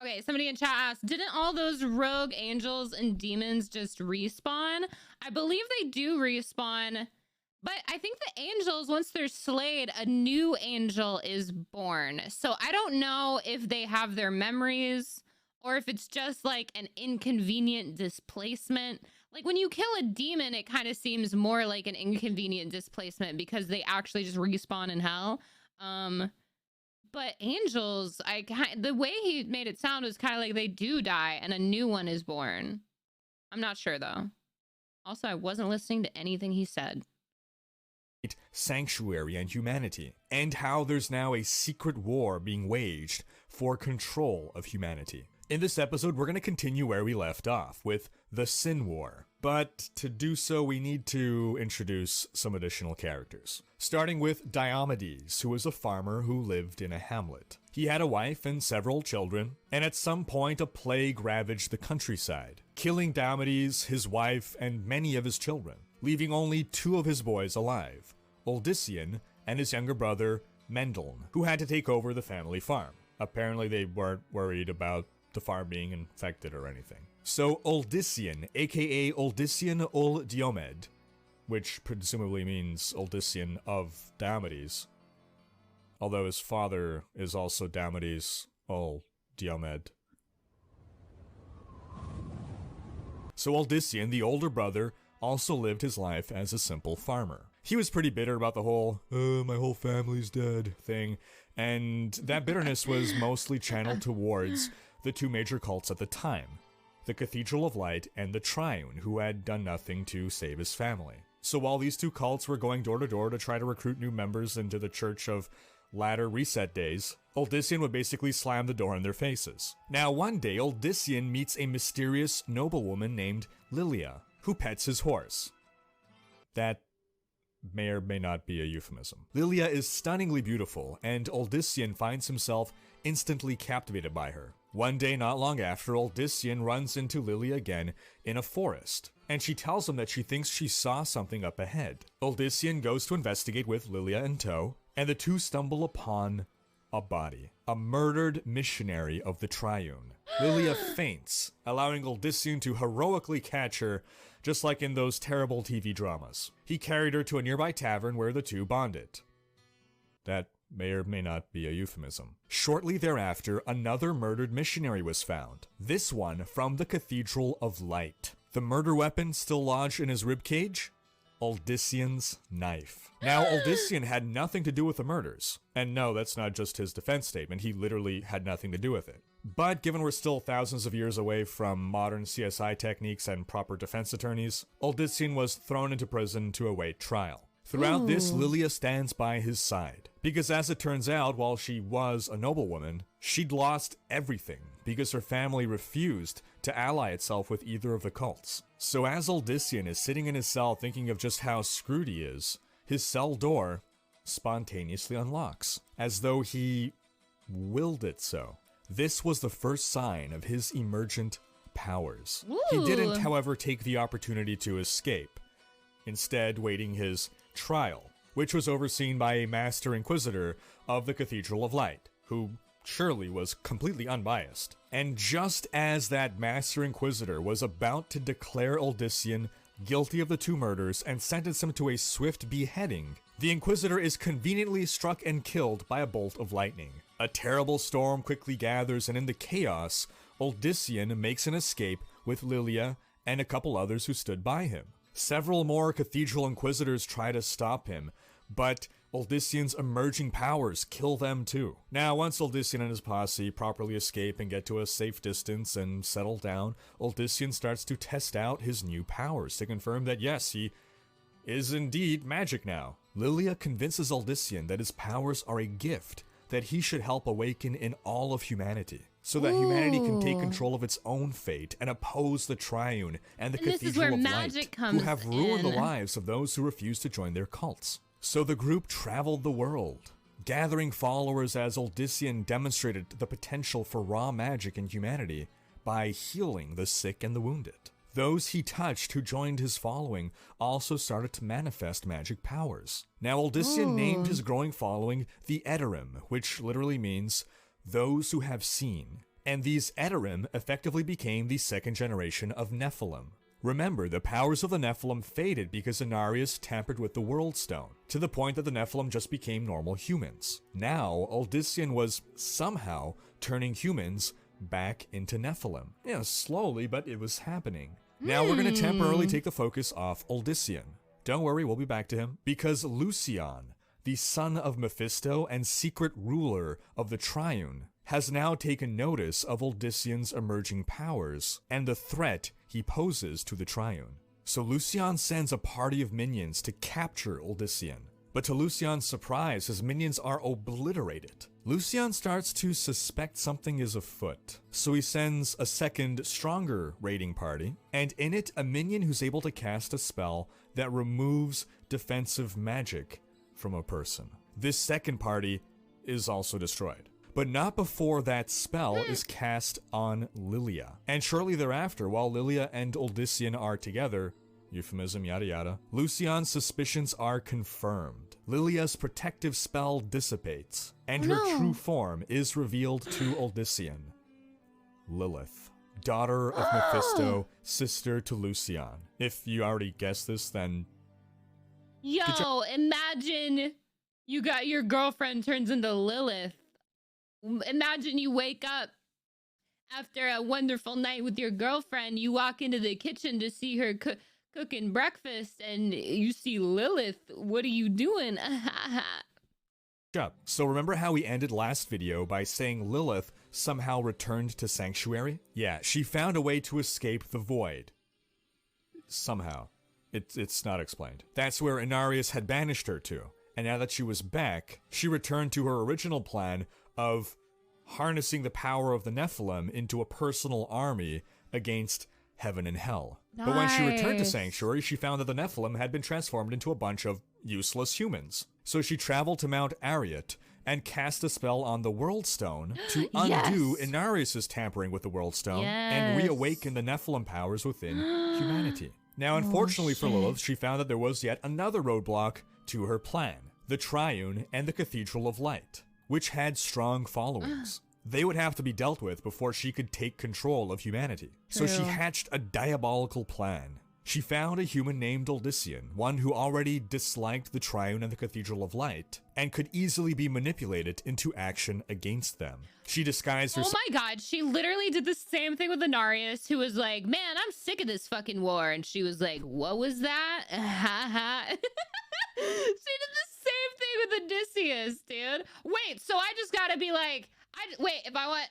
Okay, somebody in chat asked, didn't all those rogue angels and demons just respawn? I believe they do respawn. But I think the angels, once they're slayed, a new angel is born. So I don't know if they have their memories or if it's just like an inconvenient displacement. Like when you kill a demon, it kind of seems more like an inconvenient displacement because they actually just respawn in hell. But angels, the way he made it sound was kind of like they do die and a new one is born. I'm not sure though. Also, I wasn't listening to anything he said. Sanctuary and humanity, and how there's now a secret war being waged for control of humanity. In this episode, we're going to continue where we left off, with the Sin War. But to do so, we need to introduce some additional characters. Starting with Diomedes, who was a farmer who lived in a hamlet. He had a wife and several children, and at some point a plague ravaged the countryside, killing Diomedes, his wife, and many of his children, leaving only 2 of his boys alive, Uldyssian and his younger brother, Mendeln, who had to take over the family farm. Apparently they weren't worried about the farm being infected or anything. So Uldyssian, aka Uldyssian ul Diomed, which presumably means Uldyssian of Diomedes, although his father is also Diomedes ul Diomed. So Uldyssian, the older brother, also lived his life as a simple farmer. He was pretty bitter about the whole, my whole family's dead thing, and that bitterness was mostly channeled towards the 2 major cults at the time, the Cathedral of Light and the Triune, who had done nothing to save his family. So while these 2 cults were going door to door to try to recruit new members into the Church of Latter Reset Days, Uldyssian would basically slam the door in their faces. Now one day, Uldyssian meets a mysterious noblewoman named Lilia, who pets his horse. That may or may not be a euphemism. Lilia is stunningly beautiful, and Uldyssian finds himself instantly captivated by her. One day not long after, Uldyssian runs into Lilia again in a forest, and she tells him that she thinks she saw something up ahead. Uldyssian goes to investigate with Lilia in tow, and the 2 stumble upon a body, a murdered missionary of the Triune. Lilia faints, allowing Uldyssian to heroically catch her, just like in those terrible TV dramas. He carried her to a nearby tavern where the 2 bonded. That may or may not be a euphemism. Shortly thereafter, another murdered missionary was found, this one from the Cathedral of Light. The murder weapon still lodged in his ribcage? Uldyssian's knife. Now, Uldyssian had nothing to do with the murders. And no, that's not just his defense statement, he literally had nothing to do with it. But given we're still thousands of years away from modern CSI techniques and proper defense attorneys, Uldyssian was thrown into prison to await trial. Throughout this, Lilia stands by his side, because as it turns out, while she was a noblewoman, she'd lost everything because her family refused to ally itself with either of the cults. So as Uldyssian is sitting in his cell thinking of just how screwed he is, his cell door spontaneously unlocks, as though he willed it so. This was the first sign of his emergent powers. Ooh. He didn't, however, take the opportunity to escape, instead waiting his trial, which was overseen by a Master Inquisitor of the Cathedral of Light, who surely was completely unbiased. And just as that Master Inquisitor was about to declare Uldyssian guilty of the 2 murders and sentence him to a swift beheading, the Inquisitor is conveniently struck and killed by a bolt of lightning. A terrible storm quickly gathers, and in the chaos, Uldyssian makes an escape with Lilia and a couple others who stood by him. Several more Cathedral Inquisitors try to stop him, but Uldyssian's emerging powers kill them too. Now, once Uldyssian and his posse properly escape and get to a safe distance and settle down, Uldyssian starts to test out his new powers to confirm that yes, he is indeed magic now. Lilia convinces Uldyssian that his powers are a gift that he should help awaken in all of humanity, so that humanity can take control of its own fate and oppose the Triune and the Cathedral of Light, who have ruined the lives of those who refuse to join their cults. So the group traveled the world, gathering followers as Uldyssian demonstrated the potential for raw magic in humanity by healing the sick and the wounded. Those he touched who joined his following also started to manifest magic powers. Now Uldyssian named his growing following the Edorim, which literally means those who have seen. And these Edorim effectively became the 2nd generation of Nephilim. Remember, the powers of the Nephilim faded because Inarius tampered with the World Stone, to the point that the Nephilim just became normal humans. Now, Uldyssian was somehow turning humans back into Nephilim. Yeah, slowly, but it was happening. Now we're going to temporarily take the focus off Uldyssian. Don't worry, we'll be back to him, because Lucian, the son of Mephisto and secret ruler of the Triune, has now taken notice of Uldyssian's emerging powers and the threat he poses to the Triune. So Lucian sends a party of minions to capture Uldyssian. But to Lucian's surprise, his minions are obliterated. Lucian starts to suspect something is afoot, so he sends a second, stronger raiding party, and in it, a minion who's able to cast a spell that removes defensive magic from a person. This second party is also destroyed, but not before that spell is cast on Lilia. And shortly thereafter, while Lilia and Uldyssian are together, euphemism, yada yada, Lucian's suspicions are confirmed. Lilia's protective spell dissipates, and her true form is revealed to Uldyssian. Lilith, daughter of Mephisto, sister to Lucian. If you already guessed this, then... Yo, imagine you got your girlfriend turns into Lilith. Imagine you wake up after a wonderful night with your girlfriend, you walk into the kitchen to see her cooking breakfast, and you see Lilith. What are you doing? So remember how we ended last video by saying Lilith somehow returned to Sanctuary? Yeah, she found a way to escape the void. Somehow. It's not explained. That's where Inarius had banished her to. And now that she was back, she returned to her original plan of harnessing the power of the Nephilim into a personal army against heaven and hell. Nice. But when she returned to Sanctuary, she found that the Nephilim had been transformed into a bunch of useless humans. So she traveled to Mount Ariat and cast a spell on the World Stone to undo Inarius' tampering with the World Stone and reawaken the Nephilim powers within humanity. Now, unfortunately for Lilith, she found that there was yet another roadblock to her plan, the Triune and the Cathedral of Light, which had strong followings. They would have to be dealt with before she could take control of humanity. So she hatched a diabolical plan. She found a human named Uldyssian, one who already disliked the Triune and the Cathedral of Light, and could easily be manipulated into action against them. She disguised herself— Oh my god, she literally did the same thing with Inarius, who was like, man, I'm sick of this fucking war. And she was like, what was that? Ha ha. She did the same thing with Odysseus, dude. Wait, so I just gotta be like, wait, if I want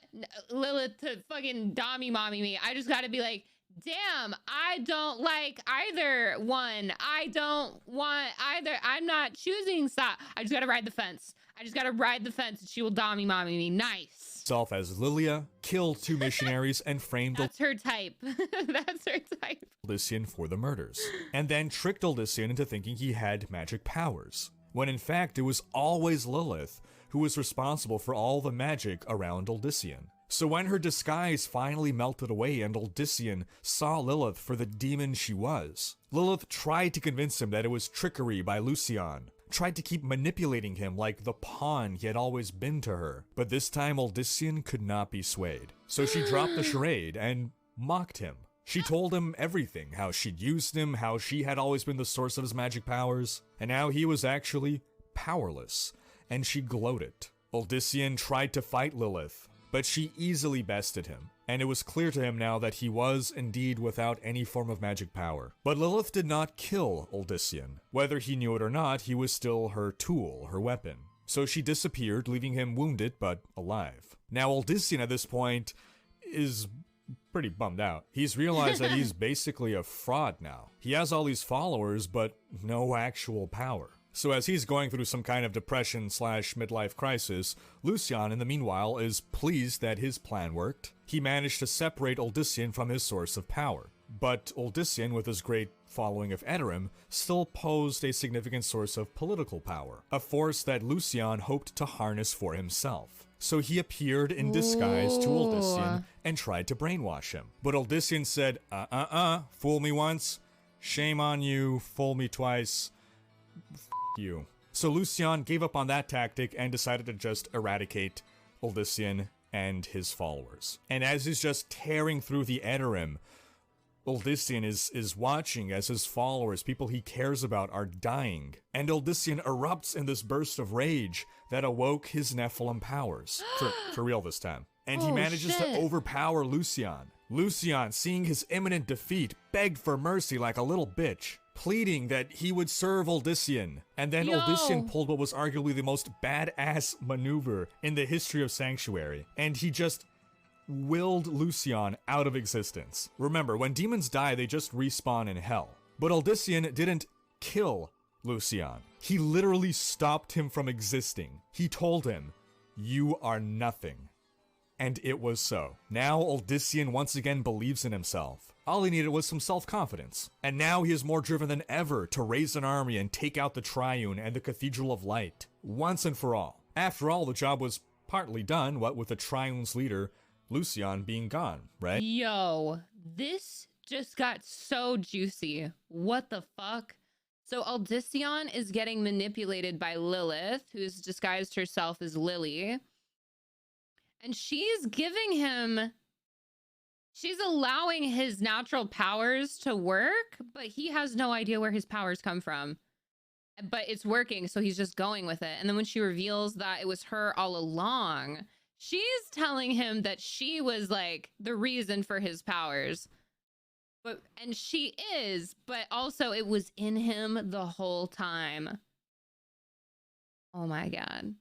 Lilith to fucking dommy mommy me, I just gotta be like, damn, I don't like either one. I don't want either. I'm not choosing side. I just gotta ride the fence. I just gotta ride the fence and she will dommy mommy me. Nice. Self as Lilia, killed 2 missionaries, and framed— That's her type. That's her type. Uldyssian for the murders, and then tricked Uldyssian into thinking he had magic powers, when in fact it was always Lilith who was responsible for all the magic around Uldyssian. So when her disguise finally melted away and Uldyssian saw Lilith for the demon she was, Lilith tried to convince him that it was trickery by Lucian, tried to keep manipulating him like the pawn he had always been to her. But this time Uldyssian could not be swayed. So she dropped the charade and mocked him. She told him everything, how she'd used him, how she had always been the source of his magic powers, and now he was actually powerless, and she gloated. Uldyssian tried to fight Lilith, but she easily bested him, and it was clear to him now that he was indeed without any form of magic power. But Lilith did not kill Uldyssian. Whether he knew it or not, he was still her tool, her weapon. So she disappeared, leaving him wounded but alive. Now Uldyssian at this point is pretty bummed out. He's realized that he's basically a fraud now. He has all these followers, but no actual power. So as he's going through some kind of depression / midlife crisis, Lucian, in the meanwhile, is pleased that his plan worked. He managed to separate Uldyssian from his source of power. But Uldyssian, with his great following of Edorim, still posed a significant source of political power, a force that Lucian hoped to harness for himself. So he appeared in disguise to Uldyssian and tried to brainwash him. But Uldyssian said, fool me once, shame on you, fool me twice, you. So Lucian gave up on that tactic and decided to just eradicate Uldyssian and his followers. And as he's just tearing through the Edorim, Uldyssian is watching as his followers, people he cares about, are dying. And Uldyssian erupts in this burst of rage that awoke his Nephilim powers. For real this time. And he manages to overpower Lucian. Lucian, seeing his imminent defeat, begged for mercy like a little bitch, pleading that he would serve Uldyssian. And then Uldyssian pulled what was arguably the most badass maneuver in the history of Sanctuary. And he just willed Lucian out of existence. Remember, when demons die, they just respawn in hell. But Uldyssian didn't kill Lucian. He literally stopped him from existing. He told him, "You are nothing." And it was so. Now Uldyssian once again believes in himself. All he needed was some self-confidence. And now he is more driven than ever to raise an army and take out the Triune and the Cathedral of Light, once and for all. After all, the job was partly done, what with the Triune's leader, Lucian, being gone, right? Yo, this just got so juicy. What the fuck? So Uldyssian is getting manipulated by Lilith, who's disguised herself as Lily. And she's giving him, she's allowing his natural powers to work, but he has no idea where his powers come from. But it's working, so he's just going with it. And then when she reveals that it was her all along, she's telling him that she was like the reason for his powers. And she is, but also it was in him the whole time. Oh my God.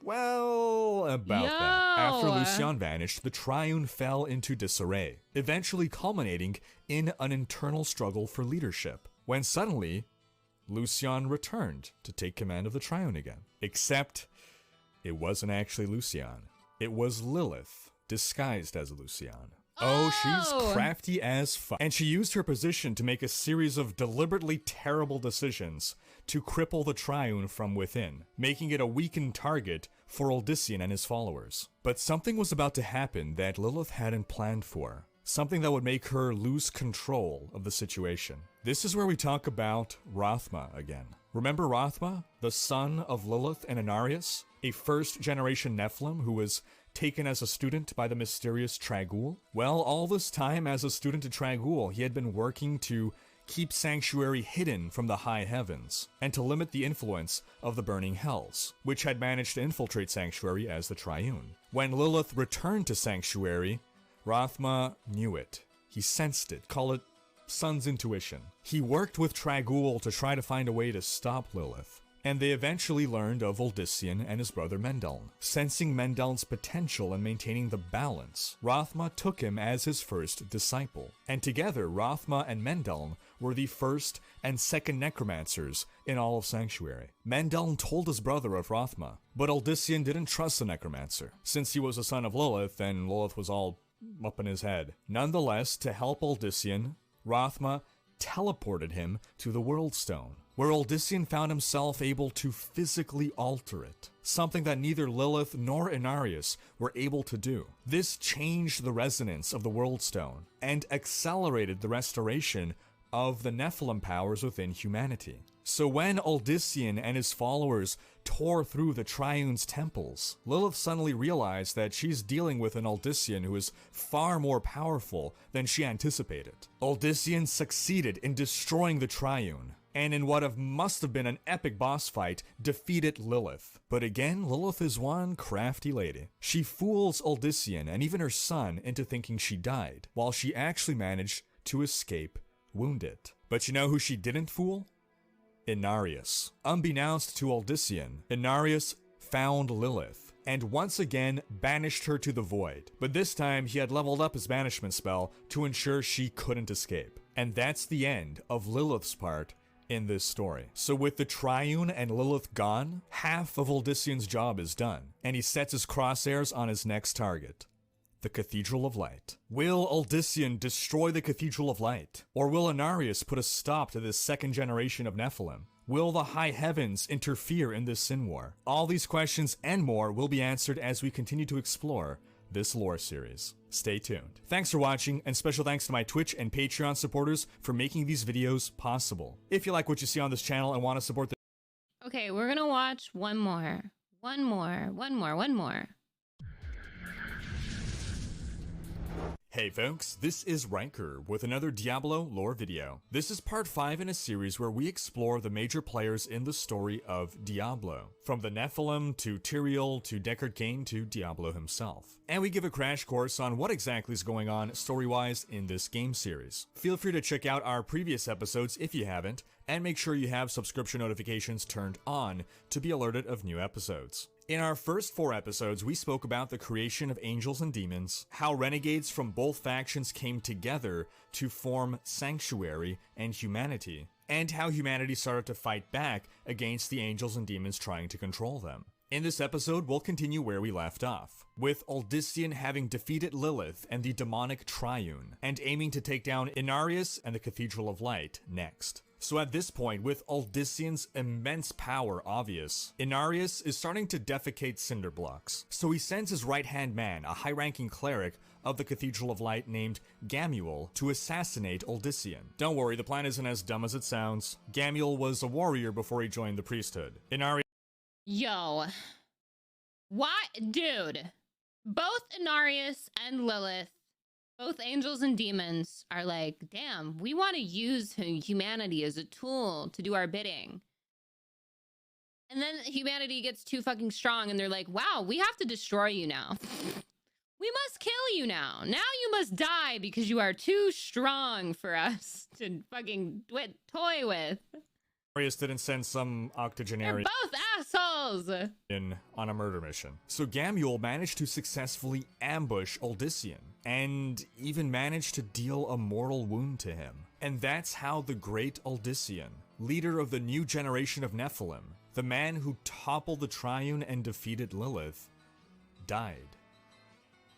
Well, about that. After Lucian vanished, the Triune fell into disarray, eventually culminating in an internal struggle for leadership, when suddenly, Lucian returned to take command of the Triune again. Except, it wasn't actually Lucian. It was Lilith, disguised as Lucian. Oh, she's crafty as fuck. And she used her position to make a series of deliberately terrible decisions to cripple the Triune from within, making it a weakened target for Uldyssian and his followers. But something was about to happen that Lilith hadn't planned for. Something that would make her lose control of the situation. This is where we talk about Rathma again. Remember Rathma, the son of Lilith and Inarius, a first-generation Nephilim who was taken as a student by the mysterious Trag'Oul? Well, all this time as a student at Trag'Oul, he had been working to keep Sanctuary hidden from the high heavens, and to limit the influence of the burning hells, which had managed to infiltrate Sanctuary as the Triune. When Lilith returned to Sanctuary, Rathma knew it. He sensed it. Call it son's intuition. He worked with Trag'Oul to try to find a way to stop Lilith, and they eventually learned of Uldyssian and his brother Mendeln. Sensing Mendeln's potential in maintaining the balance, Rathma took him as his first disciple. And together, Rathma and Mendeln were the first and second necromancers in all of Sanctuary. Mendeln told his brother of Rathma, but Uldyssian didn't trust the necromancer, since he was a son of Lilith and Lilith was all up in his head. Nonetheless, to help Uldyssian, Rathma teleported him to the World Stone, where Uldyssian found himself able to physically alter it, something that neither Lilith nor Inarius were able to do. This changed the resonance of the World Stone and accelerated the restoration of the Nephilim powers within humanity. So when Uldyssian and his followers tore through the Triune's temples, Lilith suddenly realized that she's dealing with an Uldyssian who is far more powerful than she anticipated. Uldyssian succeeded in destroying the Triune, and in what must have been an epic boss fight, defeated Lilith. But again, Lilith is one crafty lady. She fools Uldyssian and even her son into thinking she died, while she actually managed to escape wounded. But you know who she didn't fool? Inarius. Unbeknownst to Uldyssian, Inarius found Lilith, and once again banished her to the void. But this time he had leveled up his banishment spell to ensure she couldn't escape. And that's the end of Lilith's part in this story. So with the Triune and Lilith gone, half of Uldyssian's job is done, and he sets his crosshairs on his next target, the Cathedral of Light. Will Uldyssian destroy the Cathedral of Light? Or will Inarius put a stop to this second generation of Nephilim? Will the high heavens interfere in this sin war? All these questions and more will be answered as we continue to explore this lore series. Stay tuned. Thanks for watching, and special thanks to my Twitch and Patreon supporters for making these videos possible. If you like what you see on this channel and want to support the— Okay, we're gonna watch one more. Hey folks, this is Riker with another Diablo lore video. This is part 5 in a series where we explore the major players in the story of Diablo, from the Nephilim to Tyrael to Deckard Cain to Diablo himself. And we give a crash course on what exactly is going on story-wise in this game series. Feel free to check out our previous episodes if you haven't, and make sure you have subscription notifications turned on to be alerted of new episodes. In our first 4 episodes, we spoke about the creation of angels and demons, how renegades from both factions came together to form Sanctuary and humanity, and how humanity started to fight back against the angels and demons trying to control them. In this episode, we'll continue where we left off, with Uldyssian having defeated Lilith and the demonic Triune, and aiming to take down Inarius and the Cathedral of Light next. So at this point, with Uldyssian's immense power obvious, Inarius is starting to defecate cinder blocks. So he sends his right-hand man, a high-ranking cleric of the Cathedral of Light named Gamuel, to assassinate Uldyssian. Don't worry, the plan isn't as dumb as it sounds. Gamuel was a warrior before he joined the priesthood. Inarius— Yo. Why? Dude. Both Inarius and Lilith, both angels and demons, are like, damn, we want to use humanity as a tool to do our bidding. And then humanity gets too fucking strong and they're like, wow, we have to destroy you now. We must kill you now. Now you must die because you are too strong for us to fucking toy with. Inarius didn't send some octogenarian— They're both assholes! On a murder mission. So Gamuel managed to successfully ambush Uldyssian, and even managed to deal a mortal wound to him. And that's how the great Uldyssian, leader of the new generation of Nephilim, the man who toppled the Triune and defeated Lilith, died.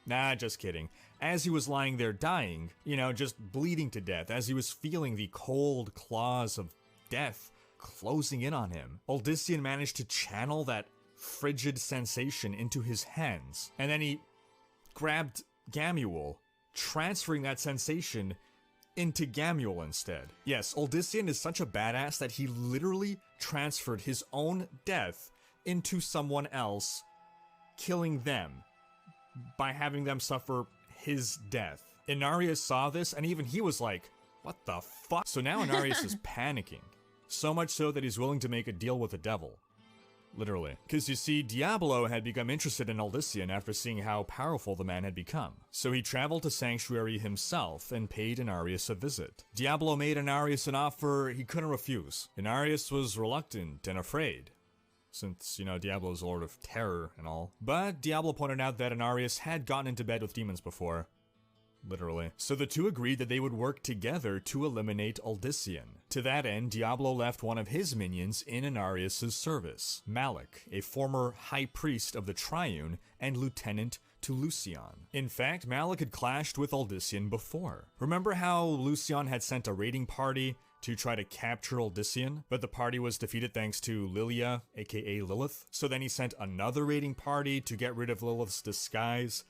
Nah, just kidding. As he was lying there dying, you know, just bleeding to death, as he was feeling the cold claws of death closing in on him, Uldyssian managed to channel that frigid sensation into his hands, and then he grabbed Gamuel, transferring that sensation into Gamuel instead. Yes, Uldyssian is such a badass that he literally transferred his own death into someone else, killing them by having them suffer his death. Inarius saw this, and even he was like, what the fuck? So now Inarius is panicking. So much so that he's willing to make a deal with the devil. Literally. Because you see, Diablo had become interested in Uldyssian after seeing how powerful the man had become. So he traveled to Sanctuary himself and paid Inarius a visit. Diablo made Inarius an offer he couldn't refuse. Inarius was reluctant and afraid, since, you know, Diablo's Lord of Terror and all. But Diablo pointed out that Inarius had gotten into bed with demons before. Literally. So the two agreed that they would work together to eliminate Uldyssian. To that end, Diablo left one of his minions in Inarius' service, Malik, a former high priest of the Triune and lieutenant to Lucian. In fact, Malik had clashed with Uldyssian before. Remember how Lucian had sent a raiding party to try to capture Uldyssian, but the party was defeated thanks to Lilia, aka Lilith? So then he sent another raiding party to get rid of Lilith's disguise,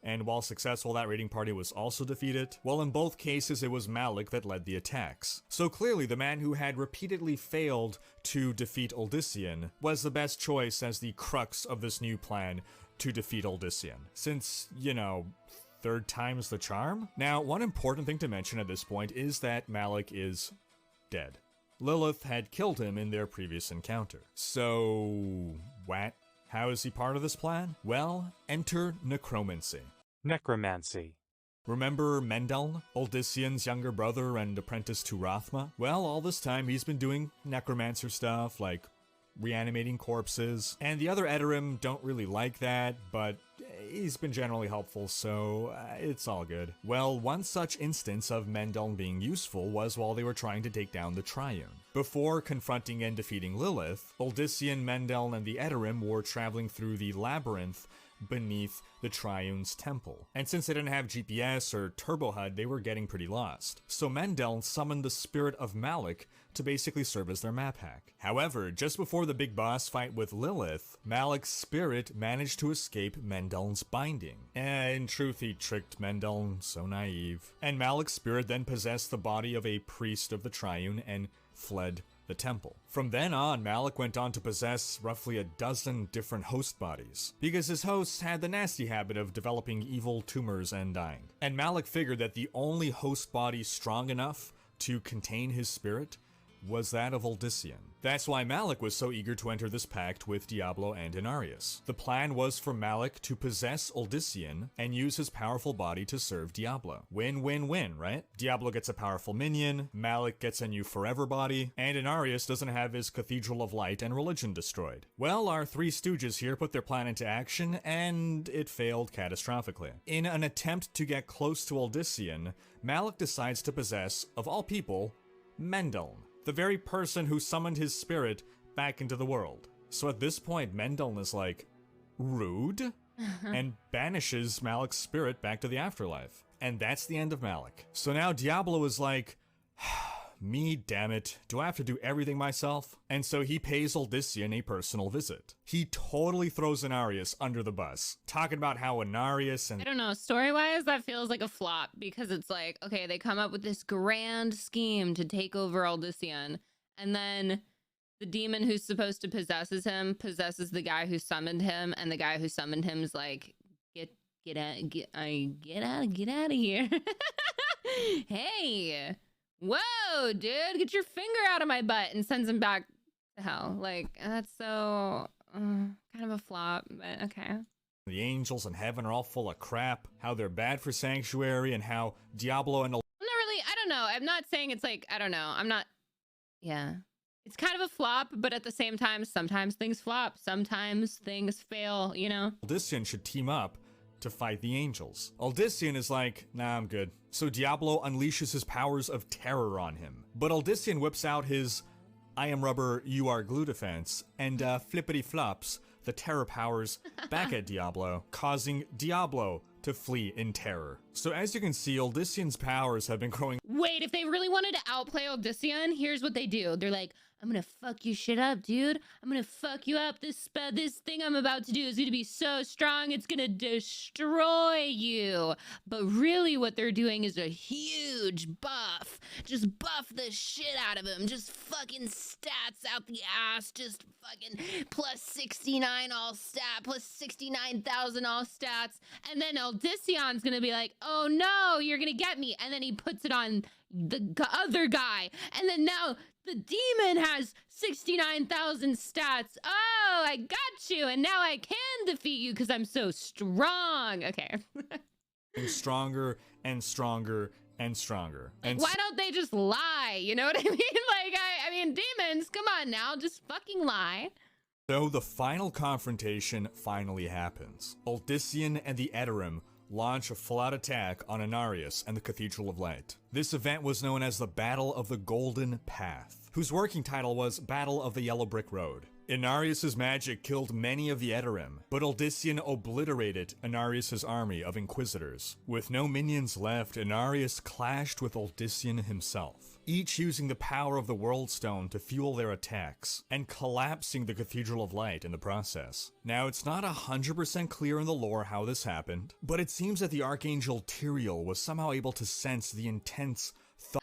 And while successful, that raiding party was also defeated. Well, in both cases, it was Malik that led the attacks. So clearly, the man who had repeatedly failed to defeat Uldyssian was the best choice as the crux of this new plan to defeat Uldyssian. Since, you know, third time's the charm? Now, one important thing to mention at this point is that Malik is dead. Lilith had killed him in their previous encounter. So, what? How is he part of this plan? Well, enter necromancy. Necromancy. Remember Mendeln, Uldyssian's younger brother and apprentice to Rathma? Well, all this time he's been doing necromancer stuff, like reanimating corpses, and the other Edorim don't really like that, but he's been generally helpful, so it's all good. Well, one such instance of Mendeln being useful was while they were trying to take down the Triune. Before confronting and defeating Lilith, Uldyssian, Mendeln, and the Edorim were traveling through the labyrinth beneath the Triune's temple. And since they didn't have GPS or Turbo HUD, they were getting pretty lost. So Mendeln summoned the spirit of Malik to basically serve as their map hack. However, just before the big boss fight with Lilith, Malik's spirit managed to escape Mendeln's binding. In truth, he tricked Mendeln, so naive. And Malik's spirit then possessed the body of a priest of the Triune and fled the temple. From then on, Malik went on to possess roughly a dozen different host bodies, because his hosts had the nasty habit of developing evil tumors and dying. And Malik figured that the only host body strong enough to contain his spirit was that of Uldyssian. That's why Malik was so eager to enter this pact with Diablo and Inarius. The plan was for Malik to possess Uldyssian and use his powerful body to serve Diablo. Win-win-win, right? Diablo gets a powerful minion, Malik gets a new forever body, and Inarius doesn't have his Cathedral of Light and religion destroyed. Well, our three stooges here put their plan into action, and it failed catastrophically. In an attempt to get close to Uldyssian, Malik decides to possess, of all people, Mendeln, the very person who summoned his spirit back into the world. So at this point, Mendeln is like, rude? And banishes Malik's spirit back to the afterlife. And that's the end of Malik. So now Diablo is like, me, damn it, do I have to do everything myself? And so he pays Uldyssian a personal visit. He totally throws Inarius under the bus, talking about how Inarius and— I don't know, story-wise, that feels like a flop, because it's like, okay, they come up with this grand scheme to take over Uldyssian, and then the demon who's supposed to possesses him possesses the guy who summoned him, and the guy who summoned him is like, get out of here. Hey, whoa, dude, get your finger out of my butt, and sends him back to hell. Like, that's so kind of a flop, but okay. The angels in heaven are all full of crap, how they're bad for Sanctuary, and how Diablo and— I don't know. I'm not saying it's like, I don't know. Yeah. It's kind of a flop, but at the same time, sometimes things flop. Sometimes things fail, you know? Uldyssian should team up to fight the angels. Uldyssian is like, nah, I'm good. So Diablo unleashes his powers of terror on him. But Uldyssian whips out his I am rubber, you are glue defense, and flippity flops the terror powers back at Diablo, causing Diablo to flee in terror. So as you can see, Uldyssian's powers have been growing. Wait, if they really wanted to outplay Uldyssian, here's what they do. They're like, I'm gonna fuck your shit up, dude. I'm gonna fuck you up. This thing I'm about to do is gonna be so strong, it's gonna destroy you. But really what they're doing is a huge buff. Just buff the shit out of him. Just fucking stats out the ass. Just fucking plus 69 all stat, plus 69,000 all stats. And then Uldyssian's gonna be like, oh no, you're gonna get me. And then he puts it on the other guy. And then now the demon has 69,000 stats. Oh, I got you. And now I can defeat you because I'm so strong. Okay. Stronger and stronger and stronger. Like, and why don't they just lie? You know what I mean? Like, I mean, demons, come on now. Just fucking lie. So the final confrontation finally happens. Uldyssian and the Edorim launch a full-out attack on Inarius and the Cathedral of Light. This event was known as the Battle of the Golden Path, whose working title was Battle of the Yellow Brick Road. Inarius' magic killed many of the Edorim, but Uldyssian obliterated Inarius' army of Inquisitors. With no minions left, Inarius clashed with Uldyssian himself, each using the power of the World Stone to fuel their attacks, and collapsing the Cathedral of Light in the process. Now, it's not 100% clear in the lore how this happened, but it seems that the Archangel Tyrael was somehow able to sense the intense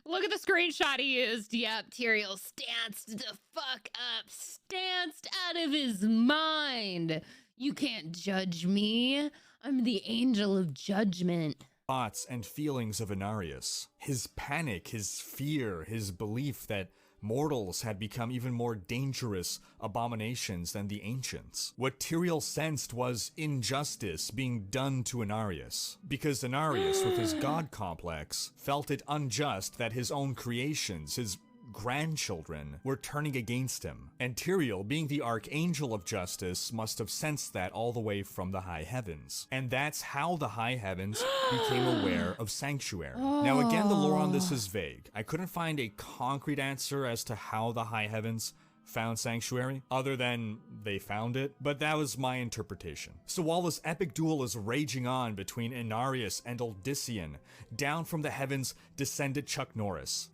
Look at the screenshot he used. Yep, Tyrael stanced the fuck up. Stanced out of his mind. You can't judge me. I'm the angel of judgment. Thoughts and feelings of Inarius. His panic, his fear, his belief that mortals had become even more dangerous abominations than the ancients. What Tyrael sensed was injustice being done to Inarius, because Inarius, with his god complex, felt it unjust that his own creations, his grandchildren, were turning against him. And Tyrael, being the Archangel of Justice, must have sensed that all the way from the high heavens. And that's how the high heavens became aware of Sanctuary. Now again, the lore on this is vague. I couldn't find a concrete answer as to how the high heavens found Sanctuary, other than they found it, but that was my interpretation. So while this epic duel is raging on between Inarius and Uldyssian, down from the heavens descended Chuck Norris.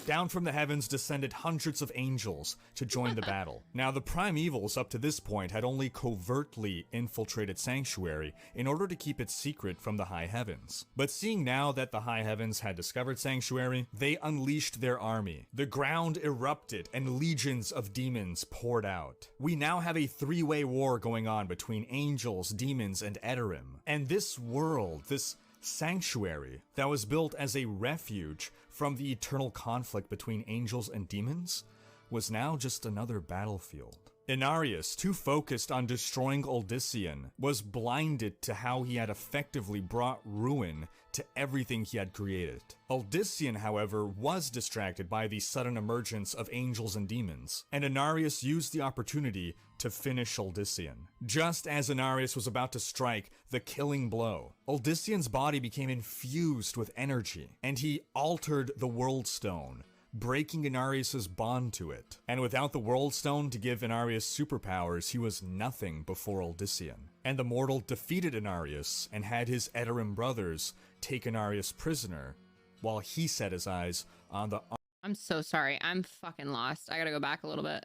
Down from the heavens descended hundreds of angels to join the battle. Now, the Primevals up to this point had only covertly infiltrated Sanctuary in order to keep it secret from the high heavens. But seeing now that the high heavens had discovered Sanctuary, they unleashed their army. The ground erupted and legions of demons poured out. We now have a three-way war going on between angels, demons, and Edorim. And this world, this sanctuary that was built as a refuge from the eternal conflict between angels and demons, was now just another battlefield. Inarius, too focused on destroying Uldyssian, was blinded to how he had effectively brought ruin to everything he had created. Uldyssian, however, was distracted by the sudden emergence of angels and demons, and Inarius used the opportunity to finish Uldyssian. Just as Inarius was about to strike the killing blow, Uldyssian's body became infused with energy, and he altered the World Stone, breaking Inarius' bond to it. And without the World Stone to give Inarius superpowers, he was nothing before Uldyssian. And the mortal defeated Inarius and had his Edorim brothers take Inarius prisoner, while he set his eyes on the... I'm so sorry. I'm fucking lost. I gotta go back a little bit.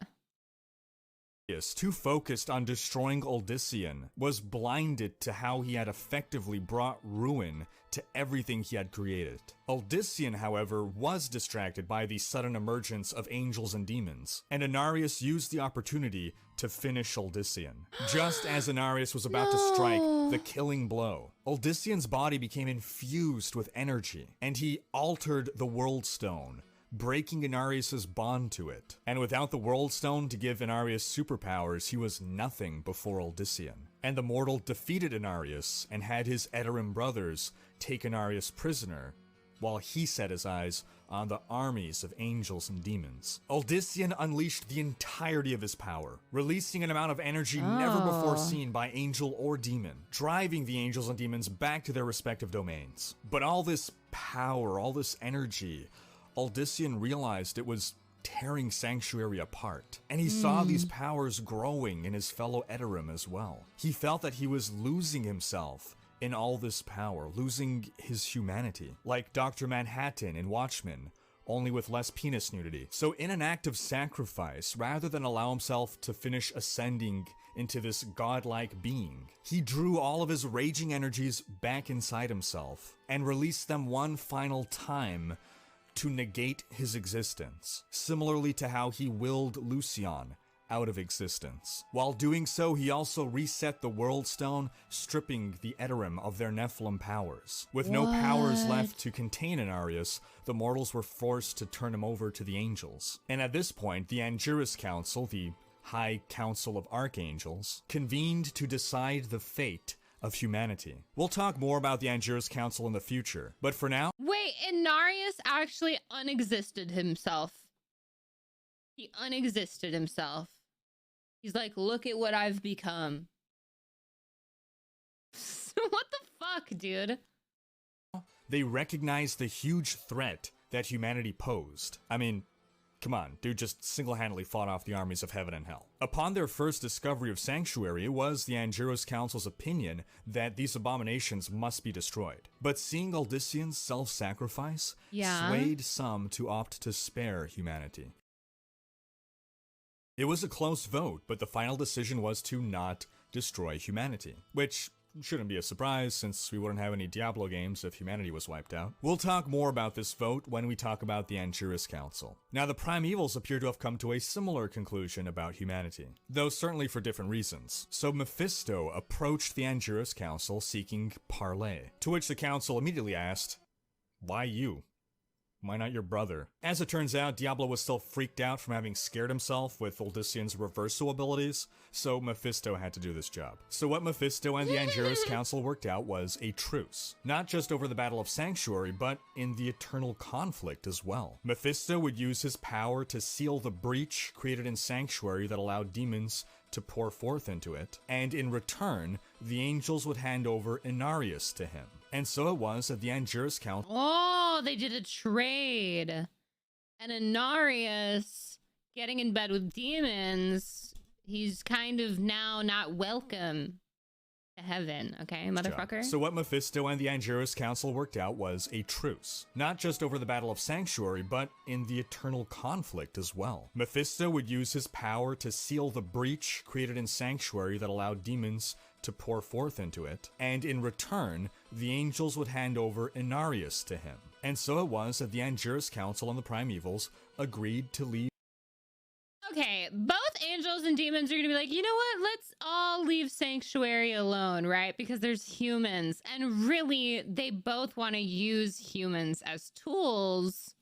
Too focused on destroying Uldyssian, was blinded to how he had effectively brought ruin to everything he had created. Uldyssian, however, was distracted by the sudden emergence of angels and demons, and Inarius used the opportunity to finish Uldyssian. Just as Inarius was about to strike the killing blow, Uldyssian's body became infused with energy, and he altered the World Stone, breaking Inarius' bond to it. And without the World Stone to give Inarius superpowers, he was nothing before Uldyssian. And the mortal defeated Inarius and had his Edorim brothers take Inarius prisoner, while he set his eyes on the armies of angels and demons. Uldyssian unleashed the entirety of his power, releasing an amount of energy never before seen by angel or demon, driving the angels and demons back to their respective domains. But all this power, all this energy, Uldyssian realized it was tearing Sanctuary apart, and he saw these powers growing in his fellow Edorim as well. He felt that he was losing himself in all this power, losing his humanity, like Dr. Manhattan in Watchmen, only with less penis nudity. So in an act of sacrifice, rather than allow himself to finish ascending into this godlike being, he drew all of his raging energies back inside himself and released them one final time to negate his existence, similarly to how he willed Lucian out of existence. While doing so, he also reset the World Stone, stripping the Edorim of their Nephilim powers. With no powers left to contain Inarius, the mortals were forced to turn him over to the angels. And at this point, the Angiris Council, the High Council of Archangels, convened to decide the fate of humanity. We'll talk more about the Angiris Council in the future, but for now... Wait, Inarius actually unexisted himself. He unexisted himself. He's like, look at what I've become. What the fuck, dude? They recognized the huge threat that humanity posed. Come on, dude just single-handedly fought off the armies of heaven and hell. Upon their first discovery of Sanctuary, it was the Angerus Council's opinion that these abominations must be destroyed. But seeing Aldician's self-sacrifice swayed some to opt to spare humanity. It was a close vote, but the final decision was to not destroy humanity, which shouldn't be a surprise since we wouldn't have any Diablo games if humanity was wiped out. We'll talk more about this vote when we talk about the Angerus Council. Now, the Primevals appear to have come to a similar conclusion about humanity, though certainly for different reasons. So Mephisto approached the Angerus Council seeking parley, to which the council immediately asked, "Why you? Why not your brother?" As it turns out, Diablo was still freaked out from having scared himself with Aldician's reversal abilities, so Mephisto had to do this job. So what Mephisto and the Angerus Council worked out was a truce, not just over the Battle of Sanctuary, but in the eternal conflict as well. Mephisto would use his power to seal the breach created in Sanctuary that allowed demons to pour forth into it, and in return, the angels would hand over Inarius to him. And so it was that the Angerus Council... Oh, they did a trade. And Inarius getting in bed with demons, he's kind of now not welcome to heaven, okay, motherfucker? So what Mephisto and the Angerus Council worked out was a truce, not just over the Battle of Sanctuary, but in the eternal conflict as well. Mephisto would use his power to seal the breach created in Sanctuary that allowed demons to pour forth into it, and in return, the angels would hand over Inarius to him. And so it was that the Angerus Council and the Primevals agreed to leave. Okay, both angels and demons are gonna be like, you know what, let's all leave Sanctuary alone, right? Because there's humans, and really, they both want to use humans as tools.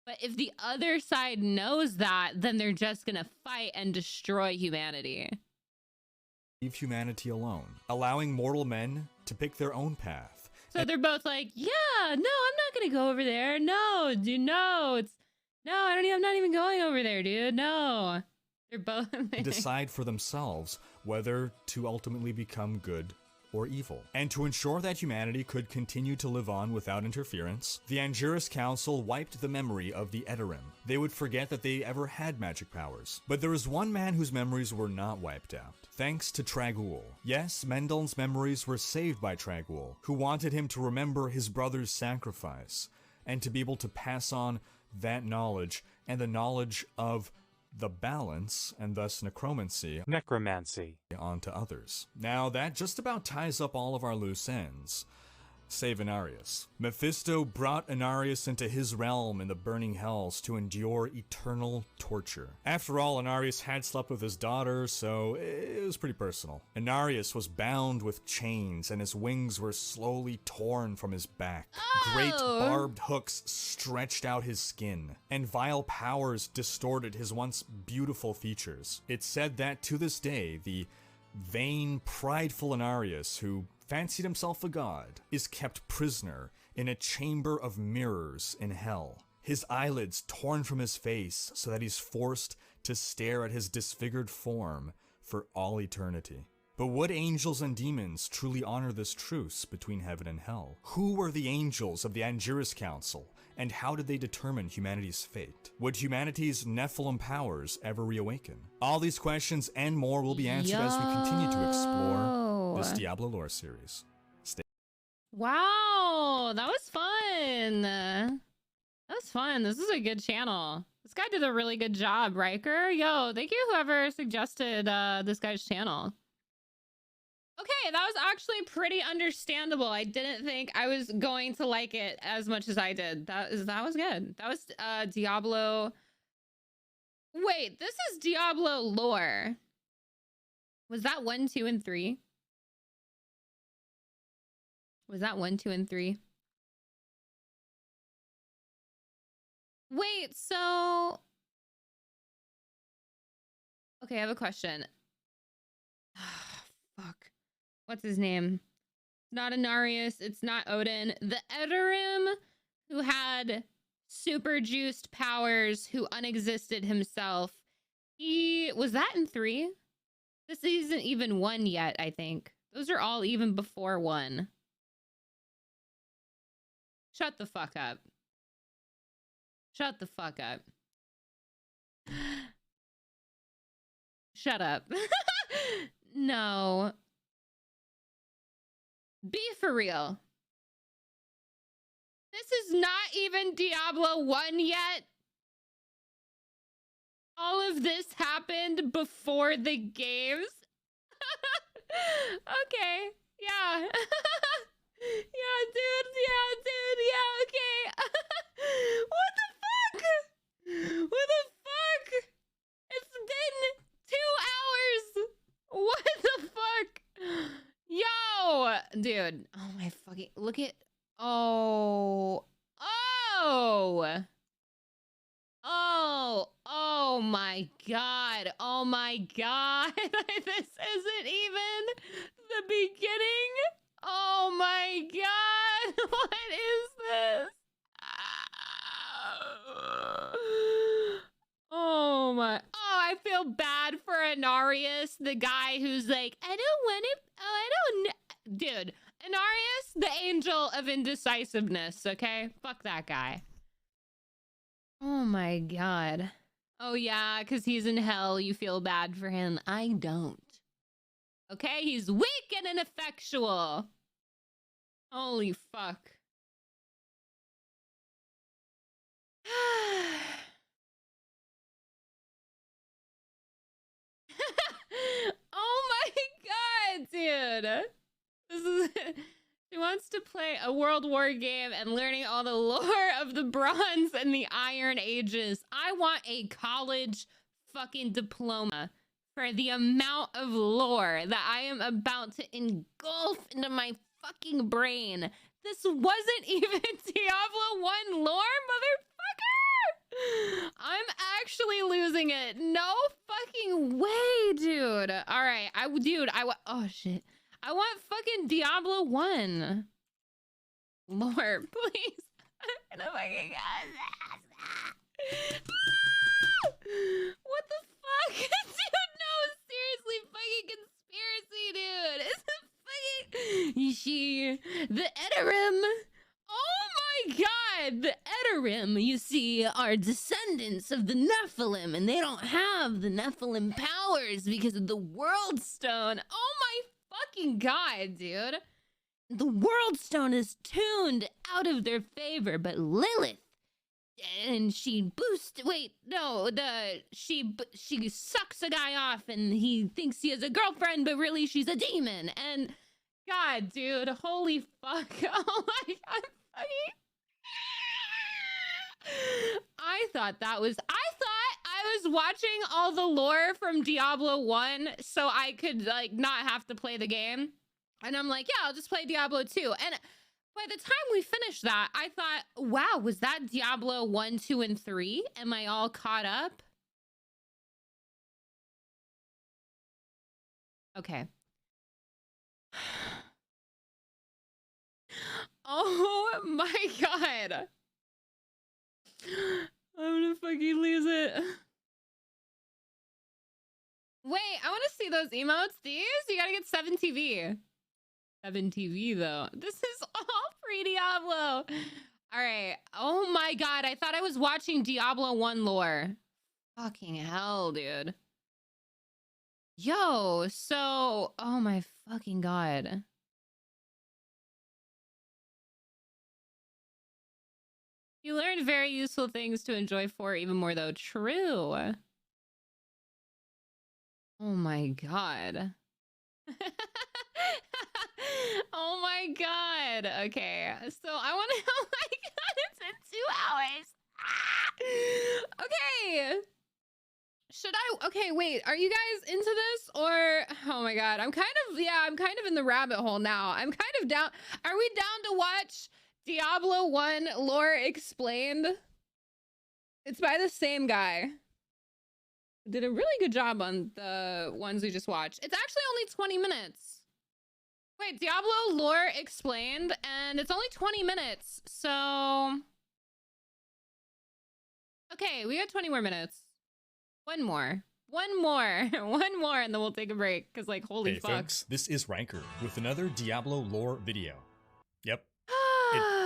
But if the other side knows that, then they're just gonna fight and destroy humanity. Leave humanity alone, allowing mortal men to pick their own path. So they're both like, yeah, no, I'm not gonna go over there. No, dude, no, I'm not even going over there, dude. No. They're both decide for themselves whether to ultimately become good or evil. And to ensure that humanity could continue to live on without interference, the Angerus Council wiped the memory of the Edorim. They would forget that they ever had magic powers. But there was one man whose memories were not wiped out, thanks to Trag'Oul. Yes, Mendel's memories were saved by Trag'Oul, who wanted him to remember his brother's sacrifice, and to be able to pass on that knowledge and the knowledge of the balance, and thus necromancy, onto others. Now, that just about ties up all of our loose ends, save Inarius. Mephisto brought Inarius into his realm in the burning hells to endure eternal torture. After all, Inarius had slept with his daughter, so it was pretty personal. Inarius was bound with chains, and his wings were slowly torn from his back. Great barbed hooks stretched out his skin, and vile powers distorted his once beautiful features. It's said that to this day, the vain, prideful Inarius, who fancied himself a god, is kept prisoner in a chamber of mirrors in hell. His eyelids torn from his face so that he's forced to stare at his disfigured form for all eternity. But would angels and demons truly honor this truce between heaven and hell? Who were the angels of the Angerus Council, and how did they determine humanity's fate? Would humanity's Nephilim powers ever reawaken? All these questions and more will be answered as we continue to explore this Diablo lore series. Wow, that was fun. That was fun. This is a good channel. This guy did a really good job, Riker. Yo, thank you whoever suggested this guy's channel. Okay, that was actually pretty understandable. I didn't think I was going to like it as much as I did. That was good. That was Diablo. Wait, this is Diablo lore. Was that 1, 2, and 3? Was that 1, 2, and 3? Wait, so... Okay, I have a question. Fuck. What's his name? It's not Inarius. It's not Odin. The Edorim, who had super juiced powers, who unexisted himself. Was that in 3? This isn't even 1 yet, I think. Those are all even before 1. Shut the fuck up. Shut the fuck up. Shut up. No. Be for real. This is not even Diablo 1 yet. All of this happened before the games. Okay. Yeah. Yeah, dude. Yeah, okay. What the fuck? What the fuck? It's been 2 hours. What the fuck? Yo, dude. Oh my fucking, look at, oh my god. Oh my god. This isn't even the beginning. Oh my god. What is this? Oh my. Oh, I feel bad for Anarius, the guy who's like, I don't want it. Oh, I don't know. Dude, Anarius, the angel of indecisiveness, okay? Fuck that guy. Oh my god. Oh yeah, because he's in hell. You feel bad for him. I don't. Okay? He's weak and ineffectual. Holy fuck. Oh my god, dude. This is she wants to play a World War game and learning all the lore of the Bronze and the Iron Ages. I want a college fucking diploma for the amount of lore that I am about to engulf into my fucking brain. This wasn't even Diablo 1 lore, motherfucker! I'm actually losing it. No fucking way, dude. All right, oh shit. I want fucking Diablo 1 lore, please. Oh my god. What the fuck? Dude, no, seriously, fucking conspiracy, dude. It's a fucking... You see, the Edorim... Oh my god! The Edorim, you see, are descendants of the Nephilim, and they don't have the Nephilim powers because of the World Stone. Oh my fucking god, dude. The World Stone is tuned out of their favor, but Lilith, and she she sucks a guy off and he thinks he has a girlfriend, but really she's a demon. And god, dude, holy fuck. Oh my god, I thought I was watching all the lore from Diablo 1 so I could like not have to play the game. And I'm like, yeah, I'll just play Diablo 2. And by the time we finished that, I thought, wow, was that Diablo 1, 2, and 3? Am I all caught up? Okay. Oh my god. I'm gonna fucking lose it. Wait, I want to see those emotes, These? You gotta get 7 TV. 7 TV, though. This is all pre-Diablo. All right. Oh my god, I thought I was watching Diablo 1 lore. Fucking hell, dude. Yo, so... Oh my fucking god. You learned very useful things to enjoy 4 even more, though. True. Oh my god. Oh my god. Okay, so I want to... Oh my god, it's been 2 hours. Okay. Should I... Okay, wait. Are you guys into this? Or... Oh my god. I'm kind of in the rabbit hole now. I'm kind of down... Are we down to watch Diablo 1 lore explained? It's by the same guy. Did a really good job on the ones we just watched. It's actually only 20 minutes. Wait, Diablo lore explained, and it's only 20 minutes. So... Okay, we got 20 more minutes. One more, and then we'll take a break. Because, like, holy fuck. Folks, this is Ranker with another Diablo lore video. Yep.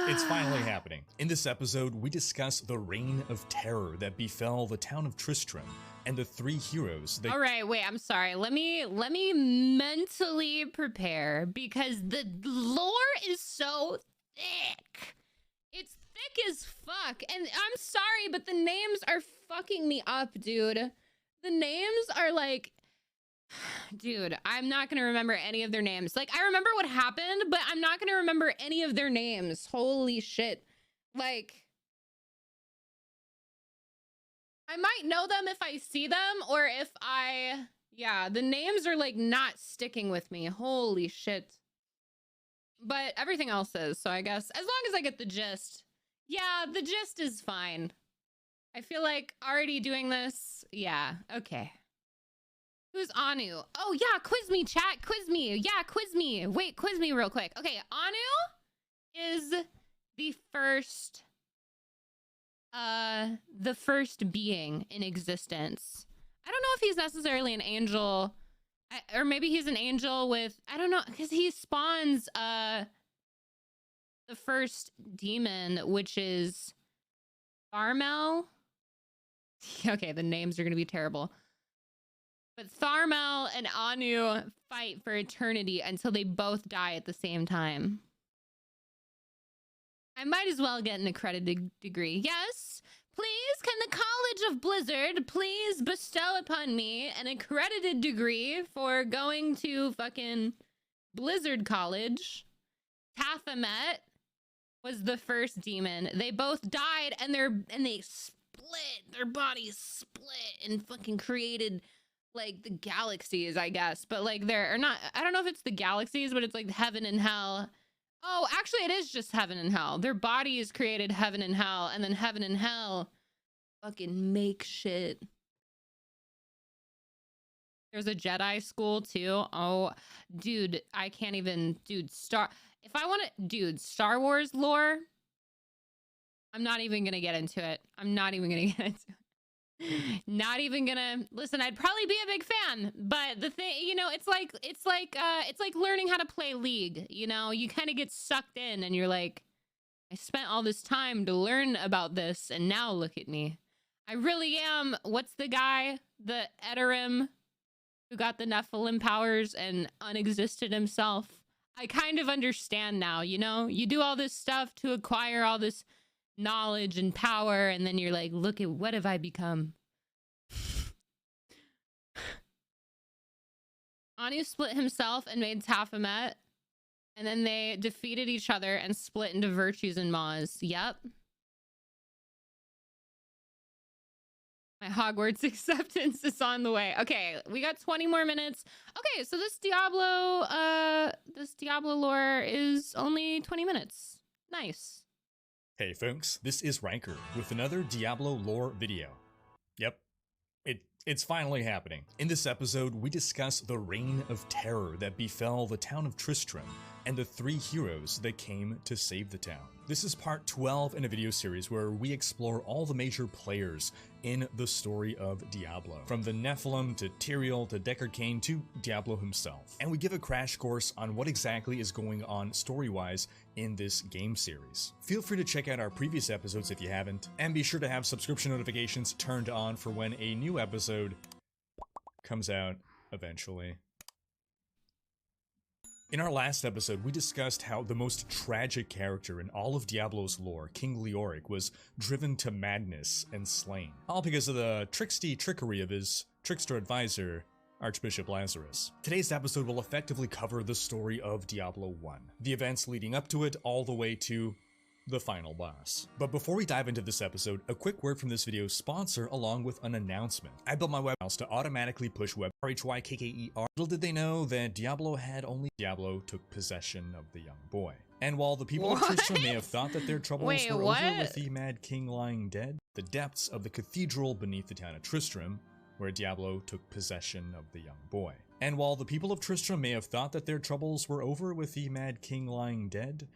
It's finally happening. In this episode, we discuss the reign of terror that befell the town of Tristram and the three heroes that— All right, wait, I'm sorry. Let me mentally prepare because the lore is so thick. It's thick as fuck. And I'm sorry, but the names are fucking me up, dude. The names are like, dude, I'm not gonna remember any of their names. Like, I remember what happened, but I'm not gonna remember any of their names. Holy shit. Like, I might know them if I see them, or if yeah, the names are like not sticking with me. Holy shit. But everything else is, so I guess as long as I get the gist. Yeah, the gist is fine. I feel like already doing this. Yeah, okay. Who's Anu? Oh yeah, quiz me, chat. Quiz me. Yeah, quiz me. Wait, quiz me real quick. Okay, Anu is the first being in existence. I don't know if he's necessarily an angel, or maybe he's an angel with, I don't know, because he spawns the first demon, which is Tharmel. Okay, the names are gonna be terrible. But Tharmel and Anu fight for eternity until they both die at the same time. I might as well get an accredited degree. Yes, please, can the College of Blizzard please bestow upon me an accredited degree for going to fucking Blizzard College? Tathamet was the first demon. They both died, and they split. Their bodies split and fucking created like the galaxies, I guess. But like they're not. I don't know if it's the galaxies, but it's like heaven and hell. Oh, actually, it is just heaven and hell. Their bodies created heaven and hell, and then heaven and hell fucking make shit. There's a Jedi school too. Oh, dude, I can't even. Dude, if I want to, dude, Star Wars lore, I'm not even gonna get into it. I'm not even gonna get into it. Not even gonna listen. I'd probably be a big fan, but the thing, you know, it's like learning how to play League. You know, you kind of get sucked in, and you're like, I spent all this time to learn about this, and now look at me. I really am. What's the guy, the Edorim, who got the Nephilim powers and unexisted himself? I kind of understand now. You know, you do all this stuff to acquire all this knowledge and power, and then you're like, look at what have I become. Anu split himself and made Tathamet, and then they defeated each other and split into Virtues and Maz. Yep. My Hogwarts acceptance is on the way. Okay, we got 20 more minutes. Okay, so this Diablo lore is only 20 minutes. Nice. Hey folks, this is Ranker with another Diablo lore video. Yep, it's finally happening. In this episode, we discuss the reign of terror that befell the town of Tristram and the three heroes that came to save the town. This is part 12 in a video series where we explore all the major players in the story of Diablo, from the Nephilim to Tyrael to Deckard Cain to Diablo himself. And we give a crash course on what exactly is going on story-wise in this game series. Feel free to check out our previous episodes if you haven't, and be sure to have subscription notifications turned on for when a new episode comes out eventually. In our last episode, we discussed how the most tragic character in all of Diablo's lore, King Leoric, was driven to madness and slain, all because of the trickery of his trickster advisor, Archbishop Lazarus. Today's episode will effectively cover the story of Diablo 1, the events leading up to it all the way to the final boss. But before we dive into this episode, a quick word from this video's sponsor along with an announcement. I built my web house to automatically push web RHYKKER. Little did they know that Diablo took possession of the young boy. And while the people of Tristram may have thought that their troubles were over with the Mad King lying dead, the depths of the cathedral beneath the town of Tristram, where Diablo took possession of the young boy. And while the people of Tristram may have thought that their troubles were over with the Mad King lying dead,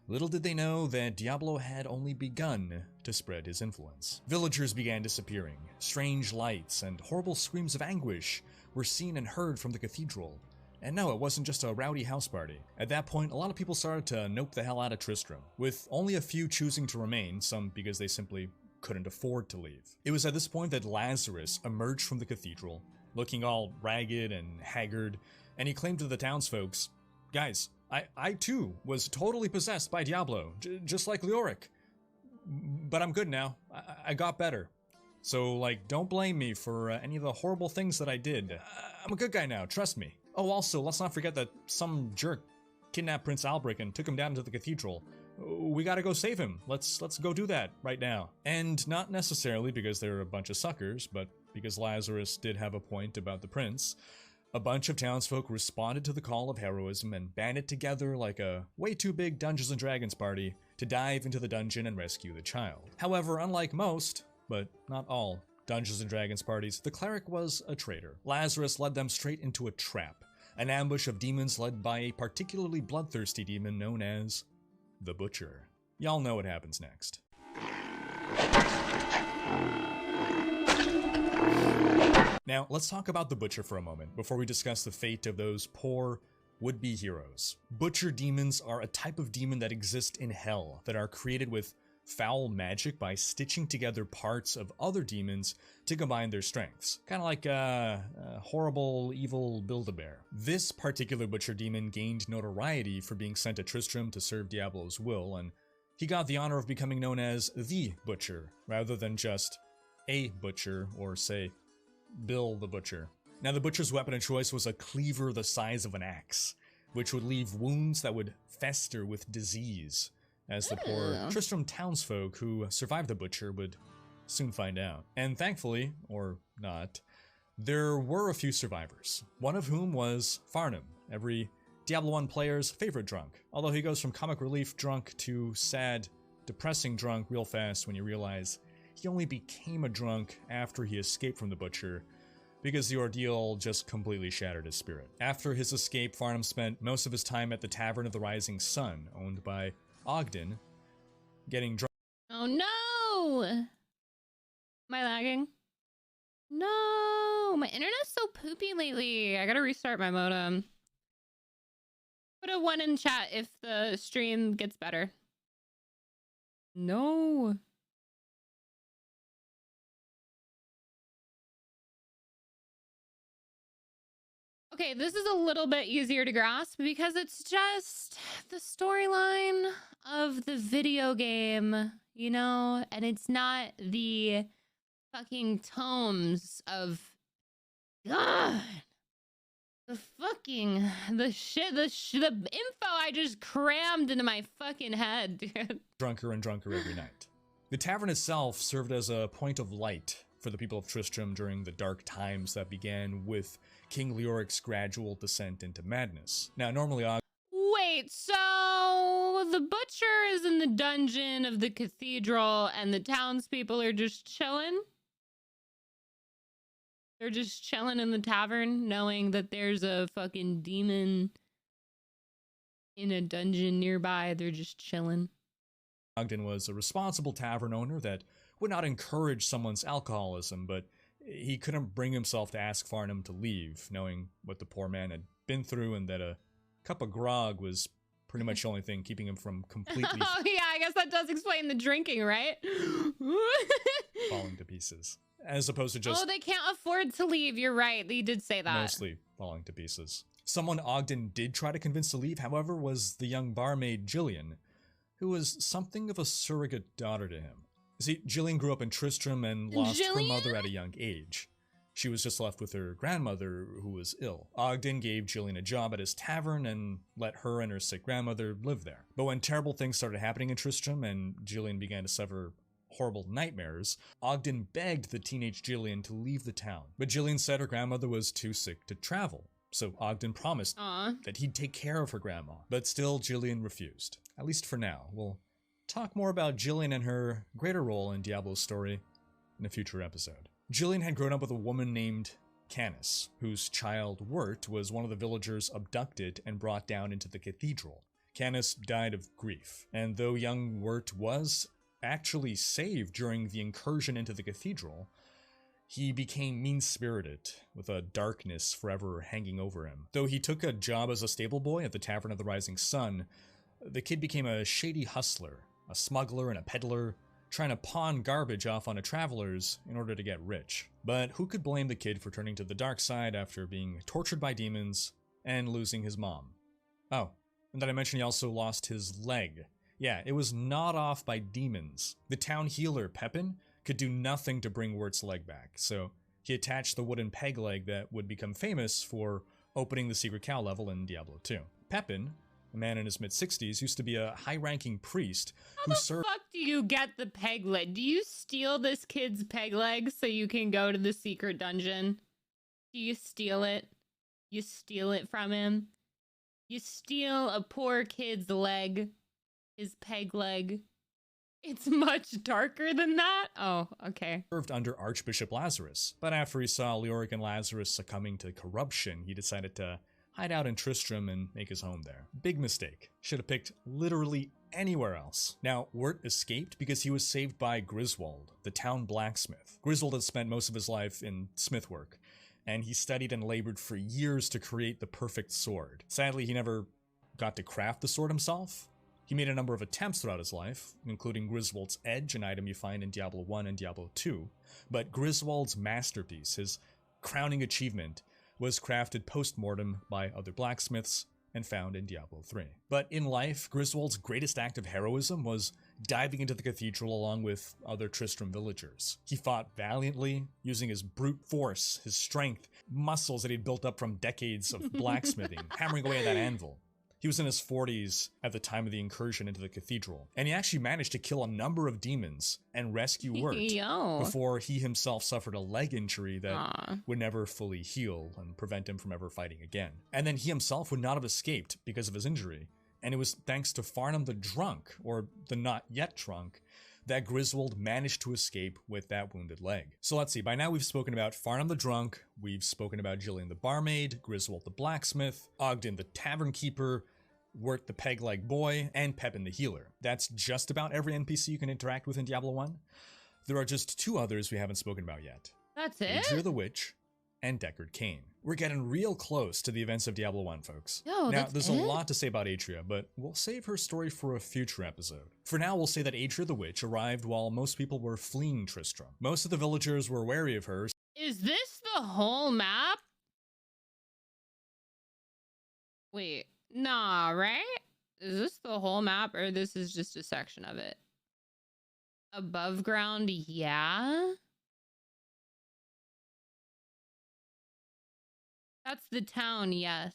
little did they know that Diablo had only begun to spread his influence. Villagers began disappearing. Strange lights and horrible screams of anguish were seen and heard from the cathedral, And no, it wasn't just a rowdy house party. At that point, a lot of people started to nope the hell out of Tristram, with only a few choosing to remain, some because they simply couldn't afford to leave. It was at this point that Lazarus emerged from the cathedral, looking all ragged and haggard, and he claimed to the townsfolk, "Guys, I too was totally possessed by Diablo, just like Leoric. But I'm good now. I got better. So, like, don't blame me for any of the horrible things that I did. I'm a good guy now, trust me. Oh, also, let's not forget that some jerk kidnapped Prince Albric and took him down to the cathedral. We gotta go save him. Let's go do that right now." And not necessarily because they're a bunch of suckers, but because Lazarus did have a point about the prince. A bunch of townsfolk responded to the call of heroism and banded together like a way too big Dungeons & Dragons party to dive into the dungeon and rescue the child. However, unlike most, but not all, Dungeons & Dragons parties, the cleric was a traitor. Lazarus led them straight into a trap, an ambush of demons led by a particularly bloodthirsty demon known as the Butcher. Y'all know what happens next. Now, let's talk about the Butcher for a moment before we discuss the fate of those poor would-be heroes. Butcher demons are a type of demon that exist in hell, that are created with foul magic by stitching together parts of other demons to combine their strengths. Kind of like a horrible, evil Build-A-Bear. This particular Butcher demon gained notoriety for being sent to Tristram to serve Diablo's will, and he got the honor of becoming known as the Butcher, rather than just a Butcher, or say, Bill the Butcher. Now, the Butcher's weapon of choice was a cleaver the size of an axe, which would leave wounds that would fester with disease, as the poor Tristram townsfolk who survived the Butcher would soon find out. And thankfully, or not, there were a few survivors, one of whom was Farnham, every Diablo 1 player's favorite drunk, although he goes from comic relief drunk to sad, depressing drunk real fast when you realize he only became a drunk after he escaped from the Butcher, because the ordeal just completely shattered his spirit. After his escape, Farnham spent most of his time at the Tavern of the Rising Sun, owned by Ogden, getting drunk. Oh no! Am I lagging? No! My internet's so poopy lately. I gotta restart my modem. Put a 1 in chat if the stream gets better. No. Okay, this is a little bit easier to grasp because it's just the storyline of the video game, you know, and it's not the fucking tomes of God. The info I just crammed into my fucking head, dude. Drunker and drunker every night. The tavern itself served as a point of light for the people of Tristram during the dark times that began with King Leoric's gradual descent into madness. Now, normally Wait, so the Butcher is in the dungeon of the cathedral and the townspeople are just chilling? They're just chilling in the tavern knowing that there's a fucking demon in a dungeon nearby. They're just chilling. Ogden was a responsible tavern owner that would not encourage someone's alcoholism, but he couldn't bring himself to ask Farnham to leave, knowing what the poor man had been through and that a cup of grog was pretty much the only thing keeping him from completely oh yeah, I guess that does explain the drinking, right? falling to pieces. As opposed to just... Oh, they can't afford to leave, you're right, they did say that. Mostly falling to pieces. Someone Ogden did try to convince to leave, however, was the young barmaid Jillian, who was something of a surrogate daughter to him. See, Jillian grew up in Tristram and lost her mother at a young age. She was just left with her grandmother, who was ill. Ogden gave Jillian a job at his tavern and let her and her sick grandmother live there. But when terrible things started happening in Tristram and Jillian began to suffer horrible nightmares, Ogden begged the teenage Jillian to leave the town. But Jillian said her grandmother was too sick to travel, so Ogden promised that he'd take care of her grandma. But still, Jillian refused, at least for now. We'll talk more about Jillian and her greater role in Diablo's story in a future episode. Jillian had grown up with a woman named Canis, whose child Wirt was one of the villagers abducted and brought down into the cathedral. Canis died of grief, and though young Wirt was actually saved during the incursion into the cathedral, he became mean-spirited, with a darkness forever hanging over him. Though he took a job as a stable boy at the Tavern of the Rising Sun, the kid became a shady hustler, a smuggler and a peddler, trying to pawn garbage off onto travelers in order to get rich. But who could blame the kid for turning to the dark side after being tortured by demons and losing his mom? Oh, and did I mention he also lost his leg? Yeah, it was gnawed off by demons. The town healer, Pepin, could do nothing to bring Wirt's leg back, so he attached the wooden peg leg that would become famous for opening the secret cow level in Diablo 2. Pepin, a man in his mid-60s, used to be a high-ranking priest who served— How the fuck do you get the peg leg? Do you steal this kid's peg leg so you can go to the secret dungeon? Do you steal it? You steal it from him? You steal a poor kid's leg, his peg leg. It's much darker than that? Oh, okay. Served under Archbishop Lazarus, but after he saw Leoric and Lazarus succumbing to corruption, he decided to hide out in Tristram and make his home there. Big mistake. Should have picked literally anywhere else. Now, Wirt escaped because he was saved by Griswold, the town blacksmith. Griswold had spent most of his life in smith work, and he studied and labored for years to create the perfect sword. Sadly, he never got to craft the sword himself. He made a number of attempts throughout his life, including Griswold's Edge, an item you find in Diablo 1 and Diablo 2, but Griswold's masterpiece, his crowning achievement, was crafted post-mortem by other blacksmiths and found in Diablo 3. But in life, Griswold's greatest act of heroism was diving into the cathedral along with other Tristram villagers. He fought valiantly, using his brute force, his strength, muscles that he'd built up from decades of blacksmithing, hammering away at that anvil. He was in his 40s at the time of the incursion into the cathedral, and he actually managed to kill a number of demons and rescue Wirt before he himself suffered a leg injury that would never fully heal and prevent him from ever fighting again. And then he himself would not have escaped because of his injury, and it was thanks to Farnham the Drunk, or the not yet drunk, that Griswold managed to escape with that wounded leg. So let's see, by now we've spoken about Farnham the Drunk, we've spoken about Jillian the Barmaid, Griswold the Blacksmith, Ogden the Tavern Keeper, Wirt the Peg-Leg Boy, and Pepin the Healer. That's just about every NPC you can interact with in Diablo 1. There are just two others we haven't spoken about yet. That's it? Adria the Witch and Deckard Cain. We're getting real close to the events of Diablo 1, folks. Now, there's a lot to say about Adria, but we'll save her story for a future episode. For now, we'll say that Adria the Witch arrived while most people were fleeing Tristram. Most of the villagers were wary of her. Is this the whole map? Wait, nah, right? Is this the whole map, or this is just a section of it? Above ground, yeah. That's the town, yes.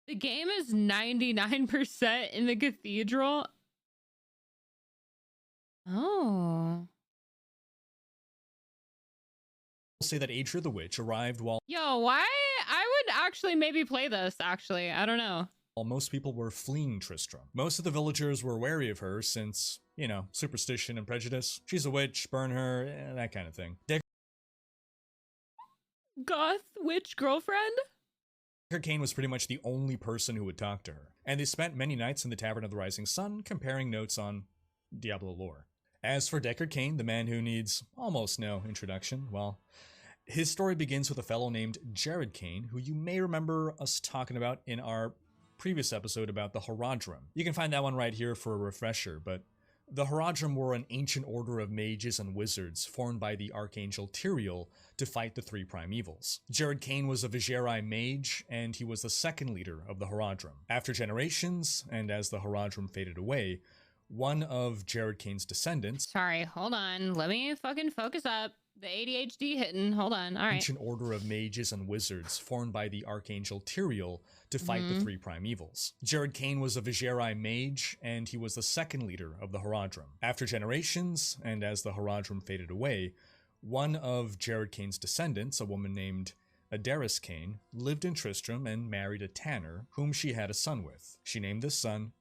The game is 99% in the cathedral. Oh. We'll say that Adria the Witch arrived while— Yo, why? I would actually maybe play this, actually. I don't know. While most people were fleeing Tristram. Most of the villagers were wary of her since, you know, superstition and prejudice. She's a witch, burn her, that kind of thing. Goth witch girlfriend? Deckard Cain was pretty much the only person who would talk to her, and they spent many nights in the Tavern of the Rising Sun comparing notes on Diablo lore. As for Deckard Cain, the man who needs almost no introduction, well, his story begins with a fellow named Jared Cain, who you may remember us talking about in our previous episode about the Horadrim. You can find that one right here for a refresher, but the Horadrim were an ancient order of mages and wizards formed by the Archangel Tyrael to fight the three prime evils. Jared Cain was a Viserai mage, and he was the second leader of the Horadrim. After generations, and as the Horadrim faded away, one of Jared Cain's descendants— Sorry, hold on. Let me fucking focus up. The ADHD hitting. Hold on. All right. Ancient order of mages and wizards formed by the Archangel Tyrael to fight the three prime evils. Jared Cain was a Viserai mage, and he was the second leader of the Horadrim. After generations, and as the Horadrim faded away, one of Jared Cain's descendants, a woman named Adaris Cain, lived in Tristram and married a tanner, whom she had a son with. She named this son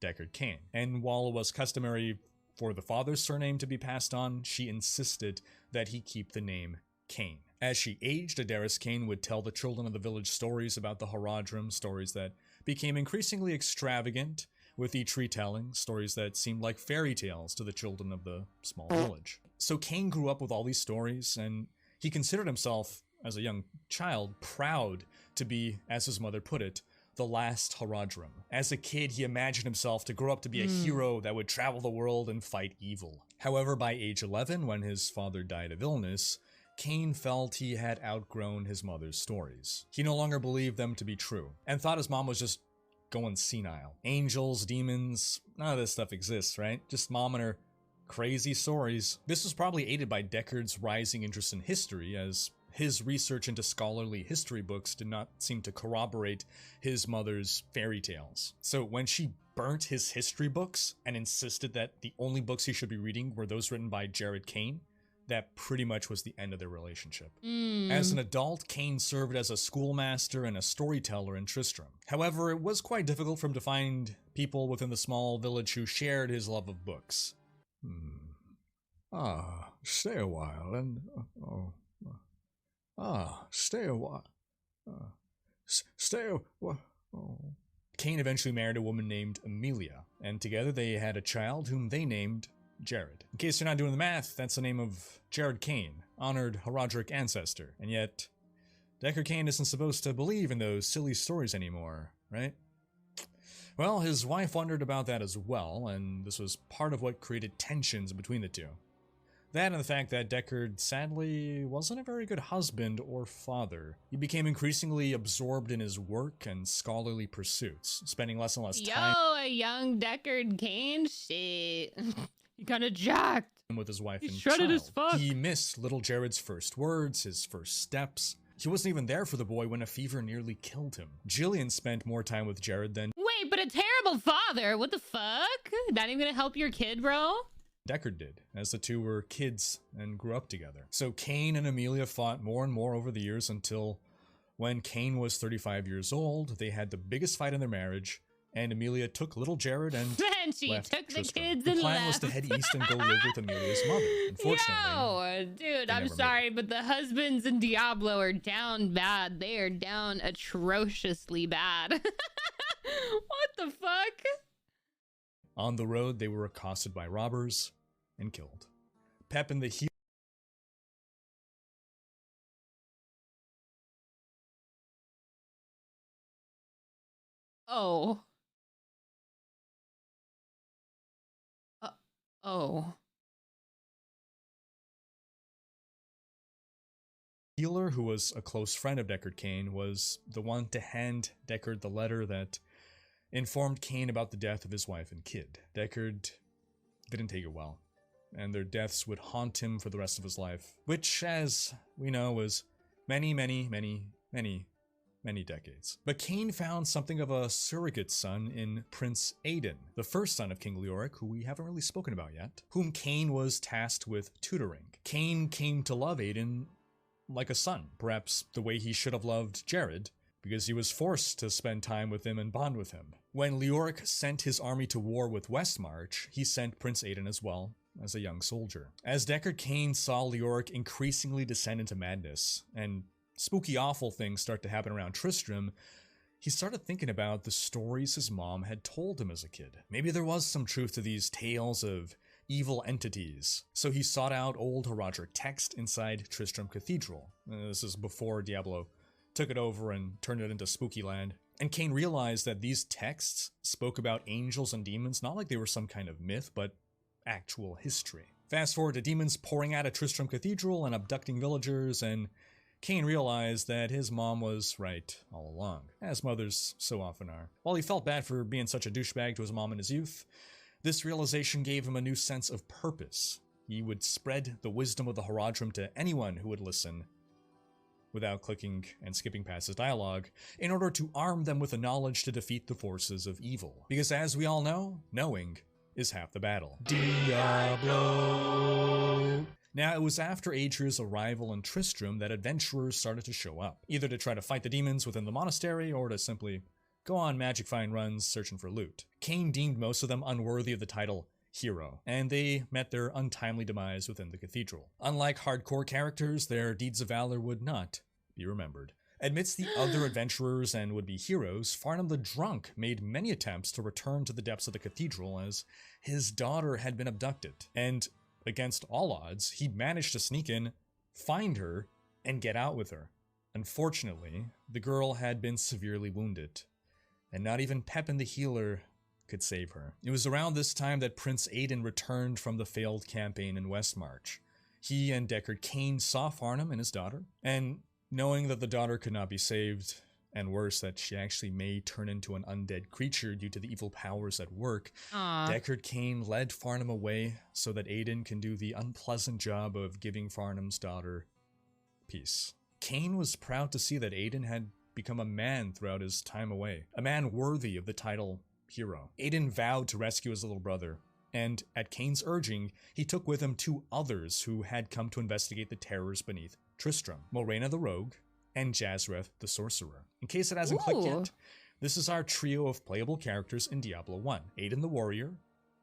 Deckard Cain. And while it was customary for the father's surname to be passed on, she insisted that he keep the name Cain. As she aged, Adaris Cain would tell the children of the village stories about the Horadrim, stories that became increasingly extravagant, with each retelling stories that seemed like fairy tales to the children of the small village. So Cain grew up with all these stories, and he considered himself, as a young child, proud to be, as his mother put it, the last Haradrim. As a kid, he imagined himself to grow up to be a hero that would travel the world and fight evil. However, by age 11, when his father died of illness, Cain felt he had outgrown his mother's stories. He no longer believed them to be true, and thought his mom was just going senile. Angels, demons, none of this stuff exists, right? Just mom and her crazy stories. This was probably aided by Deckard's rising interest in history, as his research into scholarly history books did not seem to corroborate his mother's fairy tales. So when she burnt his history books and insisted that the only books he should be reading were those written by Jared Cain, that pretty much was the end of their relationship. As an adult, Cain served as a schoolmaster and a storyteller in Tristram. However, it was quite difficult for him to find people within the small village who shared his love of books. Stay a while and... stay a while. Stay a while. Cain eventually married a woman named Amelia, and together they had a child whom they named Jared. In case you're not doing the math, that's the name of Jared Cain, honored Haradric ancestor. And yet, Deckard Cain isn't supposed to believe in those silly stories anymore, right? Well, his wife wondered about that as well, and this was part of what created tensions between the two. That and the fact that Deckard sadly wasn't a very good husband or father. He became increasingly absorbed in his work and scholarly pursuits, spending less and less time a young Deckard Cain? Shit. He kinda jacked. With his wife and shredded child. as fuck. He missed little Jared's first words, his first steps. He wasn't even there for the boy when a fever nearly killed him. Jillian spent more time with Jared than... Wait, but a terrible father? What the fuck? Not even gonna help your kid, bro? Deckard did, as the two were kids and grew up together. So Cain and Amelia fought more and more over the years until when Cain was 35 years old, they had the biggest fight in their marriage, and Amelia took little Jared and she left took Tristram. the kids The and plan left. was to head east and go live with Amelia's mother. Unfortunately, Yo, dude, I'm never sorry, but the husbands in Diablo are down bad. They are down atrociously bad. What the fuck? on the road, they were accosted by robbers and killed. Pep and the healer Oh. Oh. healer, who was a close friend of Deckard Cain, was the one to hand Deckard the letter that informed Cain about the death of his wife and kid. Deckard didn't take it well, and their deaths would haunt him for the rest of his life, which, as we know, was many decades. But Cain found something of a surrogate son in Prince Aidan, the first son of King Leoric, who we haven't really spoken about yet, whom Cain was tasked with tutoring. Cain came to love Aidan like a son, perhaps the way he should have loved Jared, because he was forced to spend time with him and bond with him. When Leoric sent his army to war with Westmarch, he sent Prince Aidan as well, as a young soldier. As Deckard Cain saw Leoric increasingly descend into madness, and spooky awful things start to happen around Tristram, he started thinking about the stories his mom had told him as a kid. Maybe there was some truth to these tales of evil entities. So he sought out old Haradric text inside Tristram Cathedral. This is before Diablo took it over and turned it into spooky land. And Cain realized that these texts spoke about angels and demons, not like they were some kind of myth, but actual history. Fast forward to demons pouring out of Tristram Cathedral and abducting villagers, and Cain realized that his mom was right all along, as mothers so often are. While he felt bad for being such a douchebag to his mom in his youth, this realization gave him a new sense of purpose. He would spread the wisdom of the Haradrim to anyone who would listen, without clicking and skipping past his dialogue, in order to arm them with the knowledge to defeat the forces of evil. Because as we all know, knowing is half the battle. Diablo! Now, it was after Adria's arrival in Tristram that adventurers started to show up, either to try to fight the demons within the monastery, or to simply go on magic find runs searching for loot. Cain deemed most of them unworthy of the title hero, and they met their untimely demise within the cathedral. Unlike hardcore characters, their deeds of valor would not be remembered. Amidst the other adventurers and would-be heroes, Farnham the Drunk made many attempts to return to the depths of the cathedral as his daughter had been abducted. And against all odds, he managed to sneak in, find her, and get out with her. Unfortunately, the girl had been severely wounded, and not even Pepin the healer could save her. It was around this time that Prince Aidan returned from the failed campaign in Westmarch. He and Deckard Cain saw Farnham and his daughter, and knowing that the daughter could not be saved, and worse, that she actually may turn into an undead creature due to the evil powers at work, Deckard Cain led Farnham away so that Aidan can do the unpleasant job of giving Farnham's daughter peace. Cain was proud to see that Aidan had become a man throughout his time away, a man worthy of the title hero. Aidan vowed to rescue his little brother, and at Cain's urging, he took with him 2 others who had come to investigate the terrors beneath Tristram, Morena the Rogue, and Jazreth the Sorcerer. In case it hasn't clicked yet, this is our trio of playable characters in Diablo 1, Aidan the Warrior,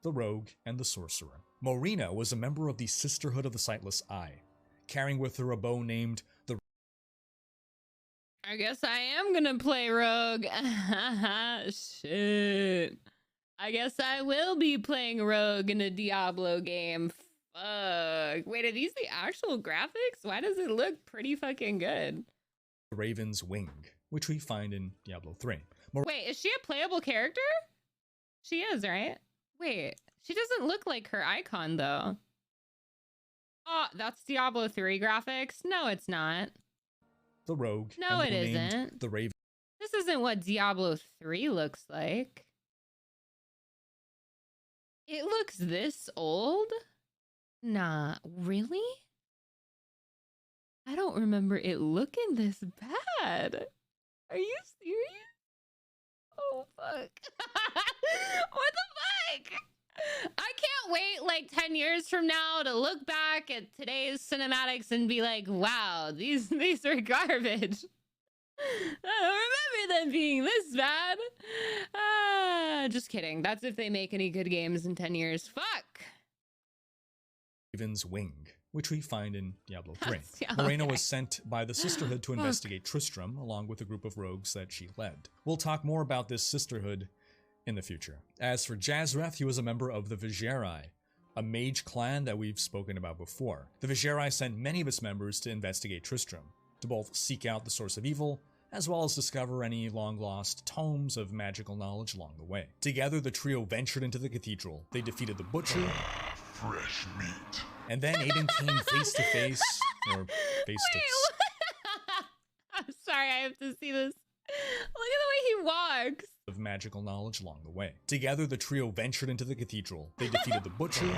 the Rogue, and the Sorcerer. Morena was a member of the Sisterhood of the Sightless Eye, carrying with her a bow named the... I guess I am gonna play Rogue. Shit. I guess I will be playing Rogue in a Diablo game. Fuck. Wait, are these the actual graphics? Why does it look pretty fucking good? Raven's Wing, which we find in Diablo 3. Wait, is she a playable character? She is, right? Wait, she doesn't look like her icon, though. Oh, that's Diablo 3 graphics? No, it's not. The Rogue. No, it isn't. The Raven. This isn't what Diablo 3 looks like. It looks this old? Nah, really? I don't remember it looking this bad. Are you serious? Oh, fuck. What the fuck? I can't wait like 10 years from now to look back at today's cinematics and be like, wow, these are garbage. I don't remember them being this bad. Just kidding. That's if they make any good games in 10 years. Fuck. Raven's Wing, which we find in Diablo 3. Morena was sent by the Sisterhood to investigate Tristram, along with a group of rogues that she led. We'll talk more about this Sisterhood in the future. As for Jazreth, he was a member of the Vigerai, a mage clan that we've spoken about before. The Vigerai sent many of its members to investigate Tristram, to both seek out the source of evil, as well as discover any long-lost tomes of magical knowledge along the way. Together, the trio ventured into the cathedral. They defeated the Butcher, fresh meat, and then Aidan came face to face, or face to... I'm sorry, I have to see this. Look at the way he walks. Of magical knowledge along the way. Together, the trio ventured into the cathedral. They defeated the Butcher,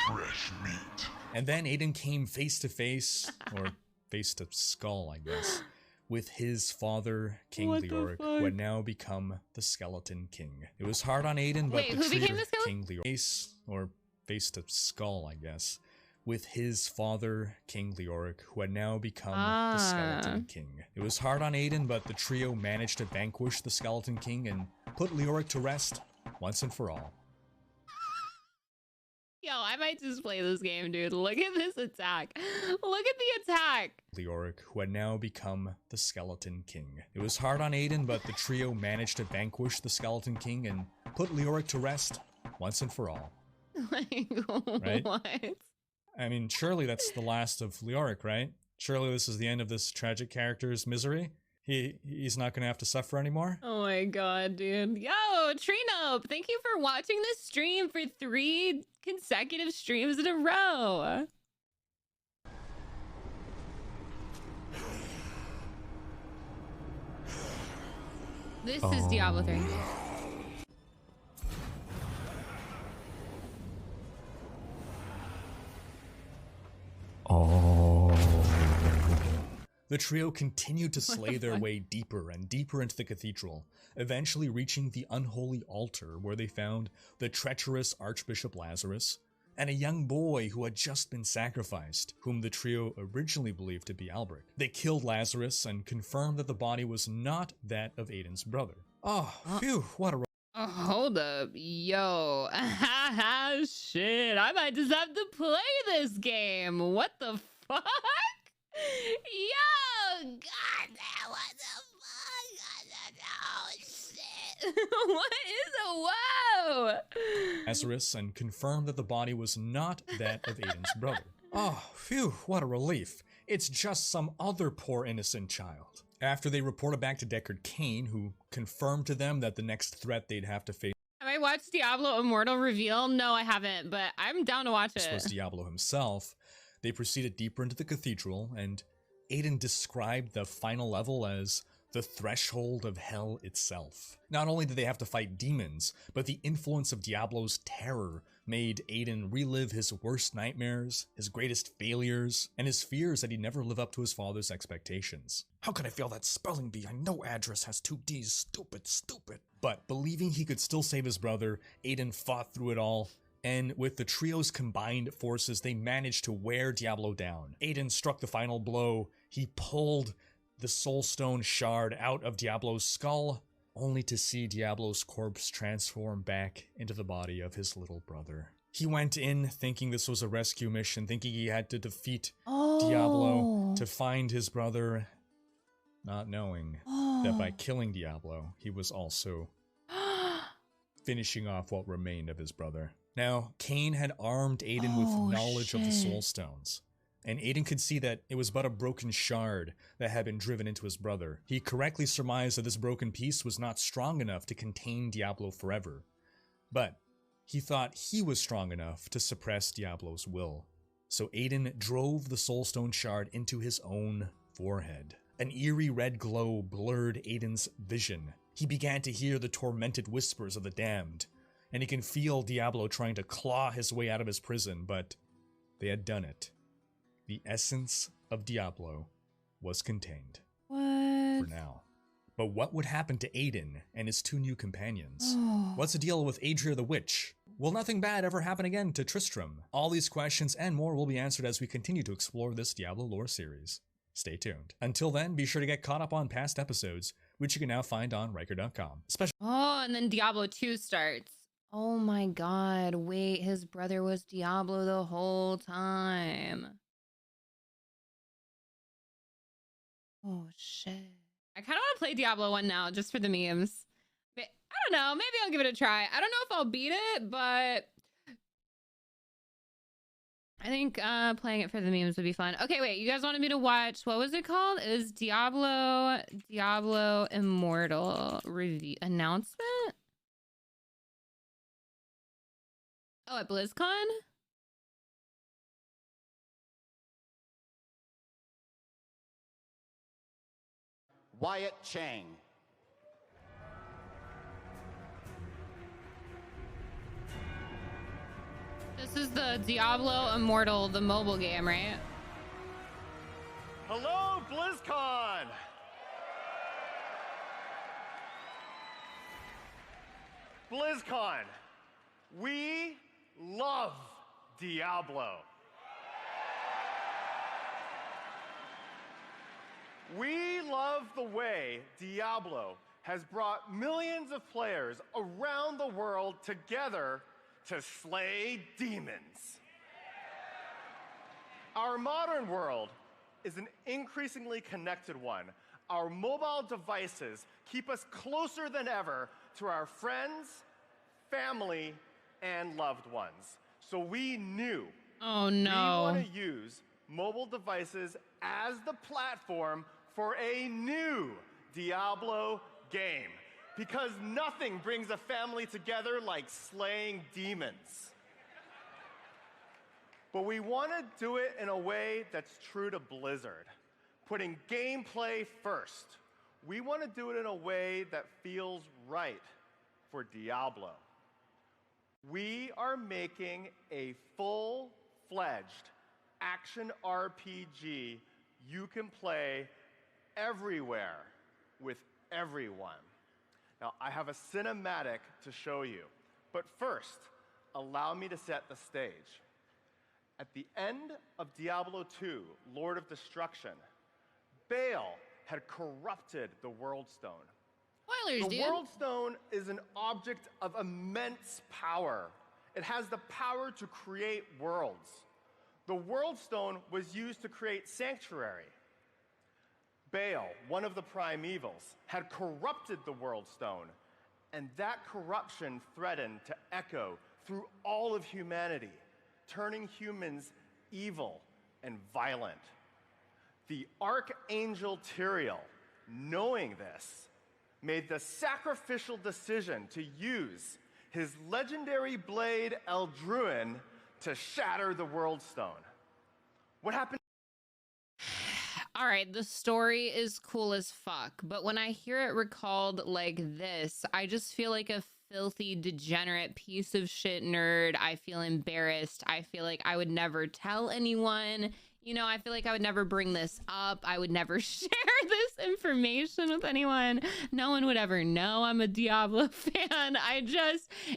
fresh meat, and then Aidan came face to face, or face to skull, I guess, with his father, King Leoric, who had now become the Skeleton King. It was hard on Aidan, but the traitor, King Leoric, face, or face to skull, I guess, with his father, King Leoric, who had now become the Skeleton King. It was hard on Aidan, but the trio managed to vanquish the Skeleton King and put Leoric to rest once and for all. Yo, I might just play this game, dude. Look at this attack. Look at the attack. Leoric, who had now become the Skeleton King. It was hard on Aidan, but the trio managed to vanquish the Skeleton King and put Leoric to rest once and for all. Like, right? What? I mean, surely that's the last of Leoric, right? Surely this is the end of this tragic character's misery? He's not gonna have to suffer anymore? Oh my god, dude. Yo, Trinope, thank you for watching this stream for 3 consecutive streams in a row. This is Diablo 3. The trio continued to slay their way deeper and deeper into the cathedral, eventually reaching the unholy altar where they found the treacherous Archbishop Lazarus and a young boy who had just been sacrificed, whom the trio originally believed to be Albrecht. They killed Lazarus and confirmed that the body was not that of Aidan's brother. Oh, phew, what a... Oh, hold up. Yo. Shit, I might just have to play this game. What the fuck? Yo, god, that was What is a whoa? Lazarus and confirmed that the body was not that of Aiden's brother. Oh, phew, what a relief. It's just some other poor innocent child. After they reported back to Deckard Cain, who confirmed to them that the next threat they'd have to face Have I watched Diablo Immortal reveal? No, I haven't, but I'm down to watch it. was Diablo himself, they proceeded deeper into the cathedral, and Aiden described the final level as the threshold of hell itself. Not only did they have to fight demons, but the influence of Diablo's terror made Aiden relive his worst nightmares, his greatest failures, and his fears that he'd never live up to his father's expectations. How could I fail that spelling bee? I know address has 2 D's. Stupid, stupid. But believing he could still save his brother, Aiden fought through it all, and with the trio's combined forces, they managed to wear Diablo down. Aiden struck the final blow. He pulled the Soulstone shard out of Diablo's skull, only to see Diablo's corpse transform back into the body of his little brother. He went in thinking this was a rescue mission, thinking he had to defeat Diablo to find his brother, not knowing that by killing Diablo, he was also finishing off what remained of his brother. Now, Cain had armed Aiden with knowledge of the Soulstones, and Aiden could see that it was but a broken shard that had been driven into his brother. He correctly surmised that this broken piece was not strong enough to contain Diablo forever, but he thought he was strong enough to suppress Diablo's will. So Aiden drove the Soulstone shard into his own forehead. An eerie red glow blurred Aiden's vision. He began to hear the tormented whispers of the damned, and he can feel Diablo trying to claw his way out of his prison, but they had done it. The essence of Diablo was contained. What? For now. But what would happen to Aiden and his 2 new companions? What's the deal with Adria the Witch? Will nothing bad ever happen again to Tristram? All these questions and more will be answered as we continue to explore this Diablo lore series. Stay tuned. Until then, be sure to get caught up on past episodes, which you can now find on Riker.com. And then Diablo 2 starts. Oh my god, wait, his brother was Diablo the whole time. Oh shit. I kind of want to play Diablo 1 now, just for the memes. But I don't know, maybe I'll give it a try. I don't know if I'll beat it, but I think playing it for the memes would be fun. Okay, wait, you guys wanted me to watch, what was it called? It was Diablo Immortal review announcement? Oh, at BlizzCon? Wyatt Chang. This is the Diablo Immortal, the mobile game, right? Hello, BlizzCon! BlizzCon, we love Diablo. We love the way Diablo has brought millions of players around the world together to slay demons. Our modern world is an increasingly connected one. Our mobile devices keep us closer than ever to our friends, family, and loved ones. So we knew we want to use mobile devices as the platform for a new Diablo game, because nothing brings a family together like slaying demons. But we want to do it in a way that's true to Blizzard, putting gameplay first. We want to do it in a way that feels right for Diablo. We are making a full-fledged action RPG you can play everywhere with everyone. Now, I have a cinematic to show you, but first, allow me to set the stage. At the end of Diablo 2, Lord of Destruction, Baal had corrupted the World Stone. Spoilers, the World Stone is an object of immense power. It has the power to create worlds. The World Stone was used to create Sanctuary. Baal, one of the primevals, had corrupted the World Stone And that corruption threatened to echo through all of humanity, turning humans evil and violent. The Archangel Tyrael, knowing this, made the sacrificial decision to use his legendary blade Eldruin to shatter the World Stone. What happened? All right, the story is cool as fuck, but when I hear it recalled like this, I just feel like a filthy, degenerate piece of shit nerd. I feel embarrassed. I feel like I would never tell anyone. You know, I feel like I would never bring this up. I would never share this information with anyone. No one would ever know I'm a Diablo fan.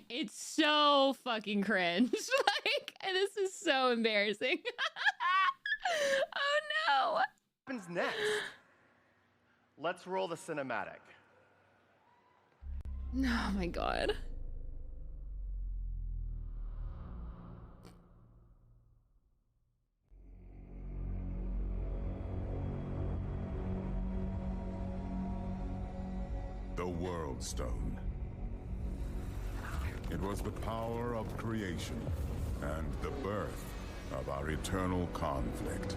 It's so fucking cringe. Like, this is so embarrassing. Oh no. What happens next? Let's roll the cinematic. Oh my god. The World Stone. It was the power of creation and the birth of our eternal conflict.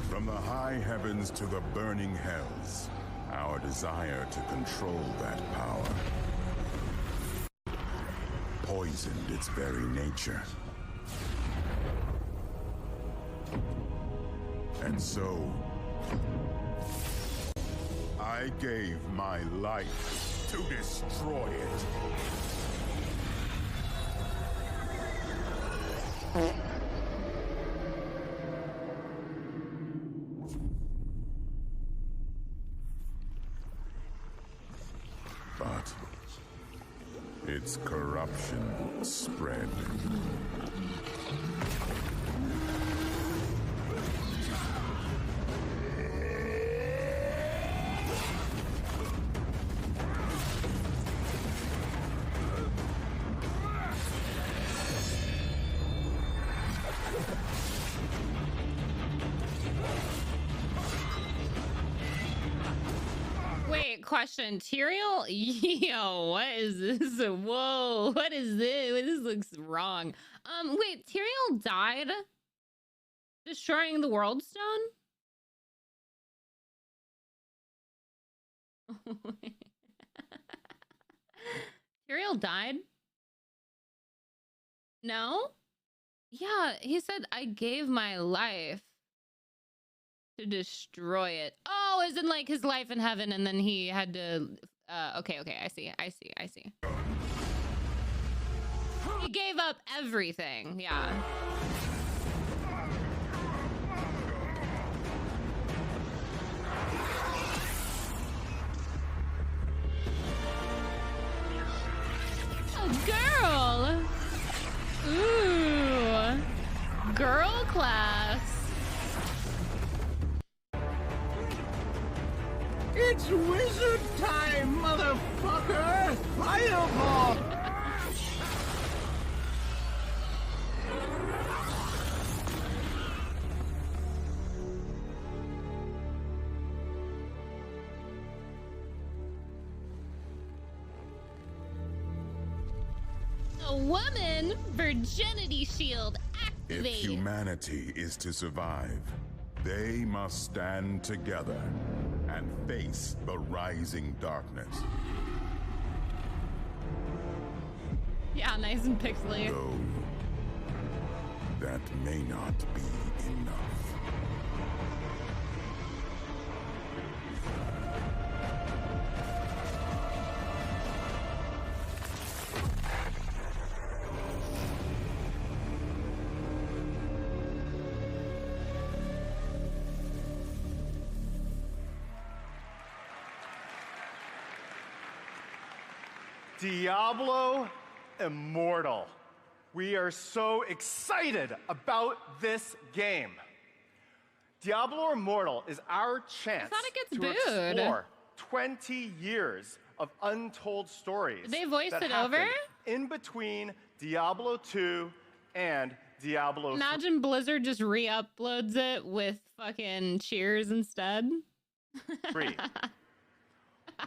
From the high heavens to the burning hells, our desire to control that power poisoned its very nature. And so, I gave my life to destroy it. But its corruption spread. Question, Tyrael? Yo, what is this? Whoa, what is this? This looks wrong. Wait, Tyrael died destroying the World Stone? Tyrael died? No? Yeah, he said, I gave my life to destroy it. Oh, as in like his life in heaven, and then he had to okay, I see. He gave up everything. Yeah. Oh, girl. Ooh. Girl class. It's wizard time, motherfucker! Fireball! A woman virginity shield activated. If humanity is to survive, they must stand together and face the rising darkness. Yeah, nice and pixely. Though that may not be enough. Diablo Immortal. We are so excited about this game. Diablo Immortal is our chance to explore 20 years of untold stories. Did they voice that it over? In between Diablo 2 and Diablo 3. Imagine Blizzard just re-uploads it with fucking cheers instead.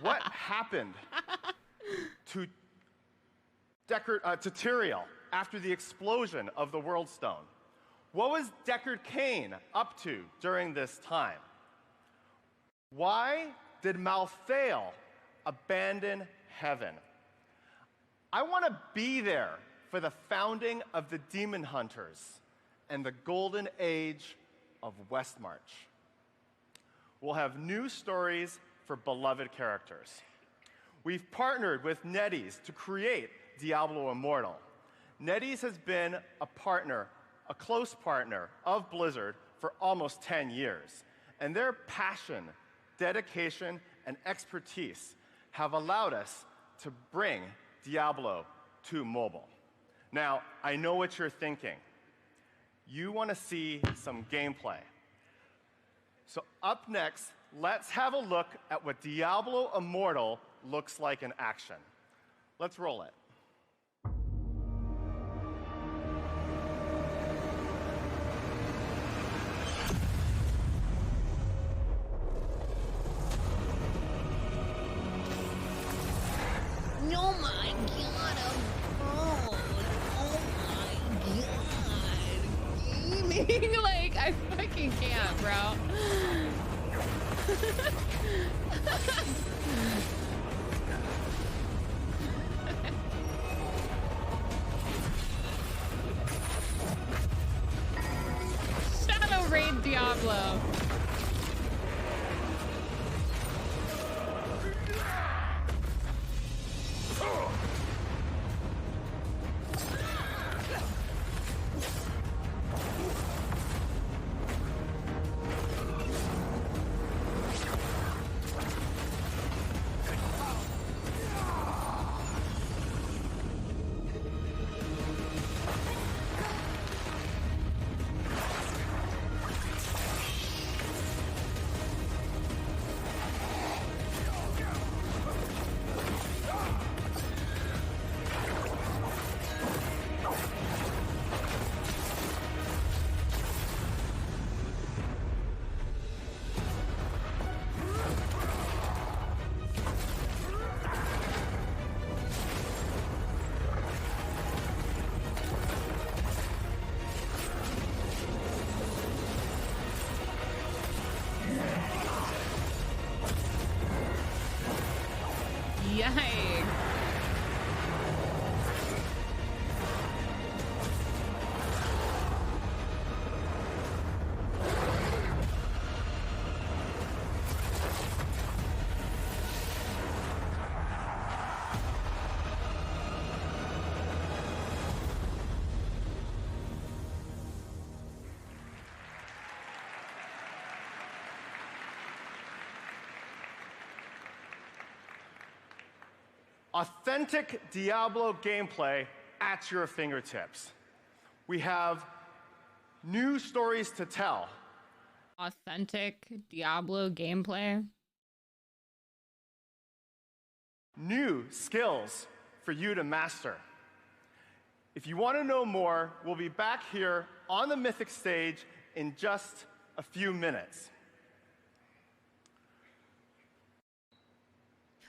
What happened to Tyrael after the explosion of the World Stone. What was Deckard Cain up to during this time? Why did Malthael abandon heaven? I want to be there for the founding of the Demon Hunters and the golden age of Westmarch. We'll have new stories for beloved characters. We've partnered with NetEase to create Diablo Immortal. NetEase has been a close partner of Blizzard for almost 10 years, and their passion, dedication, and expertise have allowed us to bring Diablo to mobile. Now, I know what you're thinking. You want to see some gameplay. So up next, let's have a look at what Diablo Immortal looks like in action. Let's roll it. Oh my god, a phone. Oh my god. Gaming, like, I fucking can't, bro. Shadow Raid Diablo. Yikes. Authentic Diablo gameplay at your fingertips. We have new stories to tell. Authentic Diablo gameplay. New skills for you to master. If you want to know more, we'll be back here on the Mythic stage in just a few minutes.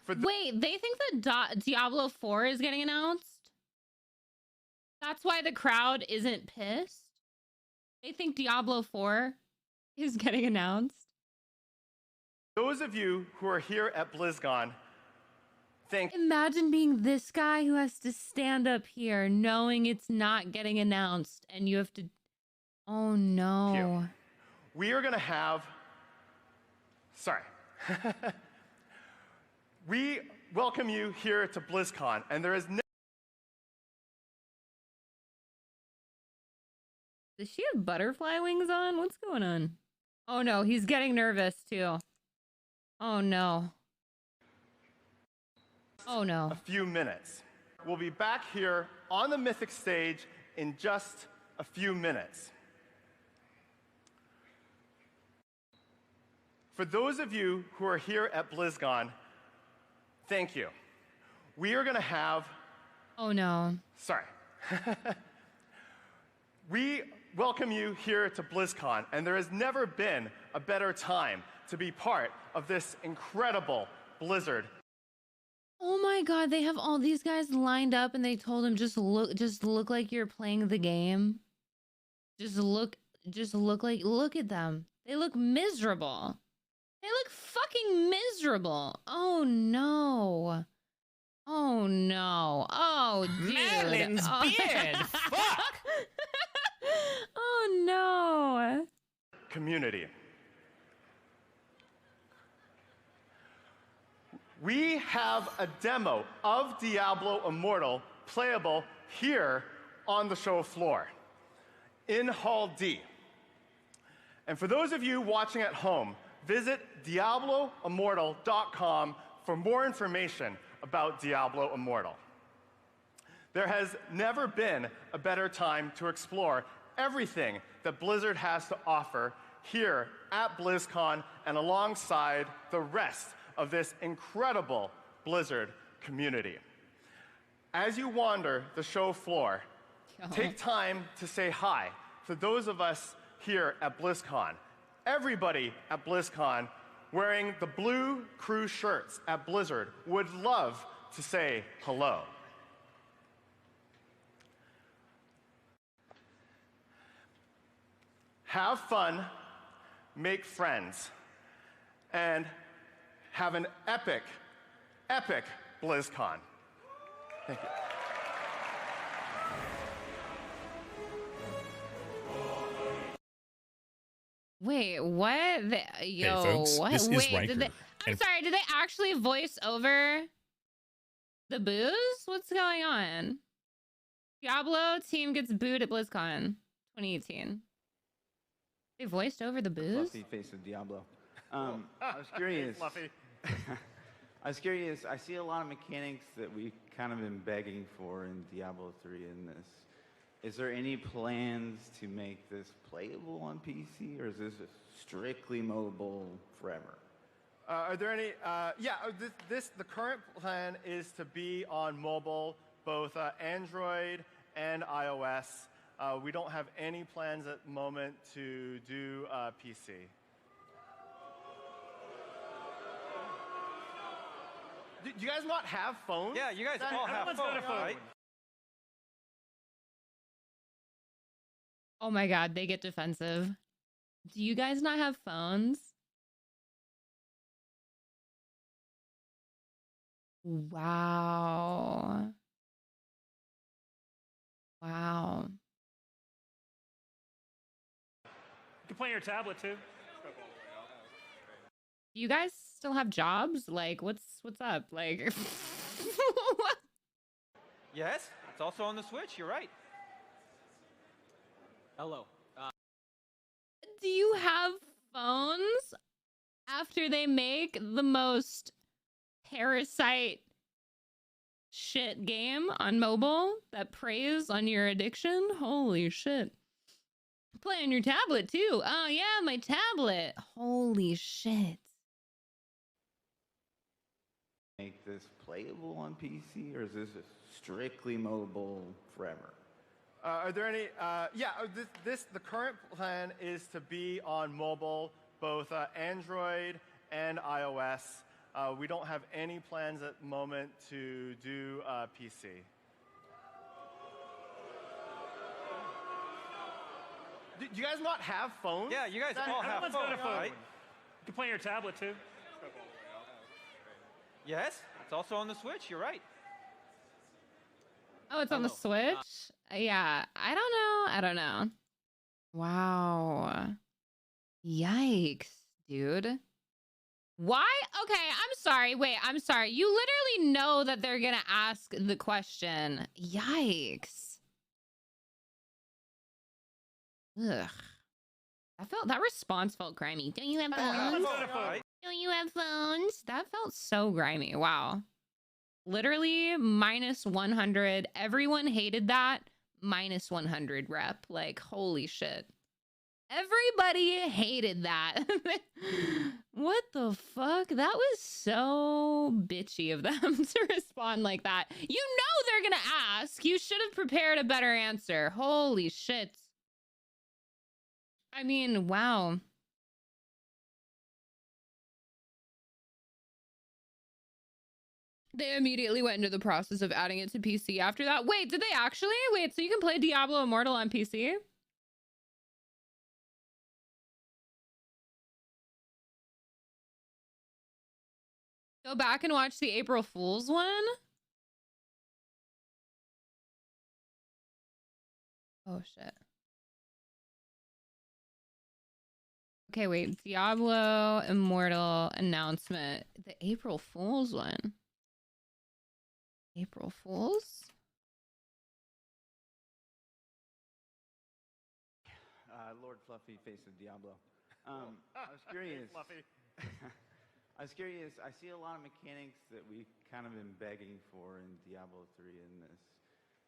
Wait, they think that Diablo 4 is getting announced? That's why the crowd isn't pissed? They think Diablo 4 is getting announced? Those of you who are here at BlizzCon, imagine being this guy who has to stand up here knowing it's not getting announced and you have to... Oh no. We are going to have... Sorry. We welcome you here to BlizzCon, and there is no... Does she have butterfly wings on? What's going on? Oh no, he's getting nervous too. Oh no. Oh no. A few minutes. We'll be back here on the Mythic stage in just a few minutes. For those of you who are here at BlizzCon, thank you. We are going to have... Oh, no. Sorry. We welcome you here to BlizzCon, and there has never been a better time to be part of this incredible Blizzard. Oh my god, they have all these guys lined up and they told him just look like you're playing the game. Just look like, look at them. They look miserable. They look fucking miserable. Oh no. Oh no. Oh dude. Merlin's beard. Fuck. Oh no. Community. We have a demo of Diablo Immortal playable here on the show floor in Hall D. And for those of you watching at home, visit DiabloImmortal.com for more information about Diablo Immortal. There has never been a better time to explore everything that Blizzard has to offer here at BlizzCon and alongside the rest of this incredible Blizzard community. As you wander the show floor, take time to say hi to those of us here at BlizzCon. Everybody at BlizzCon wearing the blue crew shirts at Blizzard would love to say hello. Have fun, make friends, and have an epic, epic BlizzCon. Thank you. Wait, what? Yo, folks, what? this is Wait, Riker. I'm sorry, did they actually voice over the booze? What's going on? Diablo team gets booed at BlizzCon 2018. They voiced over the booze? Fluffy face of Diablo. I was curious. Fluffy. I was curious. I see a lot of mechanics that we've kind of been begging for in Diablo 3 in this. Is there any plans to make this playable on PC, or is this strictly mobile forever? Are there any? The current plan is to be on mobile, both Android and iOS. We don't have any plans at the moment to do PC. Do you guys not have phones? Yeah, you guys all have phones, right? Oh my god, they get defensive. Do you guys not have phones? Wow. Wow. You can play on your tablet too. Do you guys still have jobs? Like, what's up? Like, Yes, it's also on the Switch. You're right. Hello. do you have phones after they make the most parasite shit game on mobile that preys on your addiction? Holy shit. Play on your tablet too. Oh yeah, my tablet. Holy shit. Make this playable on PC, or is this strictly mobile forever? Are there any? The current plan is to be on mobile, both Android and iOS. We don't have any plans at the moment to do PC. Do you guys not have phones? Yeah, you guys all have phones, right? You can play on your tablet too. Yes, it's also on the Switch. You're right. Oh, it's on the Switch? Yeah, I don't know. Wow. Yikes, dude. Why? Okay, I'm sorry. Wait, I'm sorry. You literally know that they're gonna ask the question. Yikes. Ugh. That response felt grimy. Don't you have phones? Don't you have phones? That felt so grimy. Wow. Literally minus 100. Everyone hated that. Minus 100 rep. Like, holy shit. Everybody hated that. What the fuck? That was so bitchy of them to respond like that. You know they're gonna ask. You should have prepared a better answer. Holy shit. I mean, wow. They immediately went into the process of adding it to PC after that. Wait, did they actually? Wait, so you can play Diablo Immortal on PC? Go back and watch the April Fool's one. Oh, shit. Okay, wait. Diablo Immortal announcement. The April Fool's one. April Fool's? Lord Fluffy, face of Diablo. I was curious. I was curious. I see a lot of mechanics that we've kind of been begging for in Diablo 3 in this.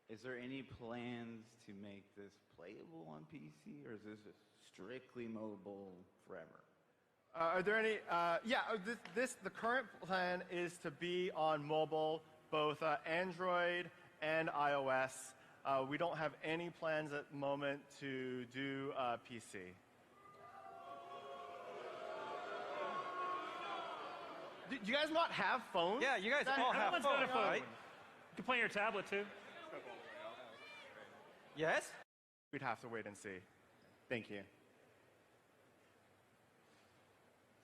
Is there any plans to make this playable on PC, or is this strictly mobile forever? Are there any? The current plan is to be on mobile, both Android and iOS. We don't have any plans at the moment to do PC. Do you guys not have phones? Yeah, you guys all have Everyone's got a phones, phone. right? You can play on your tablet too. Yes? We'd have to wait and see. Thank you.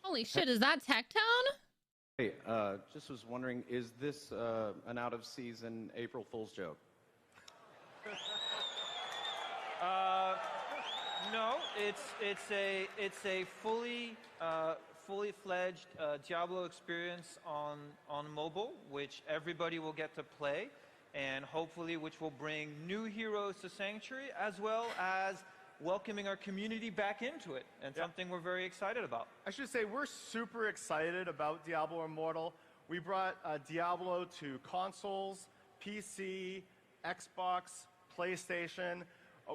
Holy shit, is that Tech Town? Hey, just was wondering, is this an out-of-season April Fool's joke? No, it's a fully fledged Diablo experience on mobile, which everybody will get to play, and hopefully which will bring new heroes to Sanctuary, as well as welcoming our community back into it, and something we're very excited about. I should say we're super excited about Diablo Immortal. We brought Diablo to consoles, PC, Xbox, PlayStation.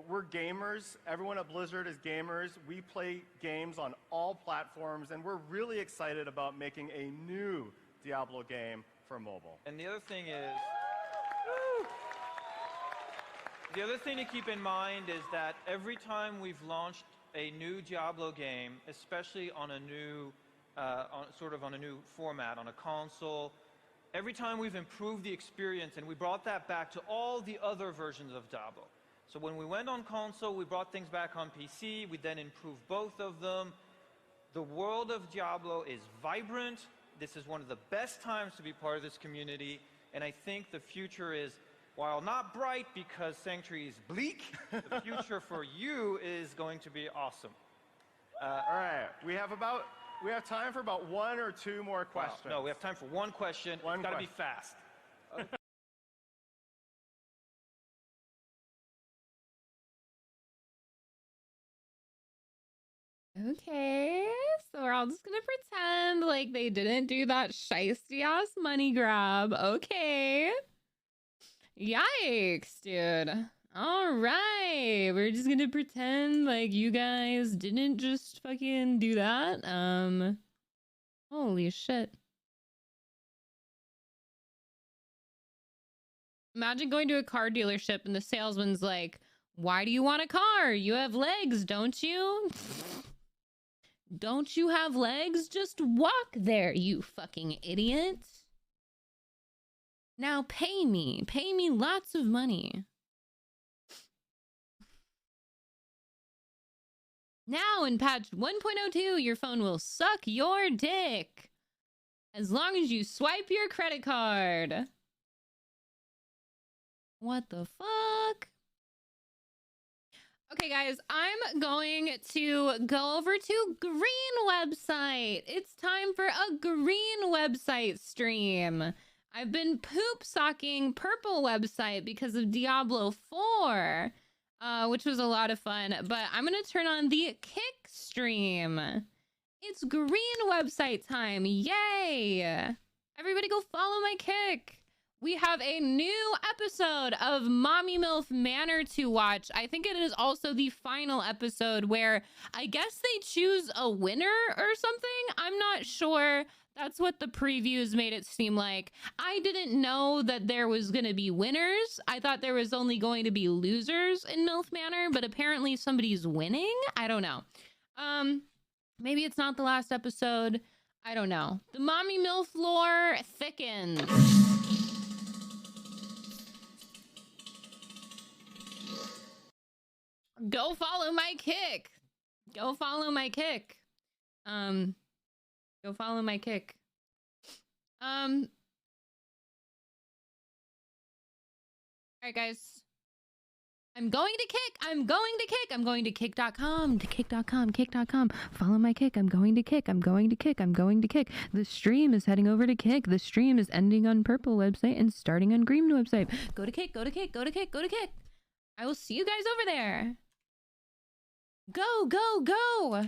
We're gamers. Everyone at Blizzard is gamers. We play games on all platforms, and we're really excited about making a new Diablo game for mobile. And the other thing is, the other thing to keep in mind is that every time we've launched a new Diablo game, especially on a new, on a new format, on a console, every time we've improved the experience, and we brought that back to all the other versions of Diablo. So when we went on console, we brought things back on PC, we then improved both of them. The world of Diablo is vibrant. This is one of the best times to be part of this community, and I think the future is, while not bright because Sanctuary is bleak, the future for you is going to be awesome. All right, we have time for about one or two more questions. No, we have time for one question. It's got to be fast. Okay, so we're all just gonna pretend like they didn't do that shiesty ass money grab. Okay. Yikes, dude. All right, we're just gonna pretend like you guys didn't just fucking do that. Holy shit. Imagine going to a car dealership and the salesman's like, "Why do you want a car? You have legs, don't you?" Don't you have legs? Just walk there, you fucking idiot. Now pay me. Pay me lots of money. Now in patch 1.02, your phone will suck your dick. As long as you swipe your credit card. What the fuck? Okay, guys, I'm going to go over to Green website. It's time for a Green website stream. I've been poop socking Purple website because of Diablo 4, which was a lot of fun. But I'm going to turn on the Kick stream. It's Green website time. Yay! Everybody go follow my Kick. We have a new episode of Mommy MILF Manor to watch. I think it is also the final episode where I guess they choose a winner or something. I'm not sure. That's what the previews made it seem like. I didn't know that there was going to be winners. I thought there was only going to be losers in MILF Manor, but apparently somebody's winning. I don't know. Maybe it's not the last episode. I don't know. The Mommy MILF lore thickens. Go follow my kick. Go follow my kick. Go follow my kick. All right, guys. I'm going to kick. I'm going to kick. I'm going to kick.com, to kick.com. Follow my kick. I'm going to kick. I'm going to kick. I'm going to kick. The stream is heading over to kick. The stream is ending on purple website and starting on green website. Go to kick. Go to kick. Go to kick. Go to kick. I will see you guys over there. Go, go, go.